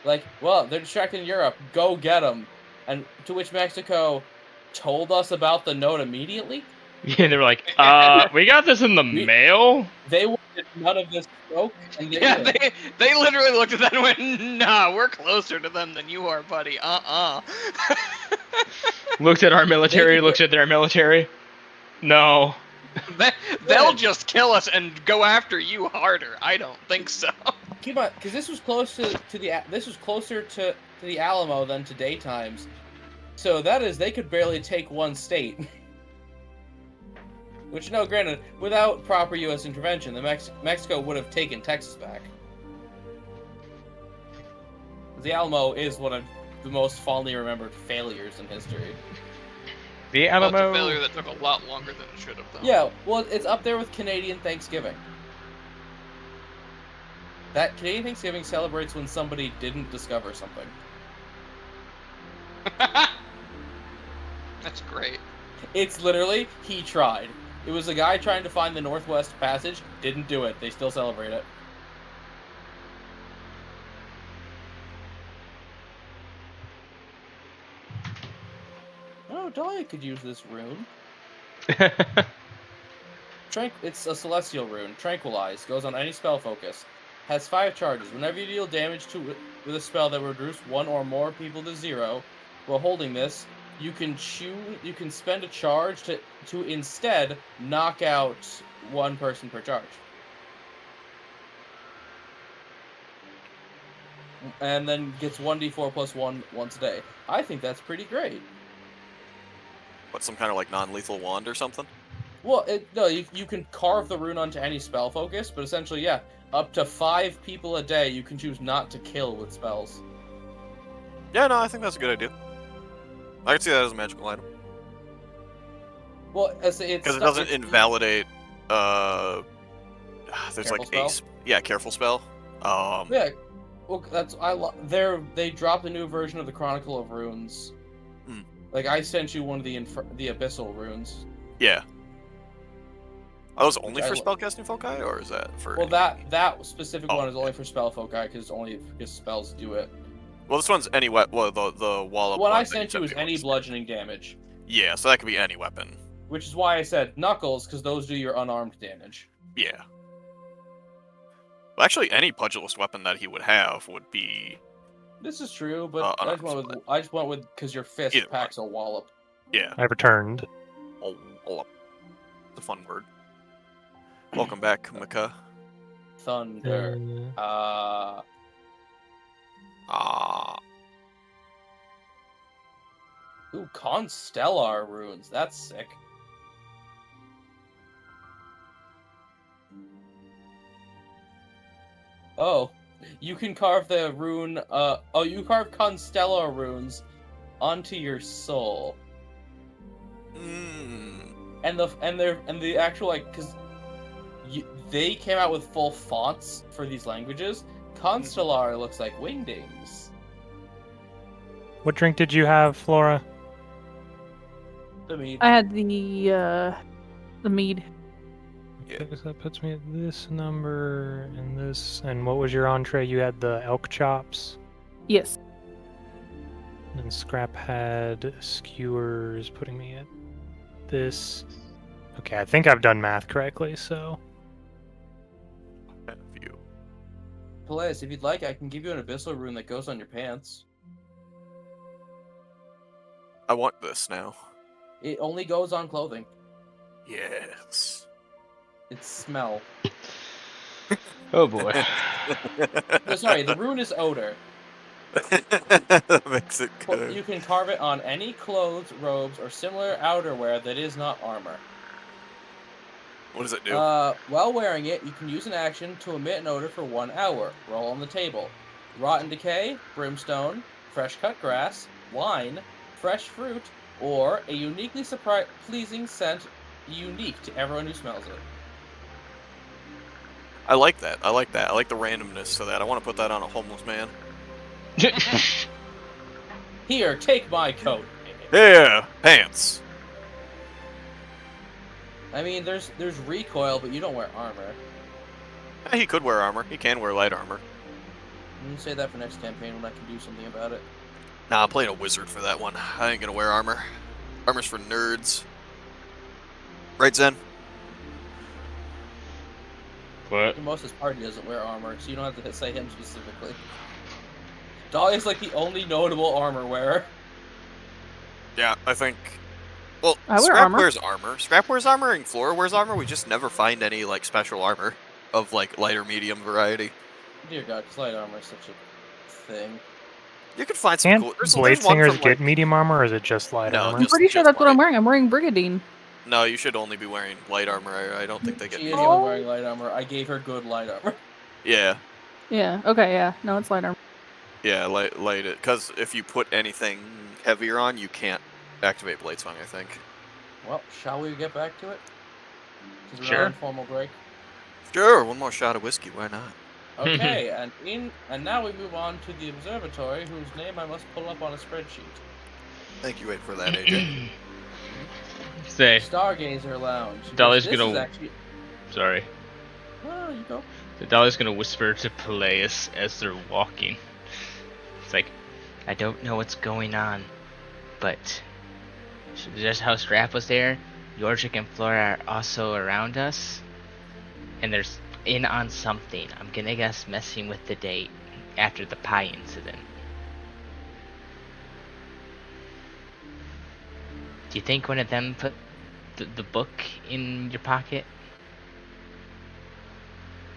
Like, well, they're distracting Europe. Go get them. And to which Mexico told us about the note immediately. Yeah, they were like, we got this in the mail? They wanted none of this smoke, and they Yeah, did. they literally looked at that and went, "Nah, we're closer to them than you are, buddy. Looked at our military, could- looked at their military. No. They'll just kill us and go after you harder. I don't think so. Keep on, because this was close to this was closer to the Alamo than to daytimes, so that is they could barely take one state. Which, no, granted, without proper U.S. intervention, Mexico would have taken Texas back. The Alamo is one of the most fondly remembered failures in history. The Well, it's a Alamo. failure that took a lot longer than it should have, though. Yeah, well, it's up there with Canadian Thanksgiving. That Canadian Thanksgiving celebrates when somebody didn't discover something. That's great. It's literally, he tried. It was a guy trying to find the Northwest Passage, didn't do it. They still celebrate it. Oh, Dahlia could use this rune. It's a celestial rune. Tranquilize. Goes on any spell focus. Has 5 charges. Whenever you deal damage with a spell that would reduce 1 or more people to 0, while holding this, you can spend a charge to instead knock out 1 person per charge. And then gets 1d4 plus 1 once a day. I think that's pretty great. What, some kind of like non-lethal wand or something? Well, no, you can carve the rune onto any spell focus, but essentially, yeah, up to 5 people a day you can choose not to kill with spells. Yeah, no, I think that's a good idea. I can see that as a magical item. Well, because it doesn't invalidate. There's Careful like spell? careful spell. Yeah, well, they dropped a new version of the Chronicle of Runes. Hmm. Like I sent you one of the Abyssal runes. Yeah. Are those only I for lo- spellcasting foci, or is that for? Well, that specific one is okay. only for spell foci because spells do it. Well, this one's any weapon. Well, the wallop. What one I that sent you was before any was- bludgeoning damage, Yeah, so that could be any weapon. which is why I said knuckles because those do your unarmed damage. Yeah. Well, actually, any pugilist weapon that he would have would be. This is true, but I just went with because your fist Either packs a wallop. Yeah. I returned. Wallop. It's a fun word. Welcome back, Mika. Thunder. Ooh, Constellar runes. That's sick. Oh, you can carve the rune. You carve Constellar runes onto your soul, and the actual because they came out with full fonts for these languages. Constellar looks like wingdings. What drink did you have, Flora? The mead. I had the mead. Yeah. Okay, so that puts me at this number and this. And what was your entree? You had the elk chops. Yes. And Scrap had skewers, putting me at this. Okay, I think I've done math correctly, so. Palace, if you'd like, I can give you an abyssal rune that goes on your pants. I want this now. It only goes on clothing. Yes. It's smell. Oh boy. No, sorry, the rune is odor. That makes it good. You can carve it on any clothes, robes, or similar outerwear that is not armor. What does it do? While wearing it, you can use an action to emit an odor for 1 hour. Roll on the table. Rotten decay, brimstone, fresh cut grass, wine, fresh fruit, or a uniquely pleasing scent unique to everyone who smells it. I like that. I like that. I like the randomness to that. I want to put that on a homeless man. Here, take my coat. Yeah, pants. I mean, there's recoil, but you don't wear armor. He could wear armor. He can wear light armor. I'm gonna say that for next campaign when I can do something about it. Nah, I'm playing a wizard for that one. I ain't gonna wear armor. Armor's for nerds. Right, Zen? What? Most of his party doesn't wear armor, so you don't have to say him specifically. Dahlia's like the only notable armor wearer. Yeah, I think. Well, I wear Scrap armor. wears armor. Scrap wears armor and Flora wears armor. We just never find any like special armor of like light or medium variety. Dear God, because light armor is such a thing. You could find some Can't cool. blade one singers from, get like... medium armor, or is it just light No, armor? I'm pretty sure just that's what I'm light. wearing. I'm wearing Brigadine. No, you should only be wearing light armor. I don't think they get. She is medium. only wearing light armor. I gave her good light armor. Yeah, Yeah. Okay. Yeah. No, it's light armor. yeah, light it. Because if you put anything heavier on, you can't activate Blade Song. I think. Well, shall we get back to it? 'Cause we're Sure. on formal break. Sure, one more shot of whiskey. Why not? Okay, and now we move on to the observatory, whose name I must pull up on a spreadsheet. Thank you, wait for that, AJ. Say, Stargazer Lounge. Dolly's This gonna- is actually... sorry. Oh, you go. The Dolly's gonna whisper to Palious as they're walking. It's like, I don't know what's going on, but just how Scrap was there, Yordrick and Flora are also around us, and there's in on something. I'm gonna guess messing with the date after the pie incident. Do you think one of them put the book in your pocket?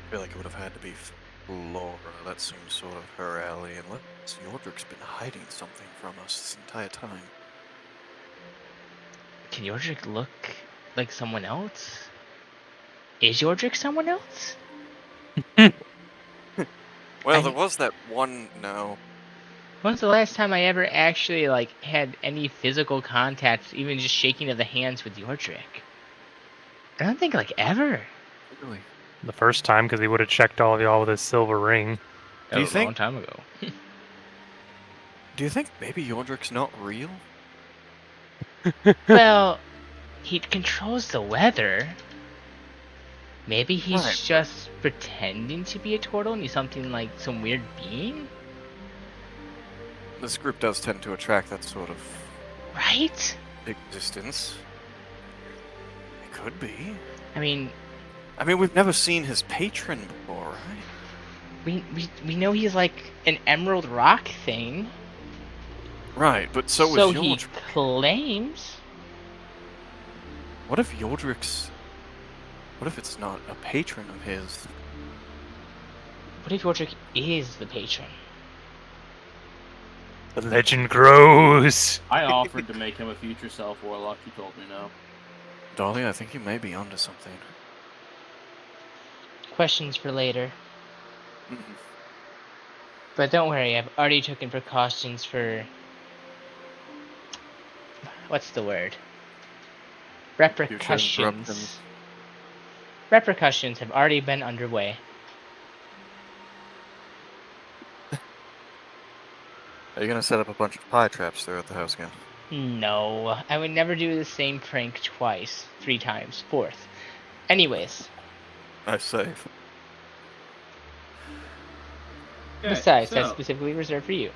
I feel like it would have had to be Flora. That seems sort of her alley, unless Yordrick's been hiding something from us this entire time. Can Yordrick look like someone else? Is Yordrick someone else? Well, there was that one. No. When's the last time I ever actually had any physical contact, even just shaking of the hands with Yordrick? I don't think ever. Really? The first time, because he would have checked all of y'all with his silver ring. That Do you was a think- long time ago. Do you think maybe Yordrick's not real? Well, he controls the weather. Maybe he's Right. just pretending to be a turtle and he's something like some weird being? This group does tend to attract that sort of Right? existence. It could be. I mean, we've never seen his patron before, right? we know he's like an emerald rock thing. Right, but so is he Yordrick. claims. What if Yordrick's... What if it's not a patron of his? What if Yordrick is the patron? The legend grows. I offered to make him a future self warlock. He told me no. Dahlia, I think you may be onto something. Questions for later. Mhm. But don't worry, I've already taken precautions for... What's the word? Repercussions. interruptions. Repercussions have already been underway. Are you gonna set up a bunch of pie traps throughout the house again? No, I would never do the same prank twice, 3 times, 4th. Anyways, I say. Okay, besides, so, that's specifically reserved for you.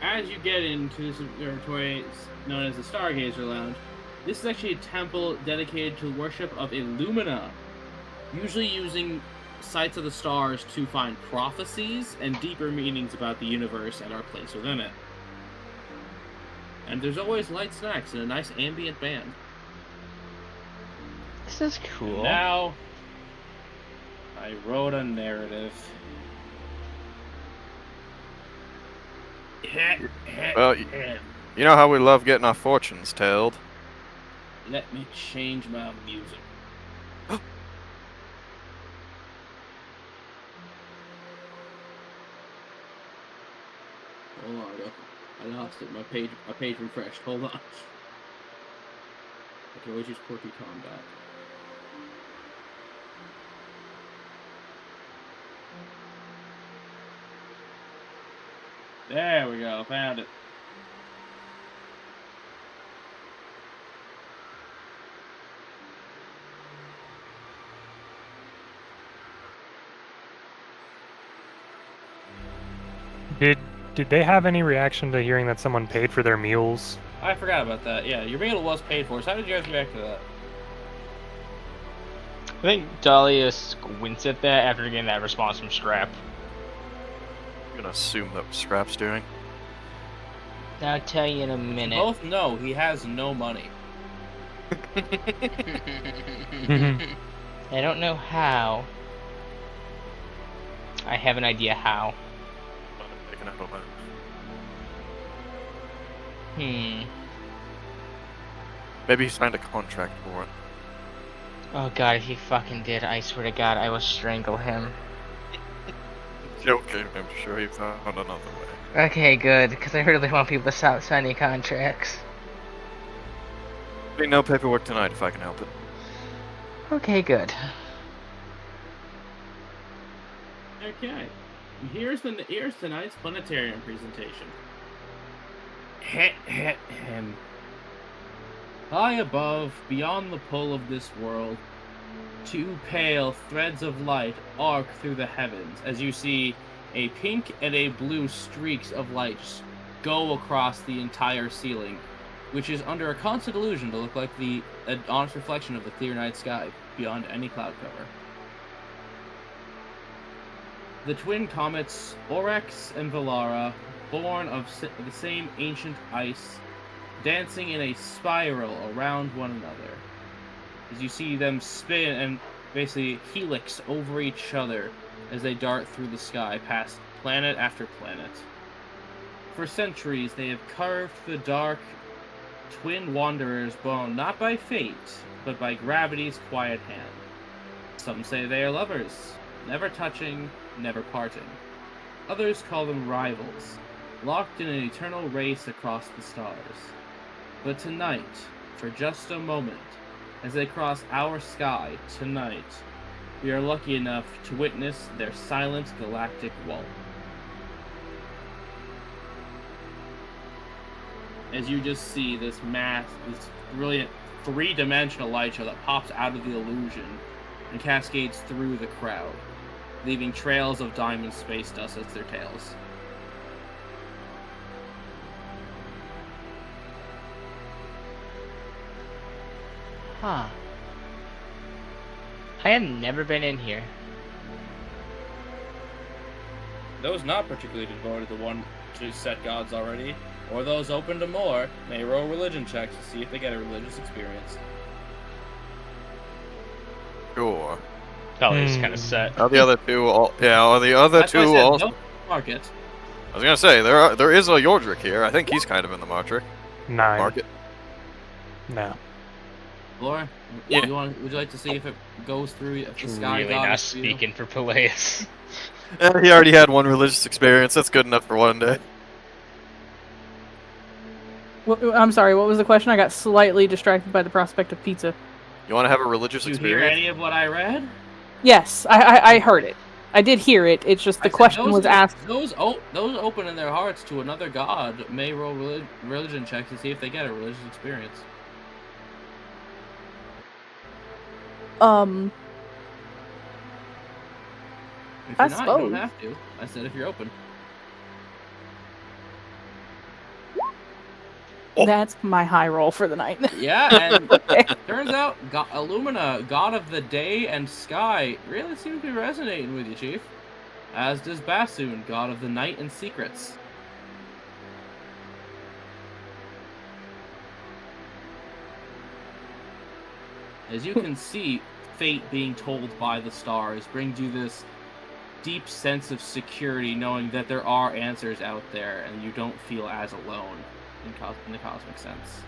as you get into this observatory known as the Stargazer Lounge, this is actually a temple dedicated to worship of Illumina, usually using sights of the stars to find prophecies and deeper meanings about the universe and our place within it. And there's always light snacks and a nice ambient band. This is cool. Now, I wrote a narrative. Well, you know how we love getting our fortunes told. Let me change my music. Hold on, I lost it. My page refreshed. Hold on. I can always use Quirky Combat. There we go. Found it. Did they have any reaction to hearing that someone paid for their meals? I forgot about that. Yeah, your meal was paid for. So how did you guys react to that? I think Dahlia squints at that after getting that response from Scrap. I'm gonna assume that was Scrap's doing. I'll tell you in a minute. Both know he has no money. I don't know how. I have an idea how. Picking up on that. Maybe he signed a contract for it. Oh god, if he fucking did, I swear to god, I will strangle him. Joking, I'm sure he found another way. Okay, good, because I really want people to stop signing contracts. Be no paperwork tonight if I can help it. Okay, good. Okay. Here's tonight's planetarium presentation. High above, beyond the pull of this world, 2 pale threads of light arc through the heavens as you see a pink and a blue streaks of light just go across the entire ceiling, which is under a constant illusion to look like an honest reflection of the clear night sky beyond any cloud cover. The twin comets Oryx and Velara, born of the same ancient ice, dancing in a spiral around one another. As you see them spin and basically helix over each other as they dart through the sky past planet after planet. For centuries, they have carved the dark twin wanderers born not by fate, but by gravity's quiet hand. Some say they are lovers, never touching, never parting. Others call them rivals, locked in an eternal race across the stars. But tonight, for just a moment, as they cross our sky tonight, we are lucky enough to witness their silent galactic waltz. As you just see this brilliant three-dimensional light show that pops out of the illusion and cascades through the crowd, leaving trails of diamond space dust as their tails. Huh. I have never been in here. Those not particularly devoted to one to set gods already, or those open to more, may roll religion checks to see if they get a religious experience. Sure. Dolly's kind of set. Are the other two all? Yeah, are the other That's why I two said all? no market. I was gonna say there is a Yordrick here. I think he's kind of in the Martrick 9. market. No. Laura, Yeah. would you like to see if it goes through if the sky Really god not is for you? speaking for Peleus. He already had one religious experience. That's good enough for one day. I'm sorry, what was the question? I got slightly distracted by the prospect of pizza. You want to have a religious Did you hear experience? any of what I read? Yes, I heard it. I did hear it. It's just I the said question was asked. Those open in their hearts to another god may roll religion checks to see if they get a religious experience. If I you're not, you suppose. don't have to. I said if you're open. That's my high roll for the night. Yeah, and Okay. turns out Illumina, god of the day and sky, really seems to be resonating with you, Chief. As does Bassoon, god of the night and secrets. As you can see, fate being told by the stars brings you this deep sense of security, knowing that there are answers out there and you don't feel as alone in the cosmic sense.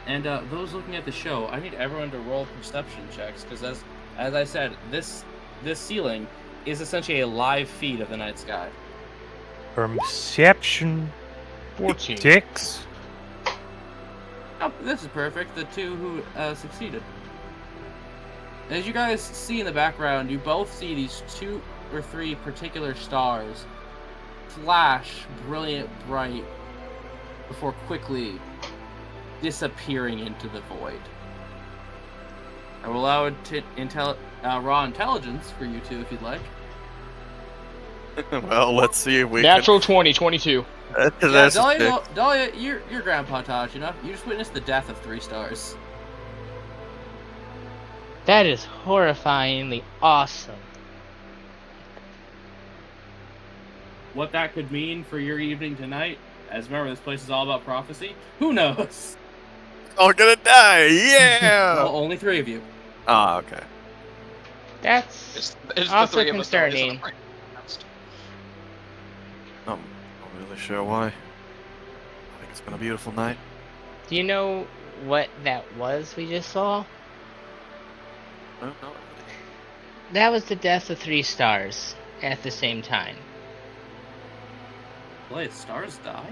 And those looking at the show, I need everyone to roll perception checks, because as I said, this ceiling is essentially a live feed of the night sky. Perception 14. 6. Oh, this is perfect. The two who succeeded. As you guys see in the background, you both see these 2 or 3 particular stars flash brilliant bright before quickly disappearing into the void. I will allow raw intelligence for you two if you'd like. Well, let's see if we Natural 20, 22. can... Yeah, That's Dahlia, you're grandpa Taj enough. You just witnessed the death of 3 stars. That is horrifyingly awesome. What that could mean for your evening tonight, as remember this place is all about prophecy, who knows? all gonna die. Yeah. Well, only 3 of you. Ah, okay. That's It's also the 3 of us that is concerning. on I'm not really sure why. I think it's been a beautiful night. Do you know what that was we just saw? I don't know. That was the death of 3 stars at the same time. Boy, stars die?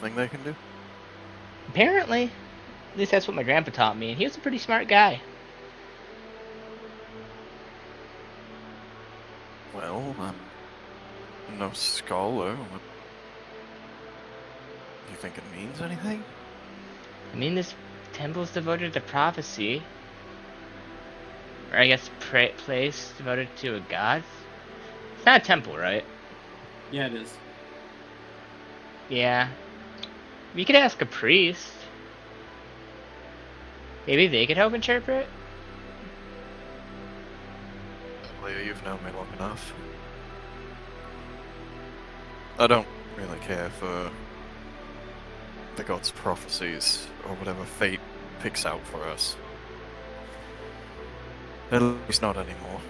Thing they can do. Apparently. At least that's what my grandpa taught me, and he was a pretty smart guy. Well, I'm no scholar. What... Do you think it means anything? I mean, this temple's devoted to prophecy. Or I guess place devoted to a god? It's not a temple, right? Yeah, it is. Yeah. We could ask a priest. Maybe they could help interpret? Leah, you've known me long enough. I don't really care for the gods' prophecies or whatever fate picks out for us. At least not anymore.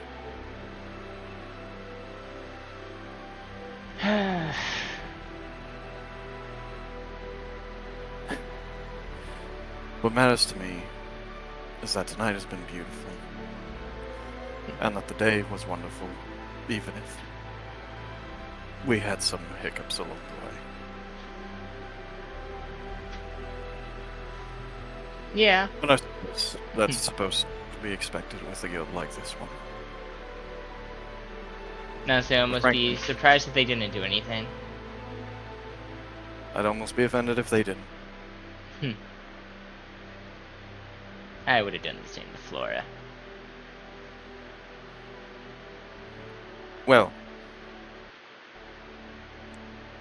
What matters to me is that tonight has been beautiful, and that the day was wonderful, even if we had some hiccups along the way. Yeah. But I suppose that's supposed to be expected with a guild like this one. No, so I must be surprised if they didn't do anything. I'd almost be offended if they didn't. I would have done the same with Flora. Well,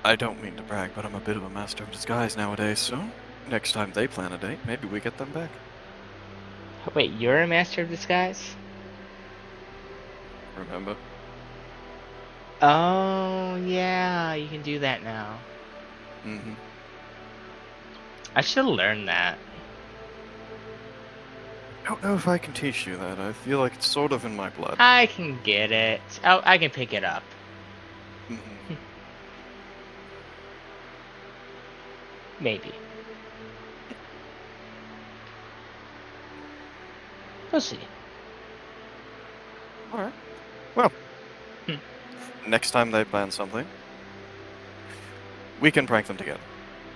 I don't mean to brag, but I'm a bit of a master of disguise nowadays, so next time they plan a date, maybe we get them back. Wait, you're a master of disguise? Remember? Oh, yeah, you can do that now. Mm-hmm. I should have learned that. I don't know if I can teach you that. I feel like it's sort of in my blood. I can get it. Oh, I can pick it up. Mm-hmm. Maybe. We'll see. Alright. Well, next time they plan something, we can prank them together.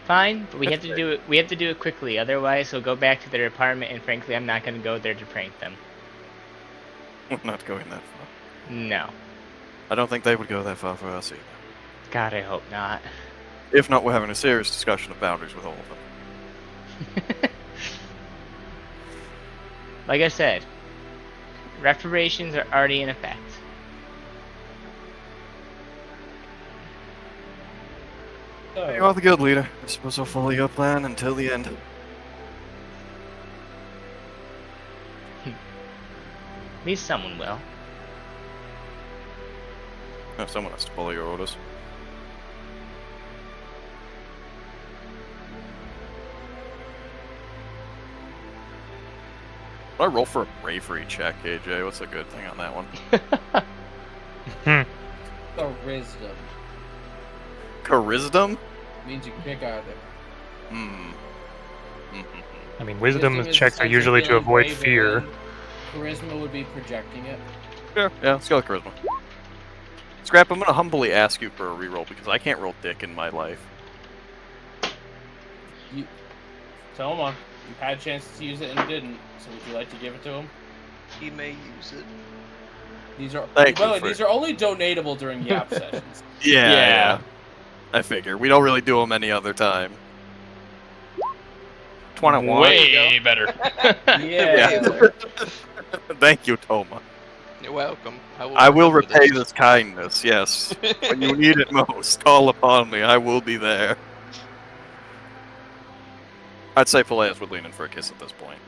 Fine, but we have to do it. We have to do it quickly. Otherwise, we'll go back to their apartment, and frankly, I'm not going to go there to prank them. We're not going that far. No. I don't think they would go that far for us either. God, I hope not. If not, we're having a serious discussion of boundaries with all of them. Like I said, reparations are already in effect. You are the guild leader. I suppose I'll follow your plan until the end. At least someone will. No, someone has to follow your orders. I roll for a bravery check, AJ. What's a good thing on that one? Charisma Charisdom? means you can pick either. Hmm. I mean, wisdom is checks are essentially usually to feeling avoid brave, fear. and Charisma would be projecting it. Yeah, let's go with charisma. Scrap, I'm gonna humbly ask you for a reroll because I can't roll dick in my life. Toma, you had a chance to use it and didn't. So would you like to give it to him? He may use it. These are Thank by the you way, for- these are only donatable during Yap sessions. Yeah. I figure. We don't really do them any other time. 21. Way better. Yeah. Thank you, Toma. You're welcome. I will remember repay this kindness, yes. When you need it most, call upon me. I will be there. I'd say Palious would lean in for a kiss at this point.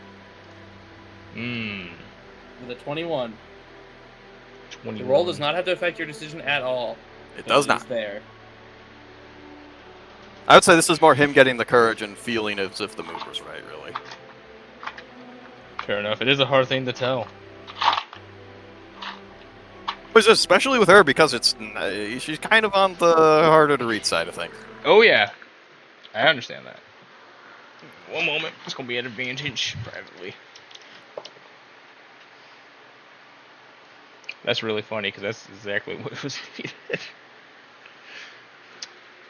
Mmm. With a 21. 21. The roll does not have to affect your decision at all. It but does is not. there. I would say this is more him getting the courage and feeling as if the move was right, really. Fair enough. It is a hard thing to tell. Especially with her, because it's she's kind of on the harder to read side of things. Oh yeah, I understand that. One moment, it's gonna be at advantage privately. That's really funny because that's exactly what was needed.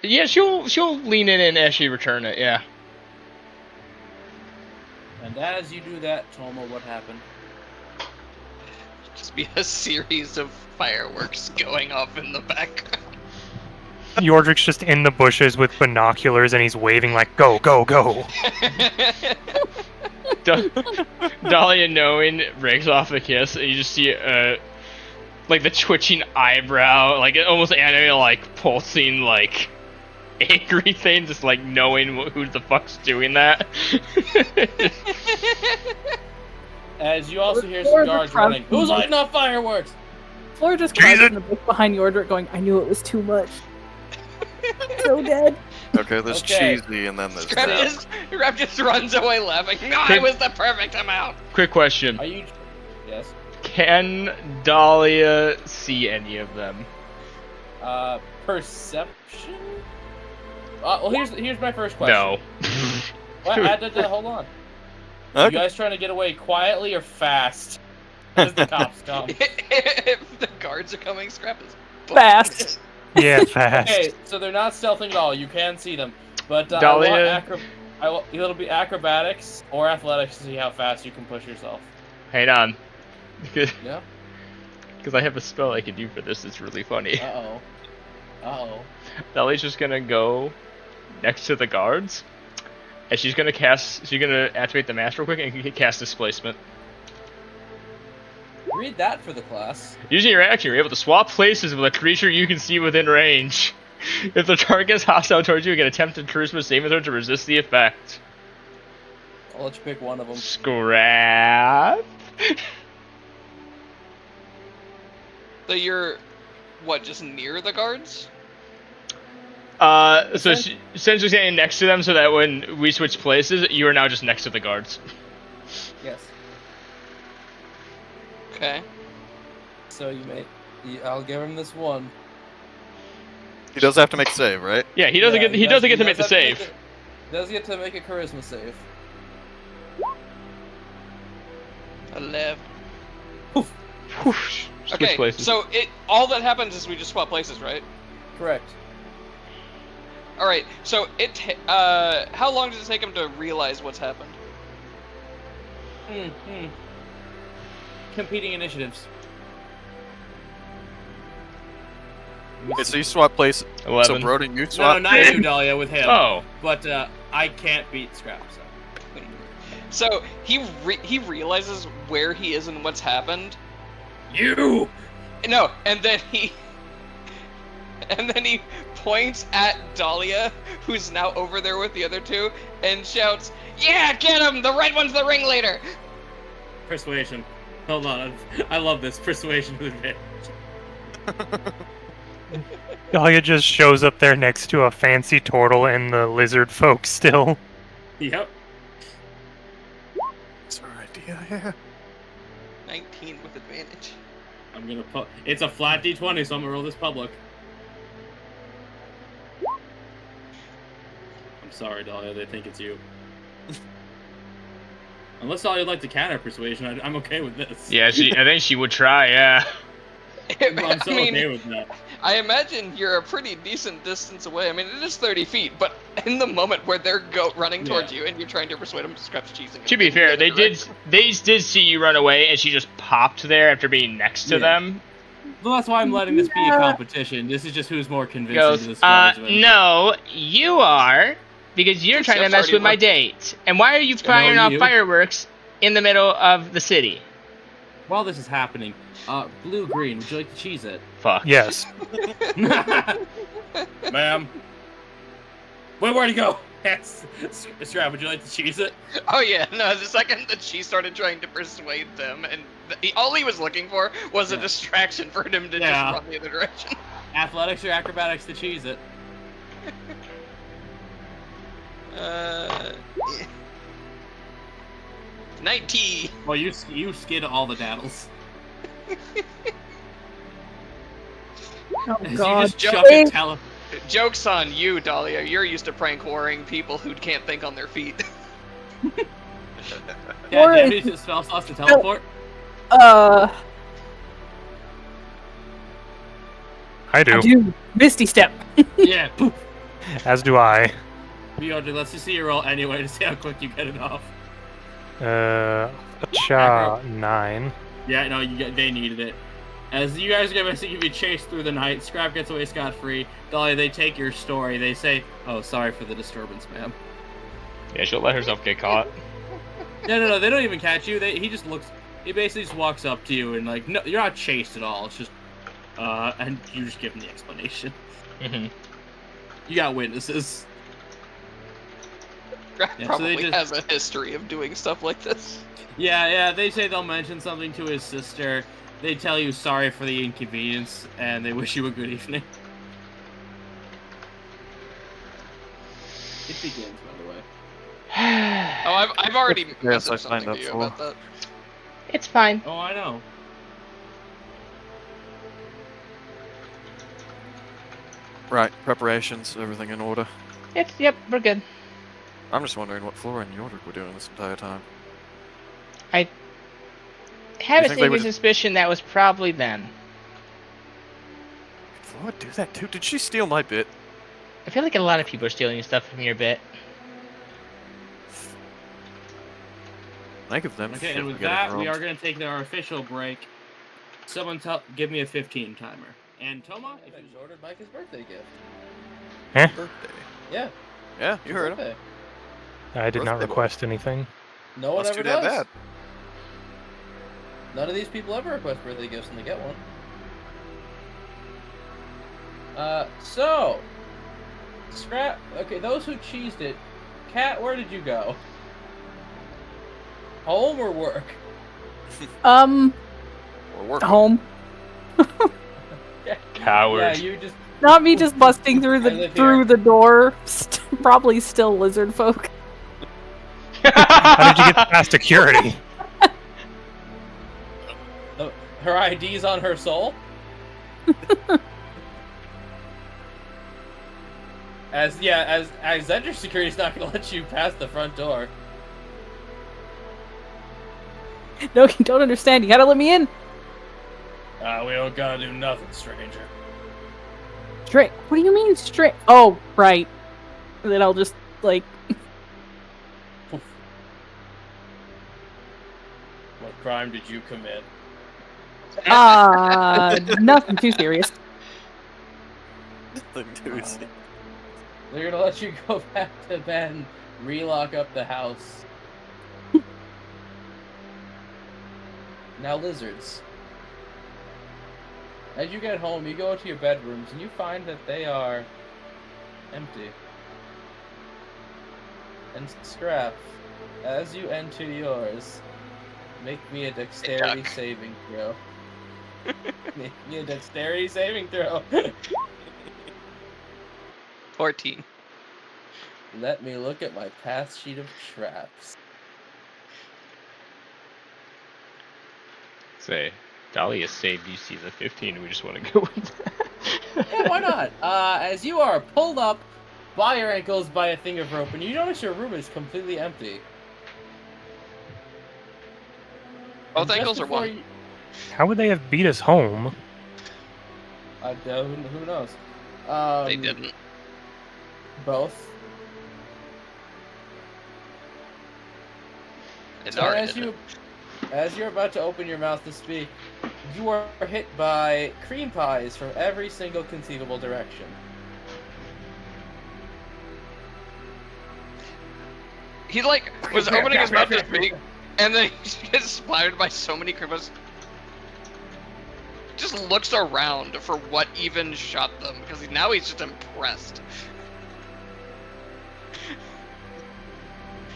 Yeah, she'll lean in and actually return it. Yeah. And as you do that, Toma, what happened? Just be a series of fireworks going off in the background. Yordrick's just in the bushes with binoculars and he's waving like, go, go, go. Dahlia, knowing, breaks off a kiss, and you just see like the twitching eyebrow, like it almost anime, like pulsing, like angry thing, just like knowing who the fuck's doing that. As you also hear some guards running. Who's lighting off fireworks? Flora just crouched in the bush behind Yordrick going, I knew it was too much. So dead. Okay, there's Okay. cheesy and then there's Scrap that. just runs away laughing. No, it was the perfect amount. Quick question: Are you? Yes. can Dahlia see any of them? Perception. Well, here's my first question. No. What? Hold on. You Okay. guys trying to get away quietly or fast? As the cops come. If the guards are coming, Scrap is Fast. Yeah, fast. Okay, so they're not stealthing at all. You can see them, but Dahlia- it'll be acrobatics or athletics to see how fast you can push yourself. Hang on. Yeah. Because I have a spell I can do for this. It's really funny. Uh oh. Dahlia's just gonna go next to the guards, and she's gonna activate the mask real quick and cast displacement. Read that for the class. Using your action, you're able to swap places with a creature you can see within range. If the target is hostile towards you can attempt a charisma saving throw to resist the effect. I'll let you pick one of them. Scrap. So you're, what, just near the guards? So since you're standing next to them, so that when we switch places, you are now just next to the guards. Yes. Okay. So I'll give him this one. He does have to make a save, right? Yeah, he doesn't get to make the save. He does get to make a charisma save. 11. Switch Okay, places. so all that happens is we just swap places, right? Correct. All right. So how long does it take him to realize what's happened? Competing initiatives. Okay, so you swap places. 11. So Broden, you No, swap. not you, Dahlia, with him. Oh. But I can't beat Scrap. So. So he realizes where he is and what's happened. You. No, and then he points at Dahlia, who's now over there with the other two, and shouts, "Yeah, get him! The red one's the ringleader!" Persuasion. Hold on. I love this. Persuasion with advantage. Dahlia just shows up there next to a fancy turtle and the lizard folk still. Yep. That's our idea, yeah. 19 with advantage. I'm gonna put. It's a flat d20, so I'm gonna roll this public. I'm sorry, Dahlia. They think it's you. Unless Dahlia'd like to counter persuasion, I'm okay with this. Yeah, I think she would try. Yeah. I'm so okay with that. I imagine you're a pretty decent distance away. I mean, it is 30 feet, but in the moment where they're running towards you and you're trying to persuade them to scratch cheese. To be fair, they did see you run away, and she just popped there after being next to them. Well, that's why I'm letting this be a competition. This is just who's more convincing Goes, to this congressman. no, you are, because you're trying to mess with my date. And why are you firing off you. fireworks in the middle of the city? While this is happening, blue green, would you like to cheese it? Fuck. Yes. Ma'am. Where'd he go? Yes. Strap, would you like to cheese it? Oh yeah, no, the second that she started trying to persuade them, and all he was looking for was a distraction for him to just run the other direction. Athletics or acrobatics to cheese it? 19. Well, you skid all the daddles. Oh As god. you just chuck a tele... Joke's on you, Dahlia. You're used to prank warring people who can't think on their feet. Yeah, Or do you have is- any spell slots to teleport? I I do. do. Misty Step. Yeah, poof. As do I. BOJ, let's just see your roll anyway to see how quick you get it off. Cha 9. Yeah, no, they needed it. As you guys are going to be chased through the night, Scrap gets away scot-free. Dahlia, they take your story. They say, "Oh, sorry for the disturbance, ma'am." Yeah, she'll let herself get caught. No, they don't even catch you. He just looks. He basically just walks up to you and like, no, you're not chased at all. It's just, and you just give him the explanation. Mm-hmm. You got witnesses. Graf Yeah, so probably they just- has a history of doing stuff like this. Yeah, they say they'll mention something to his sister. They tell you sorry for the inconvenience, and they wish you a good evening. It begins, by the way. Oh, I've already Yes, I messaged something signed to up you for. about that. It's fine. Oh, I know. Right, preparations, everything in order. Yep, we're good. I'm just wondering what Flora and Yordrick were doing this entire time. I have You a think they sneaking would- suspicion that was probably them. Did Flora do that too? Did she steal my bit? I feel like a lot of people are stealing stuff from your bit. Think of them. Okay, shit and with for getting that, we robbed. are going to take our official break. Someone give me a 15 timer. And Toma, if you ordered Micah's birthday gift. Birthday. Yeah. Yeah, you heard him. birthday. I did not Birthday boy. request anything. No one Must ever do that does. bad. None of these people ever request birthday gifts and they get one. So Scrap. Okay, those who cheesed it. Kat, where did you go? Home or work? Or working. Home. Coward. Yeah, you just. Not me just busting through I the live through the door. Probably still lizard folk. How did you get past security? Her ID's on her soul. as Edger security's not gonna let you pass the front door. No, you don't understand. You gotta let me in. We don't gotta do nothing, stranger. Straight. What do you mean straight? Oh, right. And then I'll just like. What crime did you commit? Nothing too serious. Nothing too serious. They're gonna let you go back to bed and relock up the house. Now, lizards. As you get home, you go into your bedrooms and you find that they are empty. And Scrap, as you enter yours, make me a dexterity duck. saving throw. Make me a dexterity saving throw. 14. Let me look at my path sheet of traps. Say, Dahlia saved UC the 15. We just want to go with that. Yeah, why not? As you are pulled up by your ankles by a thing of rope, and you notice your room is completely empty. Both And just ankles or before one? you- How would they have beat us home? who knows? They didn't. Both. And So Nara as didn't. as you're about to open your mouth to speak, you are hit by cream pies from every single conceivable direction. He like was opening his mouth to speak, and then he gets splattered by so many cream pies. Just looks around for what even shot them, because now he's just impressed.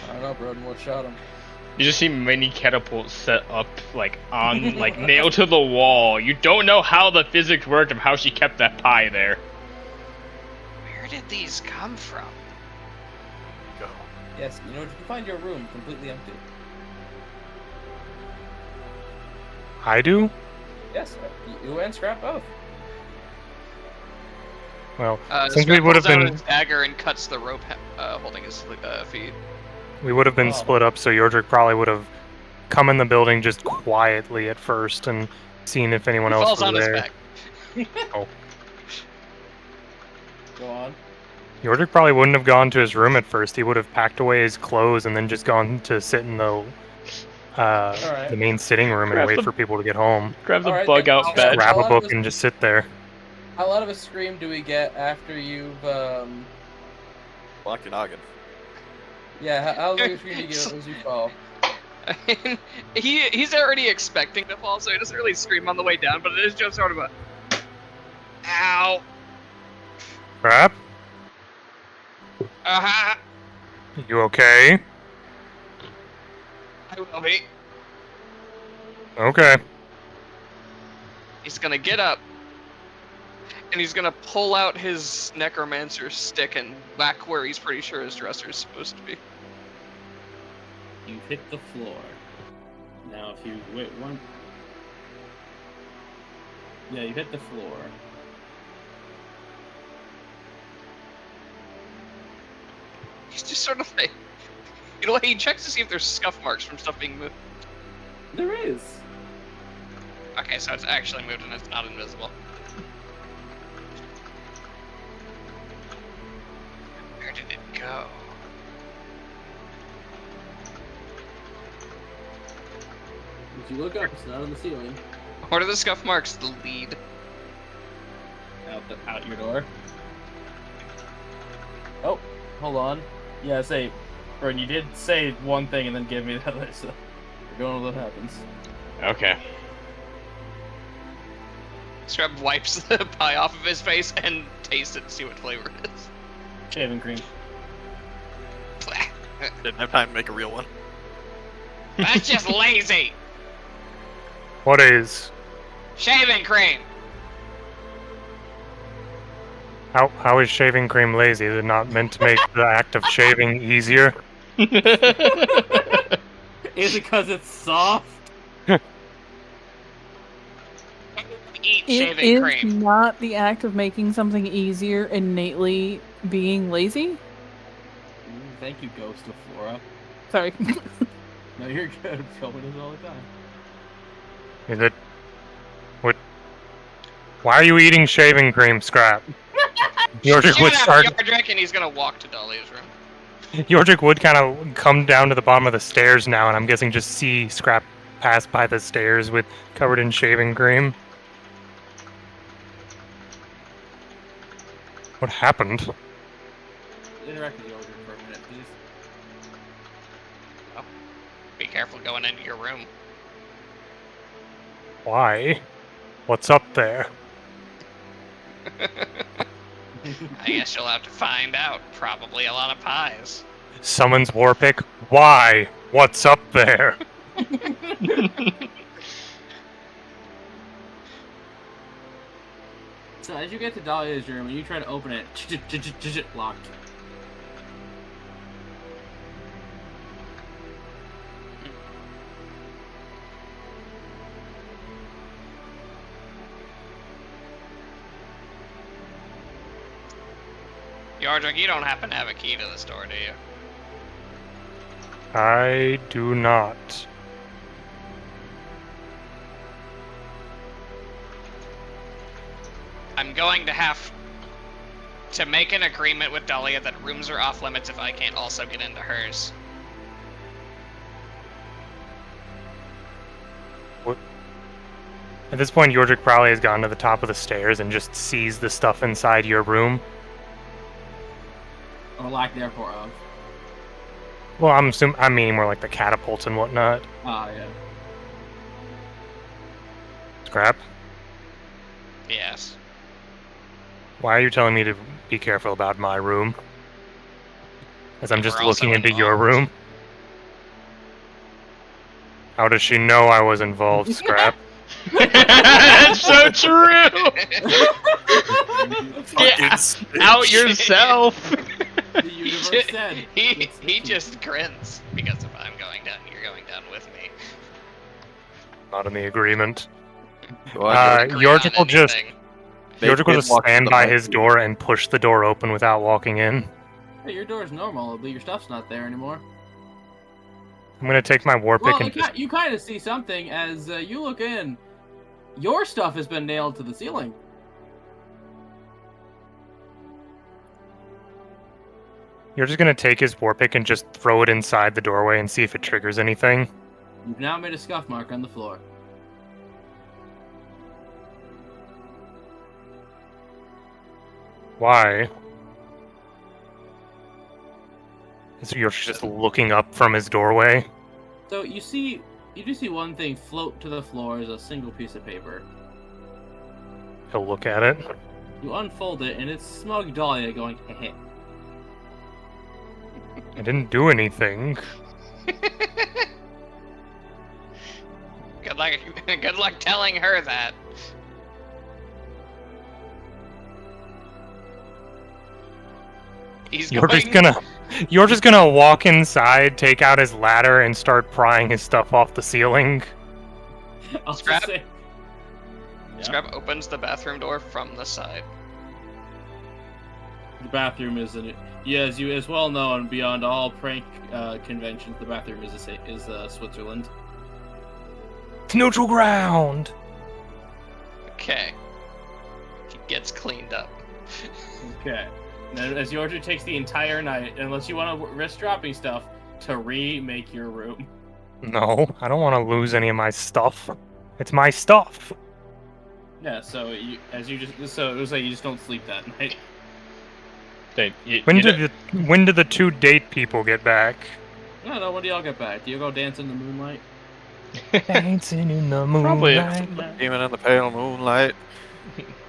I don't know, Broden, what shot him? You just see many catapults set up, like, on, like, nailed to the wall. You don't know how the physics worked of how she kept that pie there. Where did these come from? Go. Yes, you know, you can find your room completely empty. I do? Yes, you and Scrap both. Well, since we Scrap would have pulls out been his dagger and cuts the rope holding his feet. Oh. split up, so Yordrick probably would have come in the building just quietly at first and seen if anyone He else falls was on there. his back. Go on. Yordrick probably wouldn't have gone to his room at first. He would have packed away his clothes and then just gone to sit in the Alright. the main sitting room and Grab wait the- for people to get home. Grab the Alright, bug then. out Okay. bed. Grab How a long book was- and just sit there. How loud of a scream do we get after you've, Lock your noggin. Yeah, how loud of a scream do you get as you fall? He's already expecting to fall, so he doesn't really scream on the way down, but it is just sort of a ow. Crap. Uh-huh. You okay? I will be. Okay. He's gonna get up, and he's gonna pull out his necromancer stick and whack where he's pretty sure his dresser is supposed to be. You hit the floor. Now, if you wait one. Yeah, you hit the floor. He's just sort of like, he checks to see if there's scuff marks from stuff being moved. There is. Okay, so it's actually moved and it's not invisible. Where did it go? If you look up, it's not on the ceiling. What are the scuff marks? The lead. Out your door. Oh, hold on. Yeah, say, Bern, you did say one thing and then give me the other, so we're going with what happens. Okay. Scrub wipes the pie off of his face and tastes it to see what flavor it is. Shaving cream. Didn't have time to make a real one. That's just lazy! What is? Shaving cream! How is shaving cream lazy? Is it not meant to make the act of shaving easier? Is it because it's soft? Eat It shaving is cream. not the act of making something easier innately being lazy. Thank you, Ghost of Flora. Sorry. No, you're good. Filming this all the time. Is it? What? Why are you eating shaving cream, Scrap? Yordrick would start. Yordrick, and he's gonna walk to Dahlia's room. Yordrick would kind of come down to the bottom of the stairs now, and I'm guessing just see Scrap pass by the stairs with covered in shaving cream. What happened? Interact with the order for a minute, please. Oh, be careful going into your room. Why? What's up there? I guess you'll have to find out. Probably a lot of pies. Summons Warpick. Why? What's up there? So as you get to Dahlia's room and you try to open it, locked. Yordrick, you don't happen to have a key to this door, do you? I do not. I'm going to have to make an agreement with Dahlia that rooms are off limits if I can't also get into hers. At this point, Yordrick probably has gone to the top of the stairs and just sees the stuff inside your room. Or lack therefore of. Well, I'm meaning more like the catapults and whatnot. Ah, yeah. Scrap. Yes. Why are you telling me to be careful about my room? As I'm You just were also looking into your involved. room? How does she know I was involved, Scrap? That's so true! Fucking Out snitch. yourself! The universe said. He it's just grins because if I'm going down, you're going down with me. Not in the agreement. Go on, Agree Yordrick on will just anything. Yordrick will just walk to stand the by mic. his door and push the door open without walking in. Hey, your door's normal, but your stuff's not there anymore. I'm gonna take my Warpick Well, and just you kind of see something as you look in. Your stuff has been nailed to the ceiling. You're just gonna take his Warpick and just throw it inside the doorway and see if it triggers anything. You've now made a scuff mark on the floor. Why? So you're just looking up from his doorway. So you do see one thing float to the floor as a single piece of paper. He'll look at it. You unfold it, and it's smug Dahlia going, heh. I didn't do anything. Good luck telling her that. You're just gonna walk inside, take out his ladder, and start prying his stuff off the ceiling. I'll Scrap. just say, Scrap opens the bathroom door from the side. the bathroom is as you as well know, and beyond all prank conventions, the bathroom is Switzerland. It's neutral ground. Okay. He gets cleaned up. Okay. Now, as Yordra takes the entire night, unless you want to risk dropping stuff, to remake your room. No, I don't want to lose any of my stuff. It's my stuff. Yeah, so it was like you just don't sleep that night. When did the two date people get back? I don't know, when do y'all get back? Do you go dance in the moonlight? Dancing in the Probably. moonlight. Even in the pale moonlight.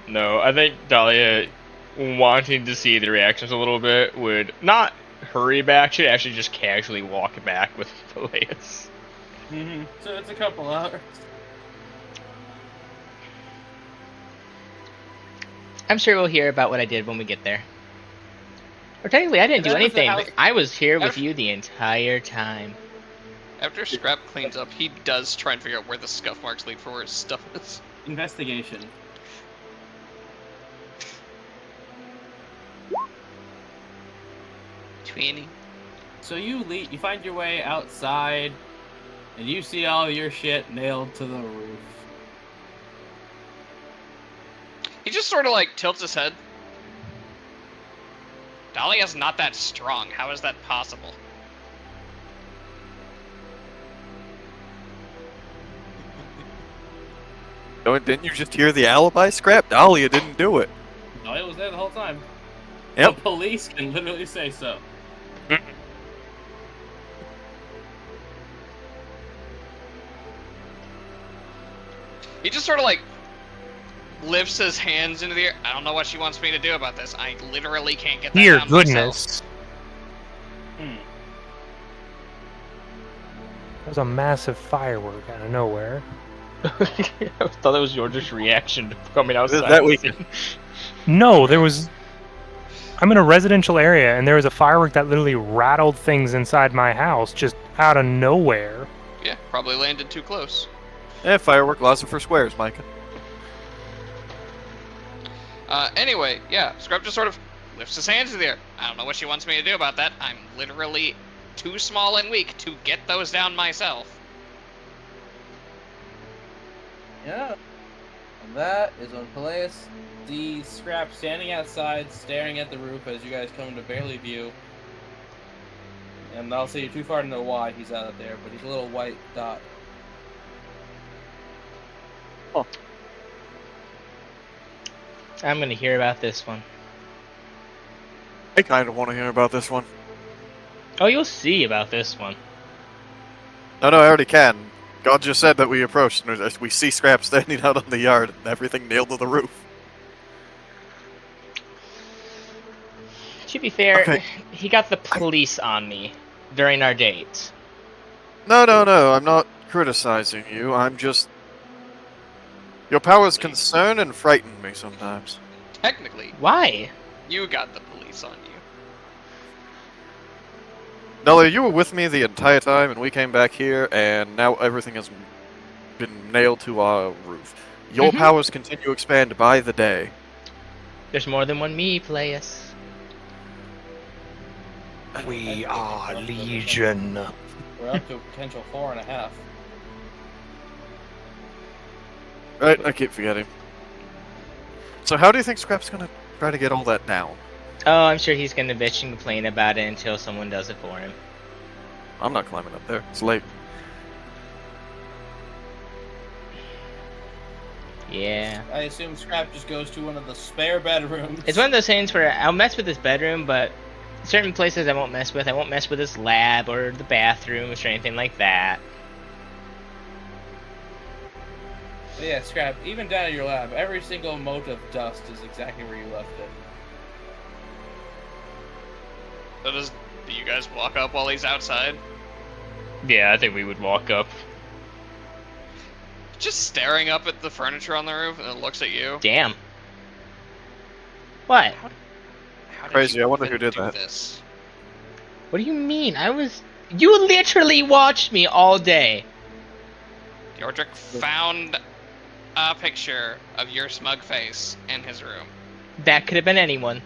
No, I think Dahlia, wanting to see the reactions a little bit, would not hurry back. She'd actually just casually walk back with Palious. Mm-hmm. So it's a couple hours. I'm sure we'll hear about what I did when we get there. Or technically, I didn't do anything. I was here with you the entire time. After Scrap cleans up, he does try and figure out where the scuff marks lead for where his stuff is. Investigation. 20. So you find your way outside, and you see all your shit nailed to the roof. He just sort of like tilts his head. Dahlia's not that strong. How is that possible? No, didn't you just hear the alibi scrap? Dahlia didn't do it. Dahlia was there the whole time. Yep. The police can literally say so. He just sort of like lifts his hands into the air. I don't know what she wants me to do about this. I literally can't get that Dear down goodness. Hmm. There's a massive firework out of nowhere. I thought that was your just reaction to coming outside. That weekend. No, there was... I'm in a residential area, and there was a firework that literally rattled things inside my house just out of nowhere. Yeah, probably landed too close. Firework laws are for squares, Micah. Anyway, yeah, Scrub just sort of lifts his hands in the air. I don't know what she wants me to do about that. I'm literally too small and weak to get those down myself. Yeah. And that is when Palious sees Scrap standing outside, staring at the roof as you guys come to barely view. And I'll say you're too far to know why he's out there, but he's a little white dot. Oh. I'm gonna hear about this one. I kind of want to hear about this one. Oh, you'll see about this one. No, I already can. God just said that we approached, and we see Scrap standing out on the yard, and everything nailed to the roof. To be fair, Okay. he got the police on me during our date. No, I'm not criticizing you. I'm just... Your powers concern and frighten me sometimes. Technically, Why? you got the police on you. Dahlia, you were with me the entire time, and we came back here, and now everything has been nailed to our roof. Your Mhm. powers continue to expand by the day. There's more than one me, Palious. We are Legion. We're up to a potential 4.5. Right, I keep forgetting. So how do you think Scrap's gonna try to get all that down? Oh, I'm sure he's gonna bitch and complain about it until someone does it for him. I'm not climbing up there. It's late. Yeah. I assume Scrap just goes to one of the spare bedrooms. It's one of those things where I'll mess with his bedroom, but certain places I won't mess with. I won't mess with his lab or the bathrooms or anything like that. But yeah, Scrap, even down at your lab, every single mote of dust is exactly where you left it. So do you guys walk up while he's outside? Yeah, I think we would walk up. Just staring up at the furniture on the roof, and then looks at you. Damn. What? How did Crazy, you I wonder even who did do that. This? What do you mean? You literally watched me all day. Yordrick found a picture of your smug face in his room. That could have been anyone.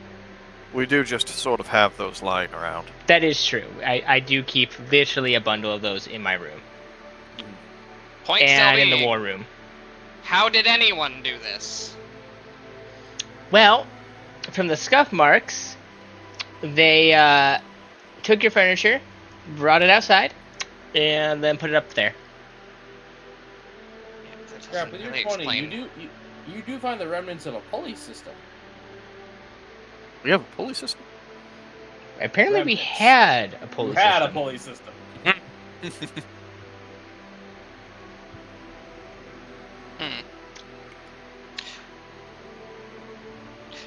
We do just sort of have those lying around. That is true. I do keep literally a bundle of those in my room. Point And still in the being, war room. how did anyone do this? Well, from the scuff marks, they took your furniture, brought it outside, and then put it up there. Yeah, that Scrap, doesn't with your really 20, explain. you do find the remnants of a pulley system. We have a pulley system? Apparently we Remnants. had a pulley You had a system. pulley system.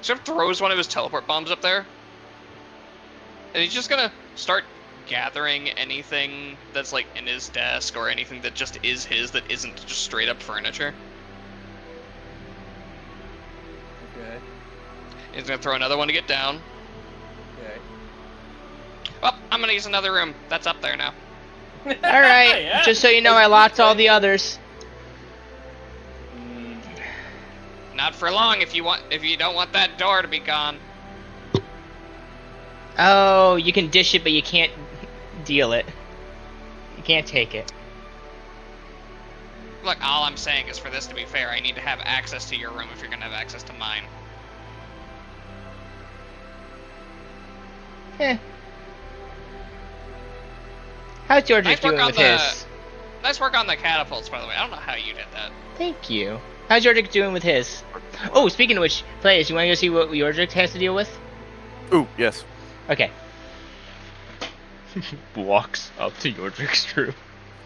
Sort of throws one of his teleport bombs up there, and he's just gonna start gathering anything that's like in his desk or anything that just is his that isn't just straight up furniture. Okay. He's gonna throw another one to get down. Okay. Well, I'm gonna use another room that's up there now. Alright, Yeah. just so you know, I locked all the others. Mm, Not for long if you don't want that door to be gone. Oh, you can dish it, but you can't deal it. You can't take it. Look, all I'm saying is for this to be fair, I need to have access to your room if you're gonna have access to mine. Eh. How's George Nice work doing on with the- his? Nice work on the catapults, by the way. I don't know how you did that. Thank you. How's Yordrick doing with his? Oh, speaking of which, players, you want to go see what Yordrick has to deal with? Ooh, yes. Okay. Walks up to Yordrick's room.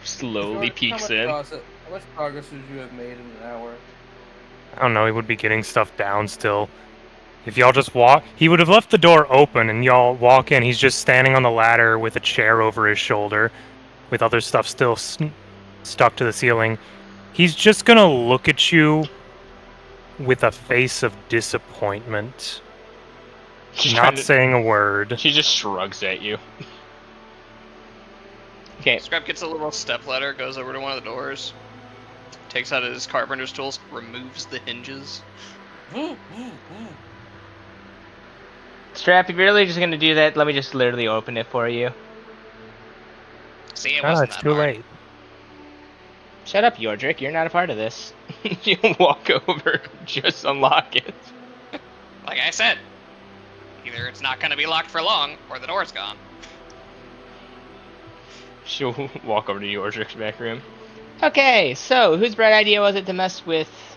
Slowly peeks in. How much progress would you have made in an hour? I don't know, he would be getting stuff down still. If y'all just walk, he would have left the door open and y'all walk in. He's just standing on the ladder with a chair over his shoulder, with other stuff still stuck to the ceiling. He's just gonna look at you with a face of disappointment, not saying a word. She just shrugs at you. Okay. Scrap gets a little step ladder, goes over to one of the doors, takes out his carpenter's tools, removes the hinges. Strap, if you're really just gonna do that, let me just literally open it for you. See, it Ah, wasn't it's that too hard. late. Shut up, Yordrick. You're not a part of this. You walk over, just unlock it. Like I said, either it's not gonna be locked for long, or the door's gone. She'll walk over to Yordrick's back room. Okay, so whose bright idea was it to mess with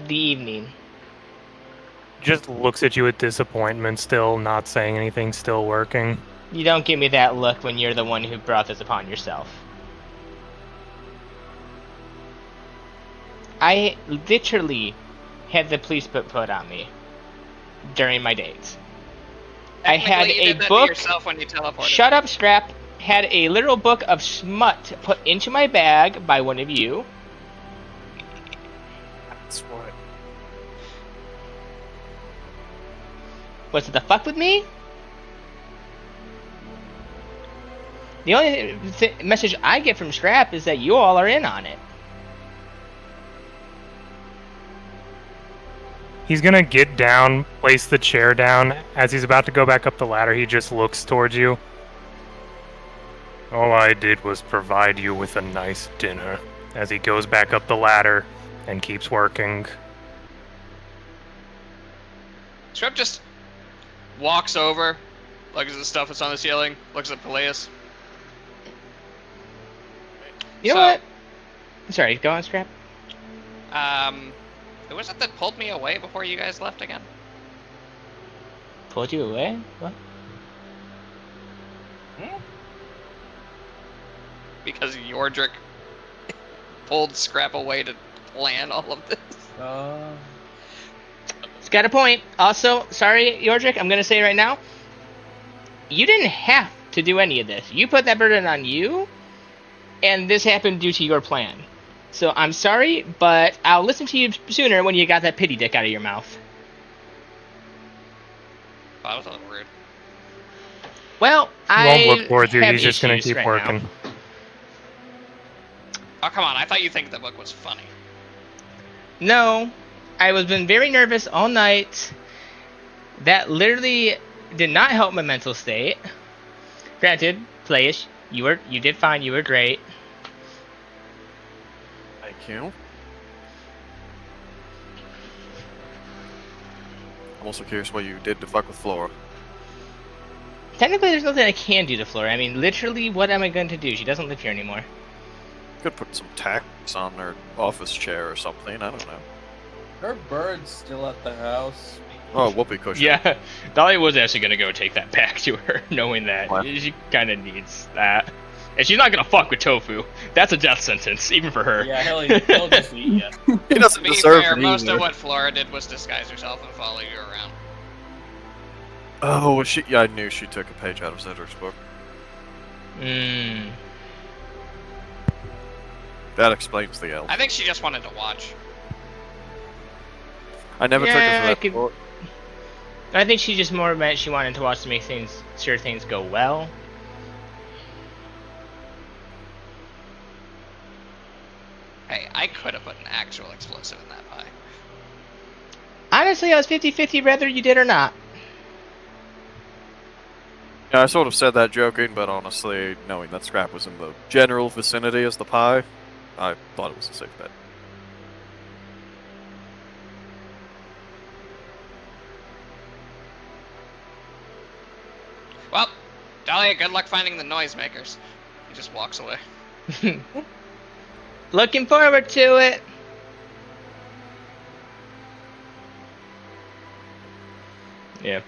the evening? Just looks at you with disappointment, still not saying anything, still working. You don't give me that look when you're the one who brought this upon yourself. I literally had the police put on me during my dates. I had Technically, you a did that to book. yourself when you teleported. Shut up, Scrap. Had a literal book of smut put into my bag by one of you. That's what. What's it, the fuck with me? The only message I get from Scrap is that you all are in on it. He's gonna get down, place the chair down. As he's about to go back up the ladder, he just looks towards you. All I did was provide you with a nice dinner. As he goes back up the ladder and keeps working. Scrap just walks over, looks at the stuff that's on the ceiling, looks at Palious. You know what? Sorry, go on, Scrap. Who was it that pulled me away before you guys left again? Pulled you away? What? because Yordrick pulled Scrap away to plan all of this. It's got a point. Also, sorry, Yordrick, I'm gonna say right now, you didn't have to do any of this. You put that burden on you, and this happened due to your plan. So I'm sorry, but I'll listen to you sooner when you got that pity dick out of your mouth. That was a little rude. Well, He won't look towards you. have He's just gonna issues keep right working. now. Oh, come on. I thought you think the book was funny. No, I was been very nervous all night. That literally did not help my mental state. Granted, Palious, you did fine. You were great. Thank you. I'm also curious what you did to fuck with Flora. Technically, there's nothing I can do to Flora. I mean, literally, what am I going to do? She doesn't live here anymore. Could put some tax on her office chair or something. I don't know. Her bird's still at the house. Oh, whoopee cushion. Yeah, Dahlia was actually gonna go take that back to her, knowing that What? she kind of needs that. And she's not gonna fuck with tofu. That's a death sentence, even for her. Yeah, he'll just eat you. He To doesn't be deserve fair, it most either. of what Flora did was disguise herself and follow you around. Oh, was she? Yeah, I knew she took a page out of Cedric's book. That explains the elf. I think she just wanted to watch. I never took her Yeah, for I that could- book. I think she just more meant she wanted to watch to make sure things go well. Hey, I could have put an actual explosive in that pie. Honestly, I was 50-50 whether you did or not. Yeah, I sort of said that joking, but honestly, knowing that Scrap was in the general vicinity as the pie, I thought it was a safe bet. Well, Dahlia, good luck finding the noisemakers. He just walks away. Looking forward to it. Yeah.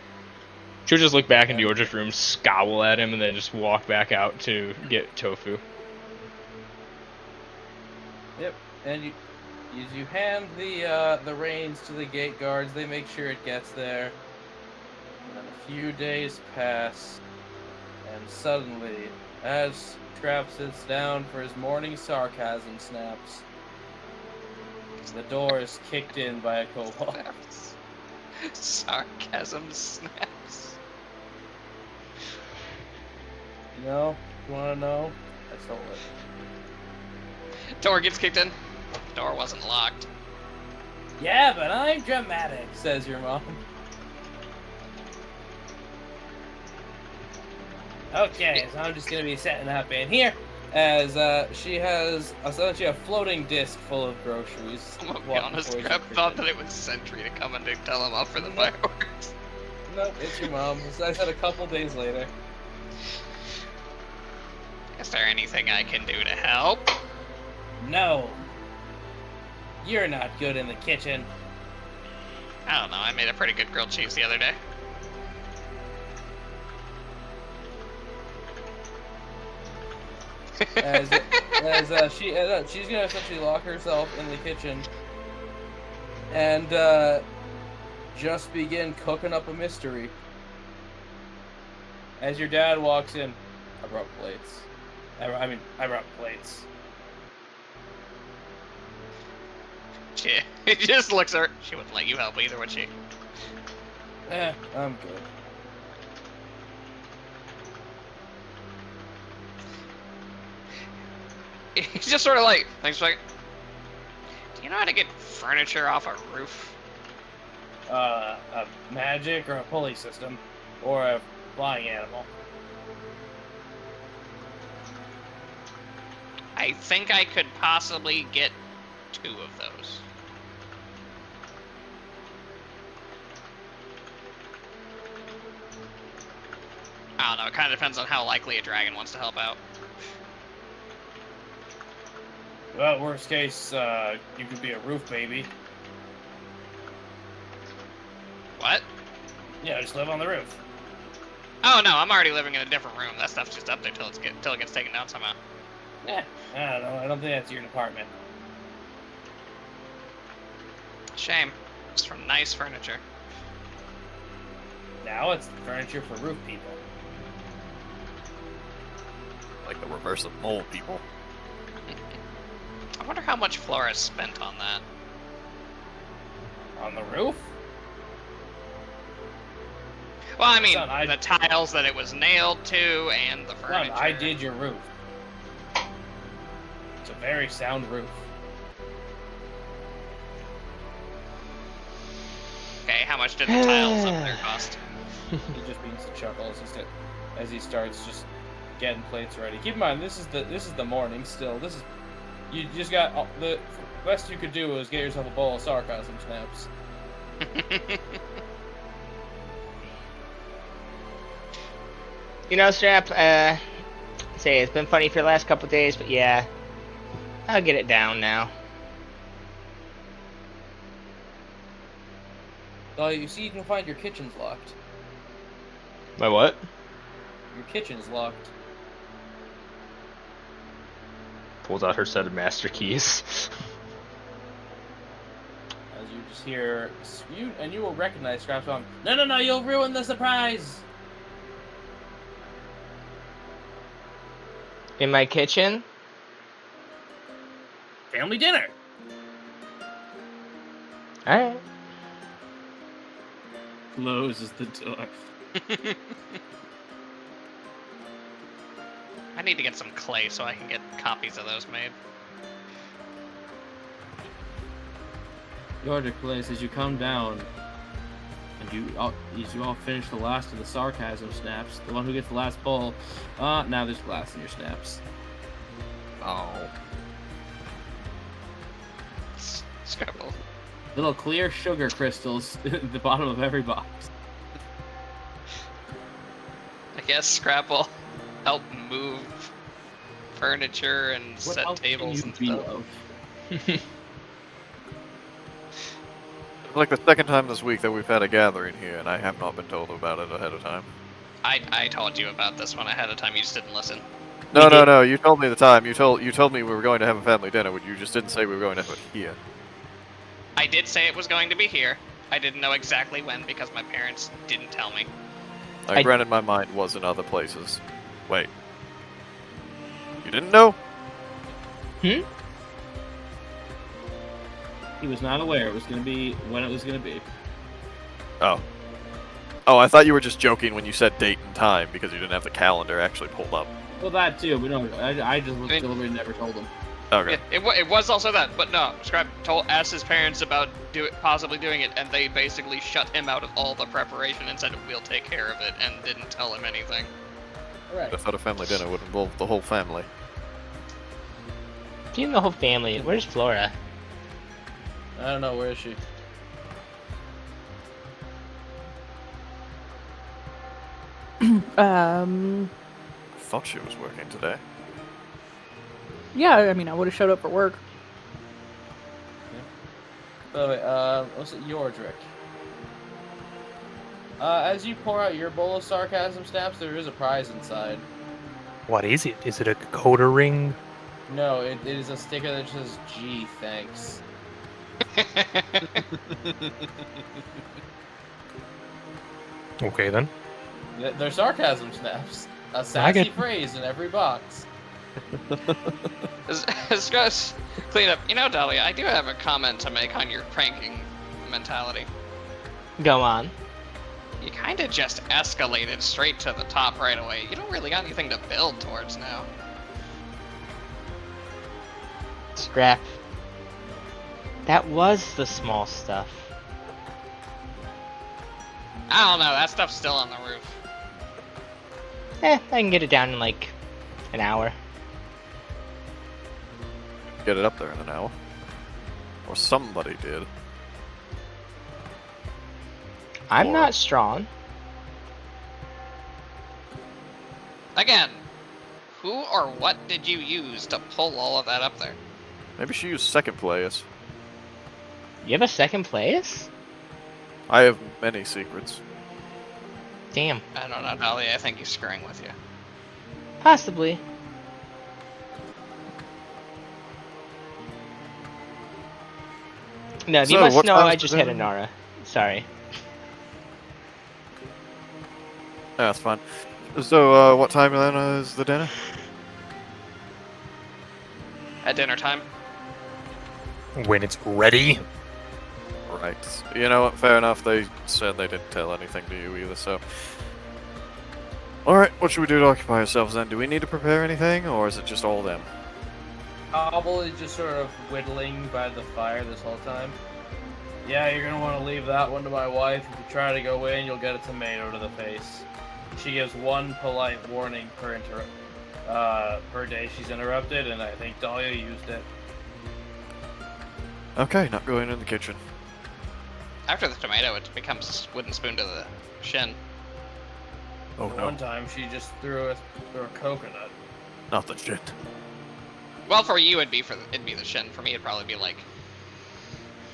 She'll just look back into Yordrick's room, scowl at him, and then just walk back out to get tofu. Yep, and you hand the reins to the gate guards. They make sure it gets there. And then a few days pass, and suddenly, as Scrap sits down for his morning sarcasm snaps, the door is kicked in by a kobold. Sarcasm snaps. You know? You wanna know? I stole it. Door gets kicked in. Door wasn't locked. Yeah, but I'm dramatic, says your mom. Okay, so I'm just gonna be setting up in here as she has essentially a floating disc full of groceries. I'm gonna be walking honest, towards Scrap the thought kitchen. that it was Sentry to come in to tell him off for the fireworks. Nope, it's your mom. I said a couple days later. Is there anything I can do to help? No. You're not good in the kitchen. I don't know, I made a pretty good grilled cheese the other day. She's gonna essentially lock herself in the kitchen and just begin cooking up a mystery. As your dad walks in, I brought plates. I brought plates. He just looks at her. She wouldn't let you help either, would she? I'm good. He's just sort of like, thanks for like, do you know how to get furniture off a roof? A magic or a pulley system, or a flying animal. I think I could possibly get 2 of those. I don't know, it kind of depends on how likely a dragon wants to help out. Well, worst case, you could be a roof baby. What? Yeah, just live on the roof. Oh no, I'm already living in a different room. That stuff's just up there till it gets taken down somehow. I don't know. I don't think that's your department. Shame. It's from nice furniture. Now it's furniture for roof people. Like the reverse of mole people. I wonder how much Flora spent on that. On the roof? Well, I mean, Son, the tiles that it was nailed to and the Son, furniture. I did your roof. It's a very sound roof. Okay, how much did the tiles up there cost? He just begins to chuckle as he starts just getting plates ready. Keep in mind, this is the morning still. You just got the best you could do was get yourself a bowl of sarcasm snaps. You know, Strap, say it's been funny for the last couple days, but yeah, I'll get it down now. Oh, you see, you can find your kitchen's locked. My what? Your kitchen's locked. Pulls out her set of master keys. As you just hear, you will recognize Scrap's song. No, you'll ruin the surprise. In my kitchen? Family dinner. Alright. Closes the door. I need to get some clay so I can get copies of those made. Yordrick plays as you come down, and as you all finish the last of the sarcasm snaps. The one who gets the last bowl. Now there's glass in your snaps. Oh. Scrabble. Little clear sugar crystals at the bottom of every box. I guess Scrabble help move furniture and What set else can tables you and be stuff. of? It's like the second time this week that we've had a gathering here, and I have not been told about it ahead of time. I told you about this one ahead of time, you just didn't listen. No. You told me the time. You told me we were going to have a family dinner, but you just didn't say we were going to have it here. I did say it was going to be here. I didn't know exactly when because my parents didn't tell me. Granted, my mind was in other places. Wait. You didn't know? Hmm? He was not aware it was going to be when it was going to be. Oh. Oh, I thought you were just joking when you said date and time because you didn't have the calendar actually pulled up. Well, that too, but no, I just deliberately never told him. Okay. It was also that, but no. Scrap asked his parents about possibly doing it, and they basically shut him out of all the preparation and said, we'll take care of it, and didn't tell him anything. Alright. I thought a family dinner would involve the whole family. Even the whole family. Where's Flora? I don't know, where is she? I thought she was working today. Yeah, I mean, I would have showed up for work. By the way, what's it, Yordrick? As you pour out your bowl of sarcasm snaps, there is a prize inside. What is it? Is it a coder ring? No, it is a sticker that says, "Gee, thanks." Okay then. They're sarcasm snaps. A sassy phrase in every box. Discuss cleanup. You know, Dahlia, I do have a comment to make on your pranking mentality. Go on. You kind of just escalated straight to the top right away. You don't really got anything to build towards now. Scrap. That was the small stuff. I don't know, that stuff's still on the roof. I can get it down in like an hour. Get it up there in an hour. Or somebody did. I'm Or- not strong. Again, who or what did you use to pull all of that up there? Maybe she used second place. You have a second place? I have many secrets. Damn. I don't know, Dahlia, I think he's screwing with you. Possibly. No, So, you must what know time I is just the had a dinner? Nara. Sorry. Yeah, that's fine. So, what time then is the dinner? At dinner time. When it's ready. Right. You know what? Fair enough. They said they didn't tell anything to you either, so. Alright, what should we do to occupy ourselves then? Do we need to prepare anything, or is it just all them? Probably just sort of whittling by the fire this whole time. Yeah, you're gonna want to leave that one to my wife. If you try to go in, you'll get a tomato to the face. She gives one polite warning per day she's interrupted, and I think Dahlia used it. Okay, not going in the kitchen. After the tomato, it becomes wooden spoon to the shin. Oh no, One time she just threw a coconut. not the shit. Well, for you, it'd be the shin. For me, it'd probably be like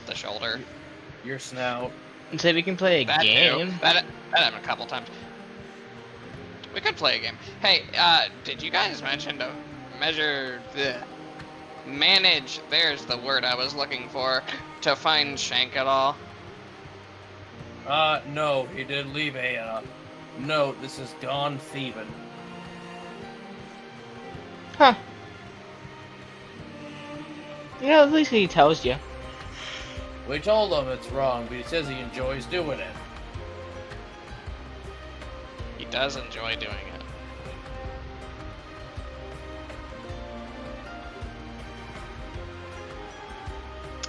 the shoulder. Your snout. And so we can play a That game. too. That happened a couple times. We could play a game. Hey, did you guys mention to manage? There's the word I was looking for. To find Shank at all? No, he did leave a note. This is gone thieving. Huh. You know, at least he tells you. We told him it's wrong, but he says he enjoys doing it. He does enjoy doing it.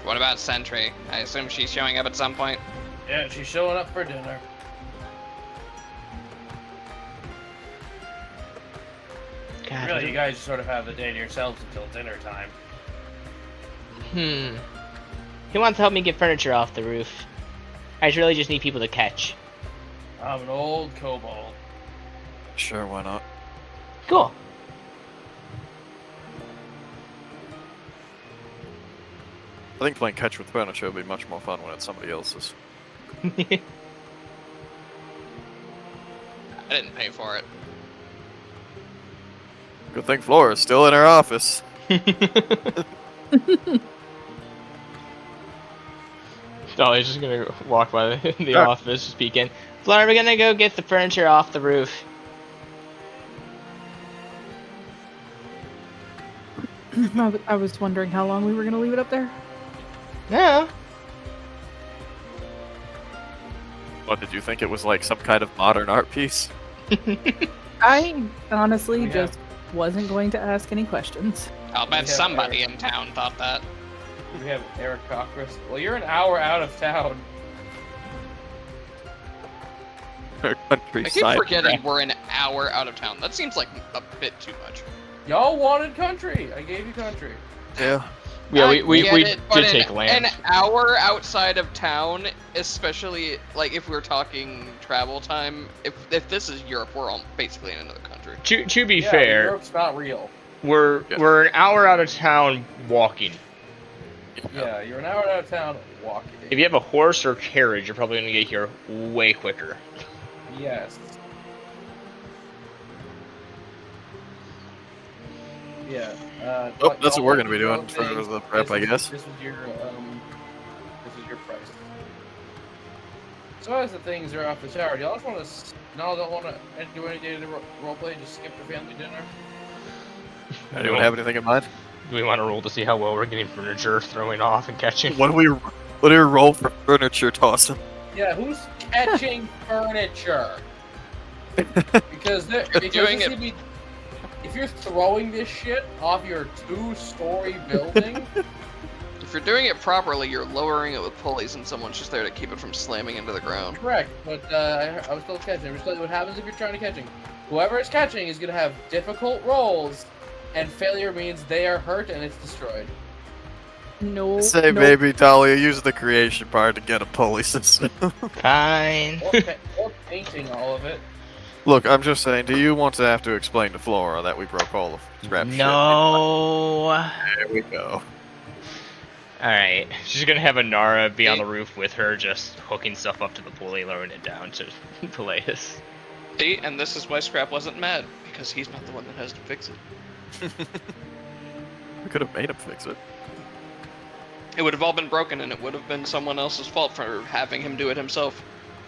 What about Sentry? I assume she's showing up at some point. Yeah, she's showing up for dinner. God, Really, you guys sort of have the day to yourselves until dinner time. He wants to help me get furniture off the roof. I really just need people to catch. I'm an old kobold. Sure, why not? Cool. I think playing catch with furniture would be much more fun when it's somebody else's. I didn't pay for it. Good thing Flora's still in her office. Dolly's just gonna walk by the office speaking. Flora, we're gonna go get the furniture off the roof. I was wondering how long we were gonna leave it up there. No. What, did you think it was like some kind of modern art piece? I honestly Yeah. just wasn't going to ask any questions. I'll bet Yeah, somebody in town thought that. We have Eric Cochran. Well, you're an hour out of town. Her I countryside. keep forgetting we're an hour out of town. That seems like a bit too much. Y'all wanted country. I gave you country. Yeah. Yeah, I we get it, but did take land. An hour outside of town, especially like if we're talking travel time. If this is Europe, we're all basically in another country. To be Yeah, fair, Europe's not real. we're an hour out of town walking. Yeah, you're an hour out of town walking. If you have a horse or carriage, you're probably gonna get here way quicker. Yes. Yeah. Oh, that's what we're gonna be y'all doing for think the prep, I guess. This is your price. So as the things are off the tower, do y'all just want to? No, don't want to do any day to roleplay and just skip the family dinner. Anyone have anything in mind? Do we want to roll to see how well we're getting furniture, throwing off, and catching? What do we roll for furniture tossing? Yeah, who's catching furniture? Because doing it. if you're throwing this shit off your 2-story building, If you're doing it properly, you're lowering it with pulleys, and someone's just there to keep it from slamming into the ground. correct. But I was still catching. I'm just telling you what happens if you're trying to catching. Whoever is catching is gonna have difficult rolls, and failure means they are hurt and it's destroyed. No. Say, no. baby Dahlia, use the creation part to get a pulley system. Fine. Or painting all of it. Look, I'm just saying, do you want to have to explain to Flora that we broke all the scrap shit? No. There we go. Alright. She's gonna have Anara be on the roof with her, just hooking stuff up to the pulley, lowering it down to Palious. See, and this is why Scrap wasn't mad, because he's not the one that has to fix it. We could have made him fix it. It would have all been broken, and it would have been someone else's fault for having him do it himself.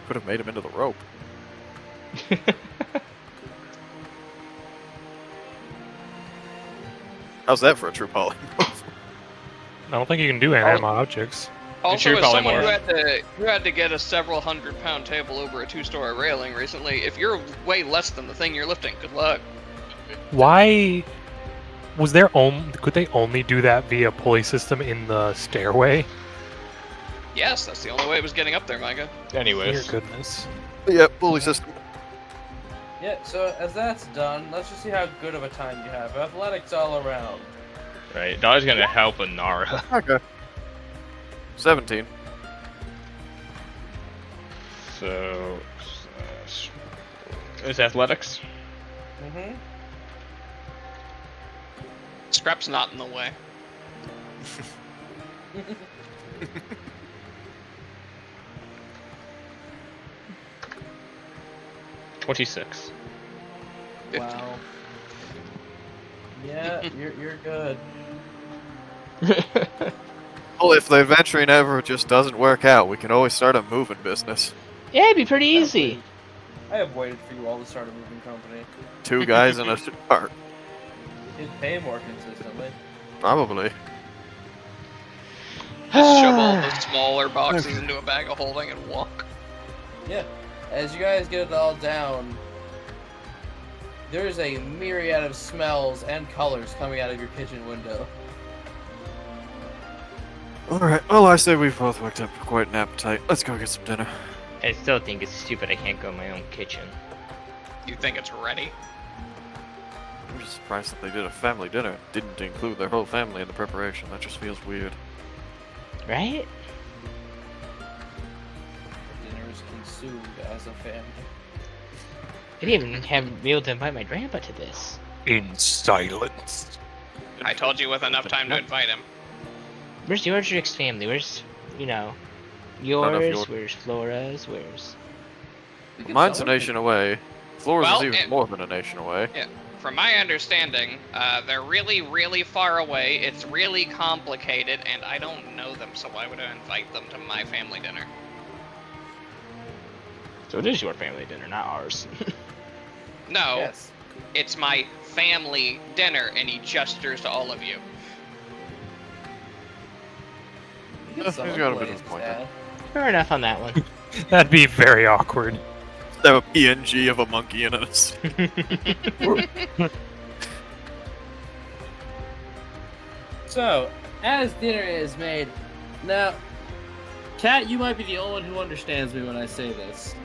Could have made him into the rope. How's that for a true poly? I don't think you can do animate objects. Also, True as someone polymorph. who had to get a several hundred-pound table over a 2-story railing recently, if you're way less than the thing you're lifting, good luck. Why was there could they only do that via pulley system in the stairway? Yes, that's the only way it was getting up there, Micah. Dear Anyways, goodness. Yep, bully system. Yeah, so as that's done, let's just see how good of a time you have. Athletics all around. right, Dahlia's gonna help Anara. Okay. 17. So, it's athletics. Mm-hmm. Scrap's not in the way. 26. Wow. Yeah, you're good. Well, if the adventuring ever just doesn't work out, we can always start a moving business. Yeah, it'd be pretty easy. I have waited for you all to start a moving company. 2 guys in a cart. It'd pay more consistently. Probably. Just shove all the smaller boxes into a bag of holding and walk. Yeah. As you guys get it all down, there's a myriad of smells and colors coming out of your kitchen window. Alright, well, I say we've both worked up quite an appetite. Let's go get some dinner. I still think it's stupid I can't go in my own kitchen. You think it's ready? I'm just surprised that they did a family dinner and didn't include their whole family in the preparation. That just feels weird. Right? Dinner is consumed as a family. I didn't even have be able to invite my grandpa to this. In silence. I told you with enough time to invite him. Where's Yordrick's family? Where's, None of yours? Where's Flora's? Where's... We can Mine's a celebrate. nation away. Flora's Well, is even more than a nation away. From my understanding, they're really, really far away. It's really complicated, and I don't know them, so why would I invite them to my family dinner? So it is your family dinner, not ours. No, Yes. it's my family dinner, and he gestures to all of you. We can He's got a bit of celebrate, a point Dad. Fair enough on that one. That'd be very awkward. Have a PNG of a monkey in it. So, as dinner is made, now, Kat, you might be the only one who understands me when I say this.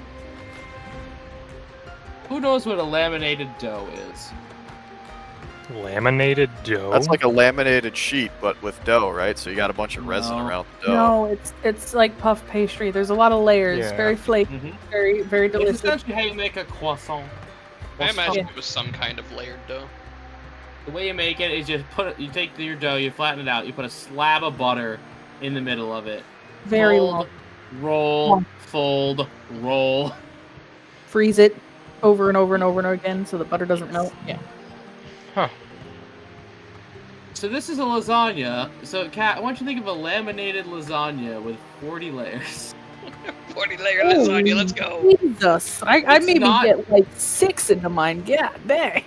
Who knows what a laminated dough is? Laminated dough. That's like a laminated sheet, but with dough, right? So you got a bunch of resin No. around the dough. No, it's like puff pastry. There's a lot of layers. Yeah. Very flaky. Mhm. Very very It's delicious. essentially how you make a croissant. I imagine Yeah. it was some kind of layered dough. The way you make it is you take your dough, you flatten it out, you put a slab of butter in the middle of it. Very Fold, long. roll, fold, roll. Freeze it over and over and over and over again so the butter doesn't melt. Yeah. So this is a lasagna. So, Kat, I want you to think of a laminated lasagna with 40 layers. 40-layer lasagna, let's go! Jesus, I It's maybe not- get like 6 into mine. Yeah, dang.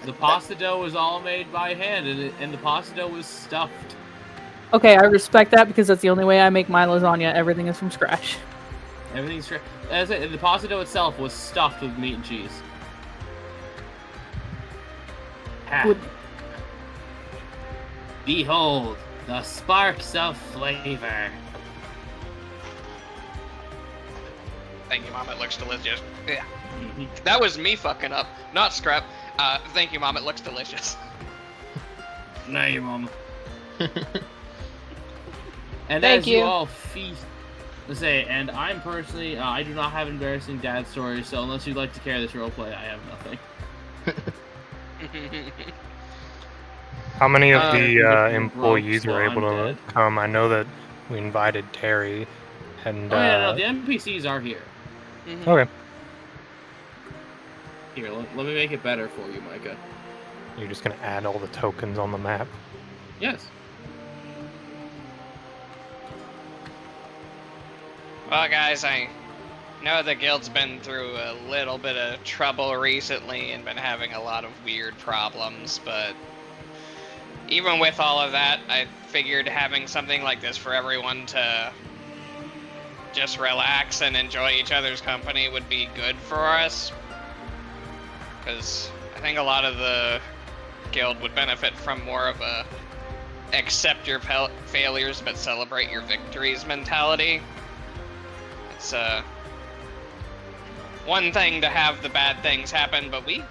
The pasta dough was all made by hand, and the pasta dough was stuffed. Okay, I respect that because that's the only way I make my lasagna. Everything is from scratch. Everything's the pasta dough itself was stuffed with meat and cheese. Ha. Good. Behold, the sparks of flavor. Thank you, Mom, it looks delicious. Yeah. That was me fucking up, not Scrap. Thank you, Mom, it looks delicious. No, your mama. And Thank as you you. all feast, let's say, and I'm personally, I do not have embarrassing dad stories, so unless you'd like to carry this roleplay, I have nothing. How many of the the employees were able to undead. come? I know that we invited Terry, and Oh yeah, no, the NPCs are here. Mhm. okay, Here, let me make it better for you, Micah. you're just gonna add all the tokens on the map. Yes. Well, guys, I know the guild's been through a little bit of trouble recently and been having a lot of weird problems, but even with all of that, I figured having something like this for everyone to just relax and enjoy each other's company would be good for us. Because I think a lot of the guild would benefit from more of a accept your failures but celebrate your victories mentality. It's one thing to have the bad things happen, but we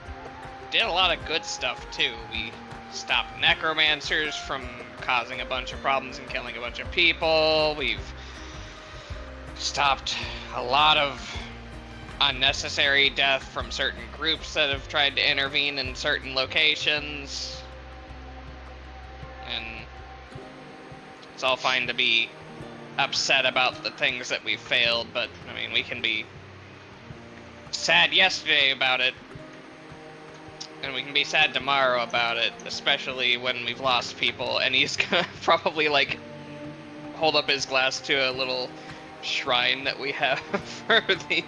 did a lot of good stuff too. We stopped necromancers from causing a bunch of problems and killing a bunch of people. We've stopped a lot of unnecessary death from certain groups that have tried to intervene in certain locations. And it's all fine to be upset about the things that we failed, but I mean, we can be sad yesterday about it, and we can be sad tomorrow about it, especially when we've lost people. And he's gonna probably like hold up his glass to a little shrine that we have for the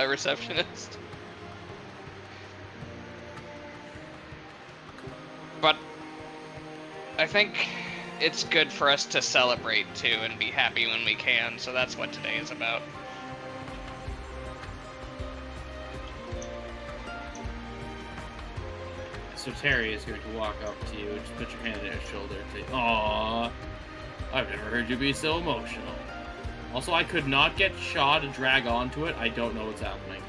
receptionist. But I think it's good for us to celebrate too and be happy when we can, so that's what today is about. So Terry is going to walk up to you and just put your hand on his shoulder and say, "Aww, I've never heard you be so emotional. Also, I could not get Shaw to drag onto it. I don't know what's happening."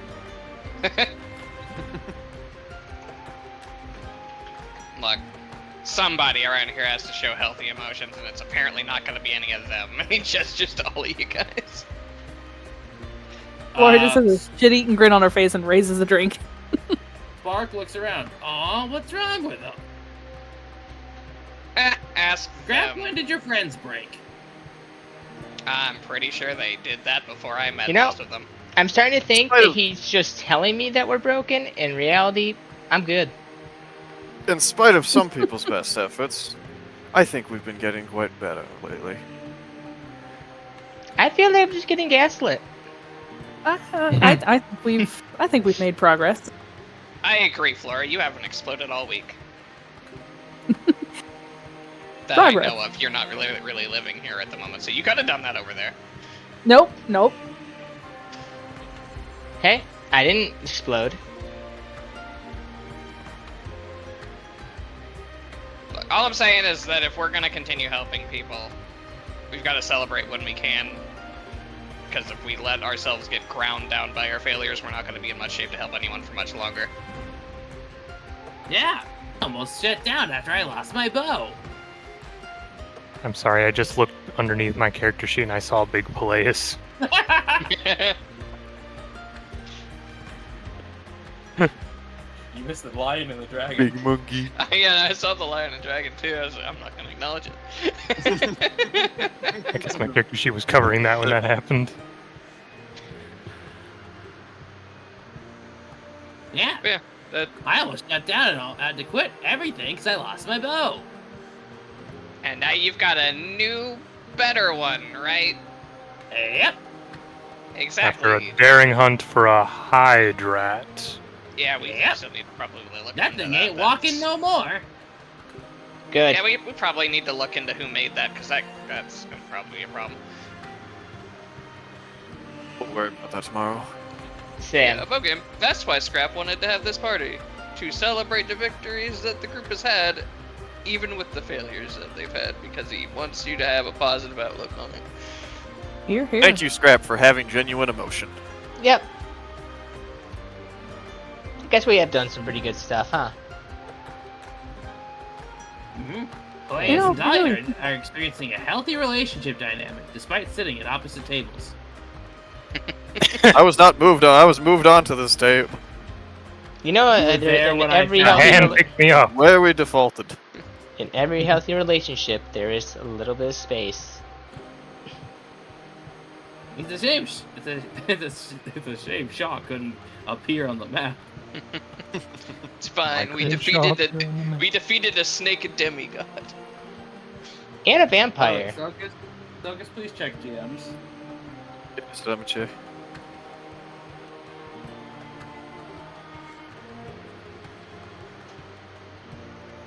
Look, somebody around here has to show healthy emotions, and it's apparently not going to be any of them. I mean, just all of you guys. Laura just has a shit-eating grin on her face and raises a drink. Spark looks around. Aw, what's wrong with them? Ask Grab, them. when did your friends break? I'm pretty sure they did that before I met You know- most of them. I'm starting to think that he's just telling me that we're broken. In reality, I'm good. In spite of some people's best efforts, I think we've been getting quite better lately. I feel like I'm just getting gaslit. I think we've made progress. I agree, Flora. You haven't exploded all week. That Progress. I know of. You're not really living here at the moment, so you could have done that over there. Nope. Hey, I didn't explode. Look, all I'm saying is that if we're gonna continue helping people, we've got to celebrate when we can. Because if we let ourselves get ground down by our failures, we're not going to be in much shape to help anyone for much longer. Yeah, almost shut down after I lost my bow. I'm sorry, I just looked underneath my character sheet and I saw a big Palious. You missed the lion and the dragon. Big monkey. Yeah, I saw the lion and dragon too. I'm not going to acknowledge it. I guess my character sheet was covering that when that happened. Yeah, Yeah, I almost shut down and I had to quit everything because I lost my bow. and now you've got a new, better one, right? Yep. Exactly. After a daring hunt for a Hydrat. Yeah, we Yep. still need to probably look That into thing that. ain't walking no more. Good. Yeah, we probably need to look into who made that, because that's gonna probably be a problem. We'll worry about that tomorrow. Sam. Yeah, okay. That's why Scrap wanted to have this party. To celebrate the victories that the group has had, even with the failures that they've had, because he wants you to have a positive outlook on it. Here. Thank you, Scrap, for having genuine emotion. Yep. I guess we have done some pretty good stuff, huh? Mm-hmm. You know, and Dahlia really- are experiencing a healthy relationship dynamic, despite sitting at opposite tables. I was not moved on. I was moved on to this tape You know, You were there when I every found A you. hand picked me up. where we defaulted. in every healthy relationship, there is a little bit of space. It's a shame. It's a shame Shaw couldn't appear on the map. It's fine. We Like defeated a snake demigod. And a vampire. Selkus, please check GMs. Cemetery.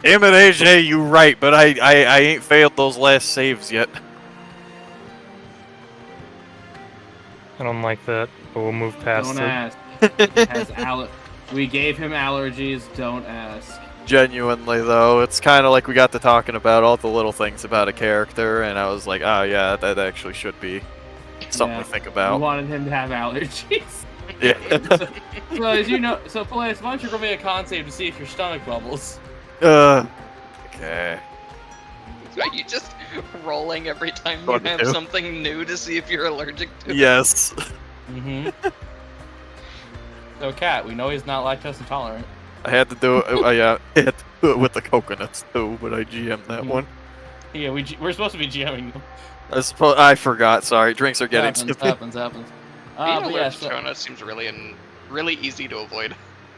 Damn it, AJ, you right, but I ain't failed those last saves yet. I don't like that, but we'll move past Don't it. ask. We gave him allergies. Don't ask. Genuinely, though, it's kind of like we got to talking about all the little things about a character, and I was like, oh yeah, that actually should be something Yeah. to think We about. wanted him to have allergies. Yeah. So as you know, Palace, why don't you roll me a con save to see if your stomach bubbles? Okay. Are you just rolling every time you What have do? something new to see if you're allergic to it? Yes. Mm-hmm. So, Cat, we know he's not lactose intolerant. I had to do it. Yeah, I had to do it with the coconuts too, but I GM'd that Mhm. one. Yeah, we're supposed to be GMing them. I forgot. Sorry, drinks are getting to me. Happens. Being But yeah, allergic so, to coconuts seems really easy to avoid.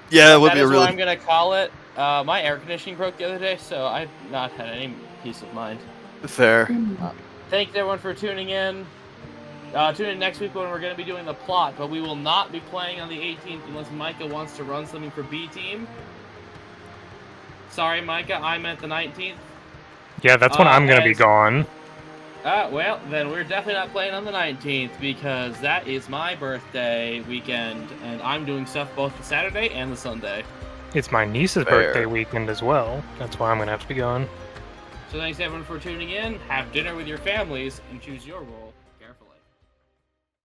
Yeah, it would that be is a really what I'm gonna call it. My air conditioning broke the other day, so I've not had any peace of mind. fair. Thanks everyone for tuning in. Tune in next week when we're going to be doing the plot, but we will not be playing on the 18th unless Micah wants to run something for B Team. Sorry, Micah, I meant the 19th. Yeah, that's when I'm gonna be as- gone. Well, then we're definitely not playing on the 19th because that is my birthday weekend, and I'm doing stuff both the Saturday and the Sunday. It's my niece's Fair. birthday weekend as well. That's why I'm gonna have to be gone. So thanks everyone for tuning in. Have dinner with your families and choose your role.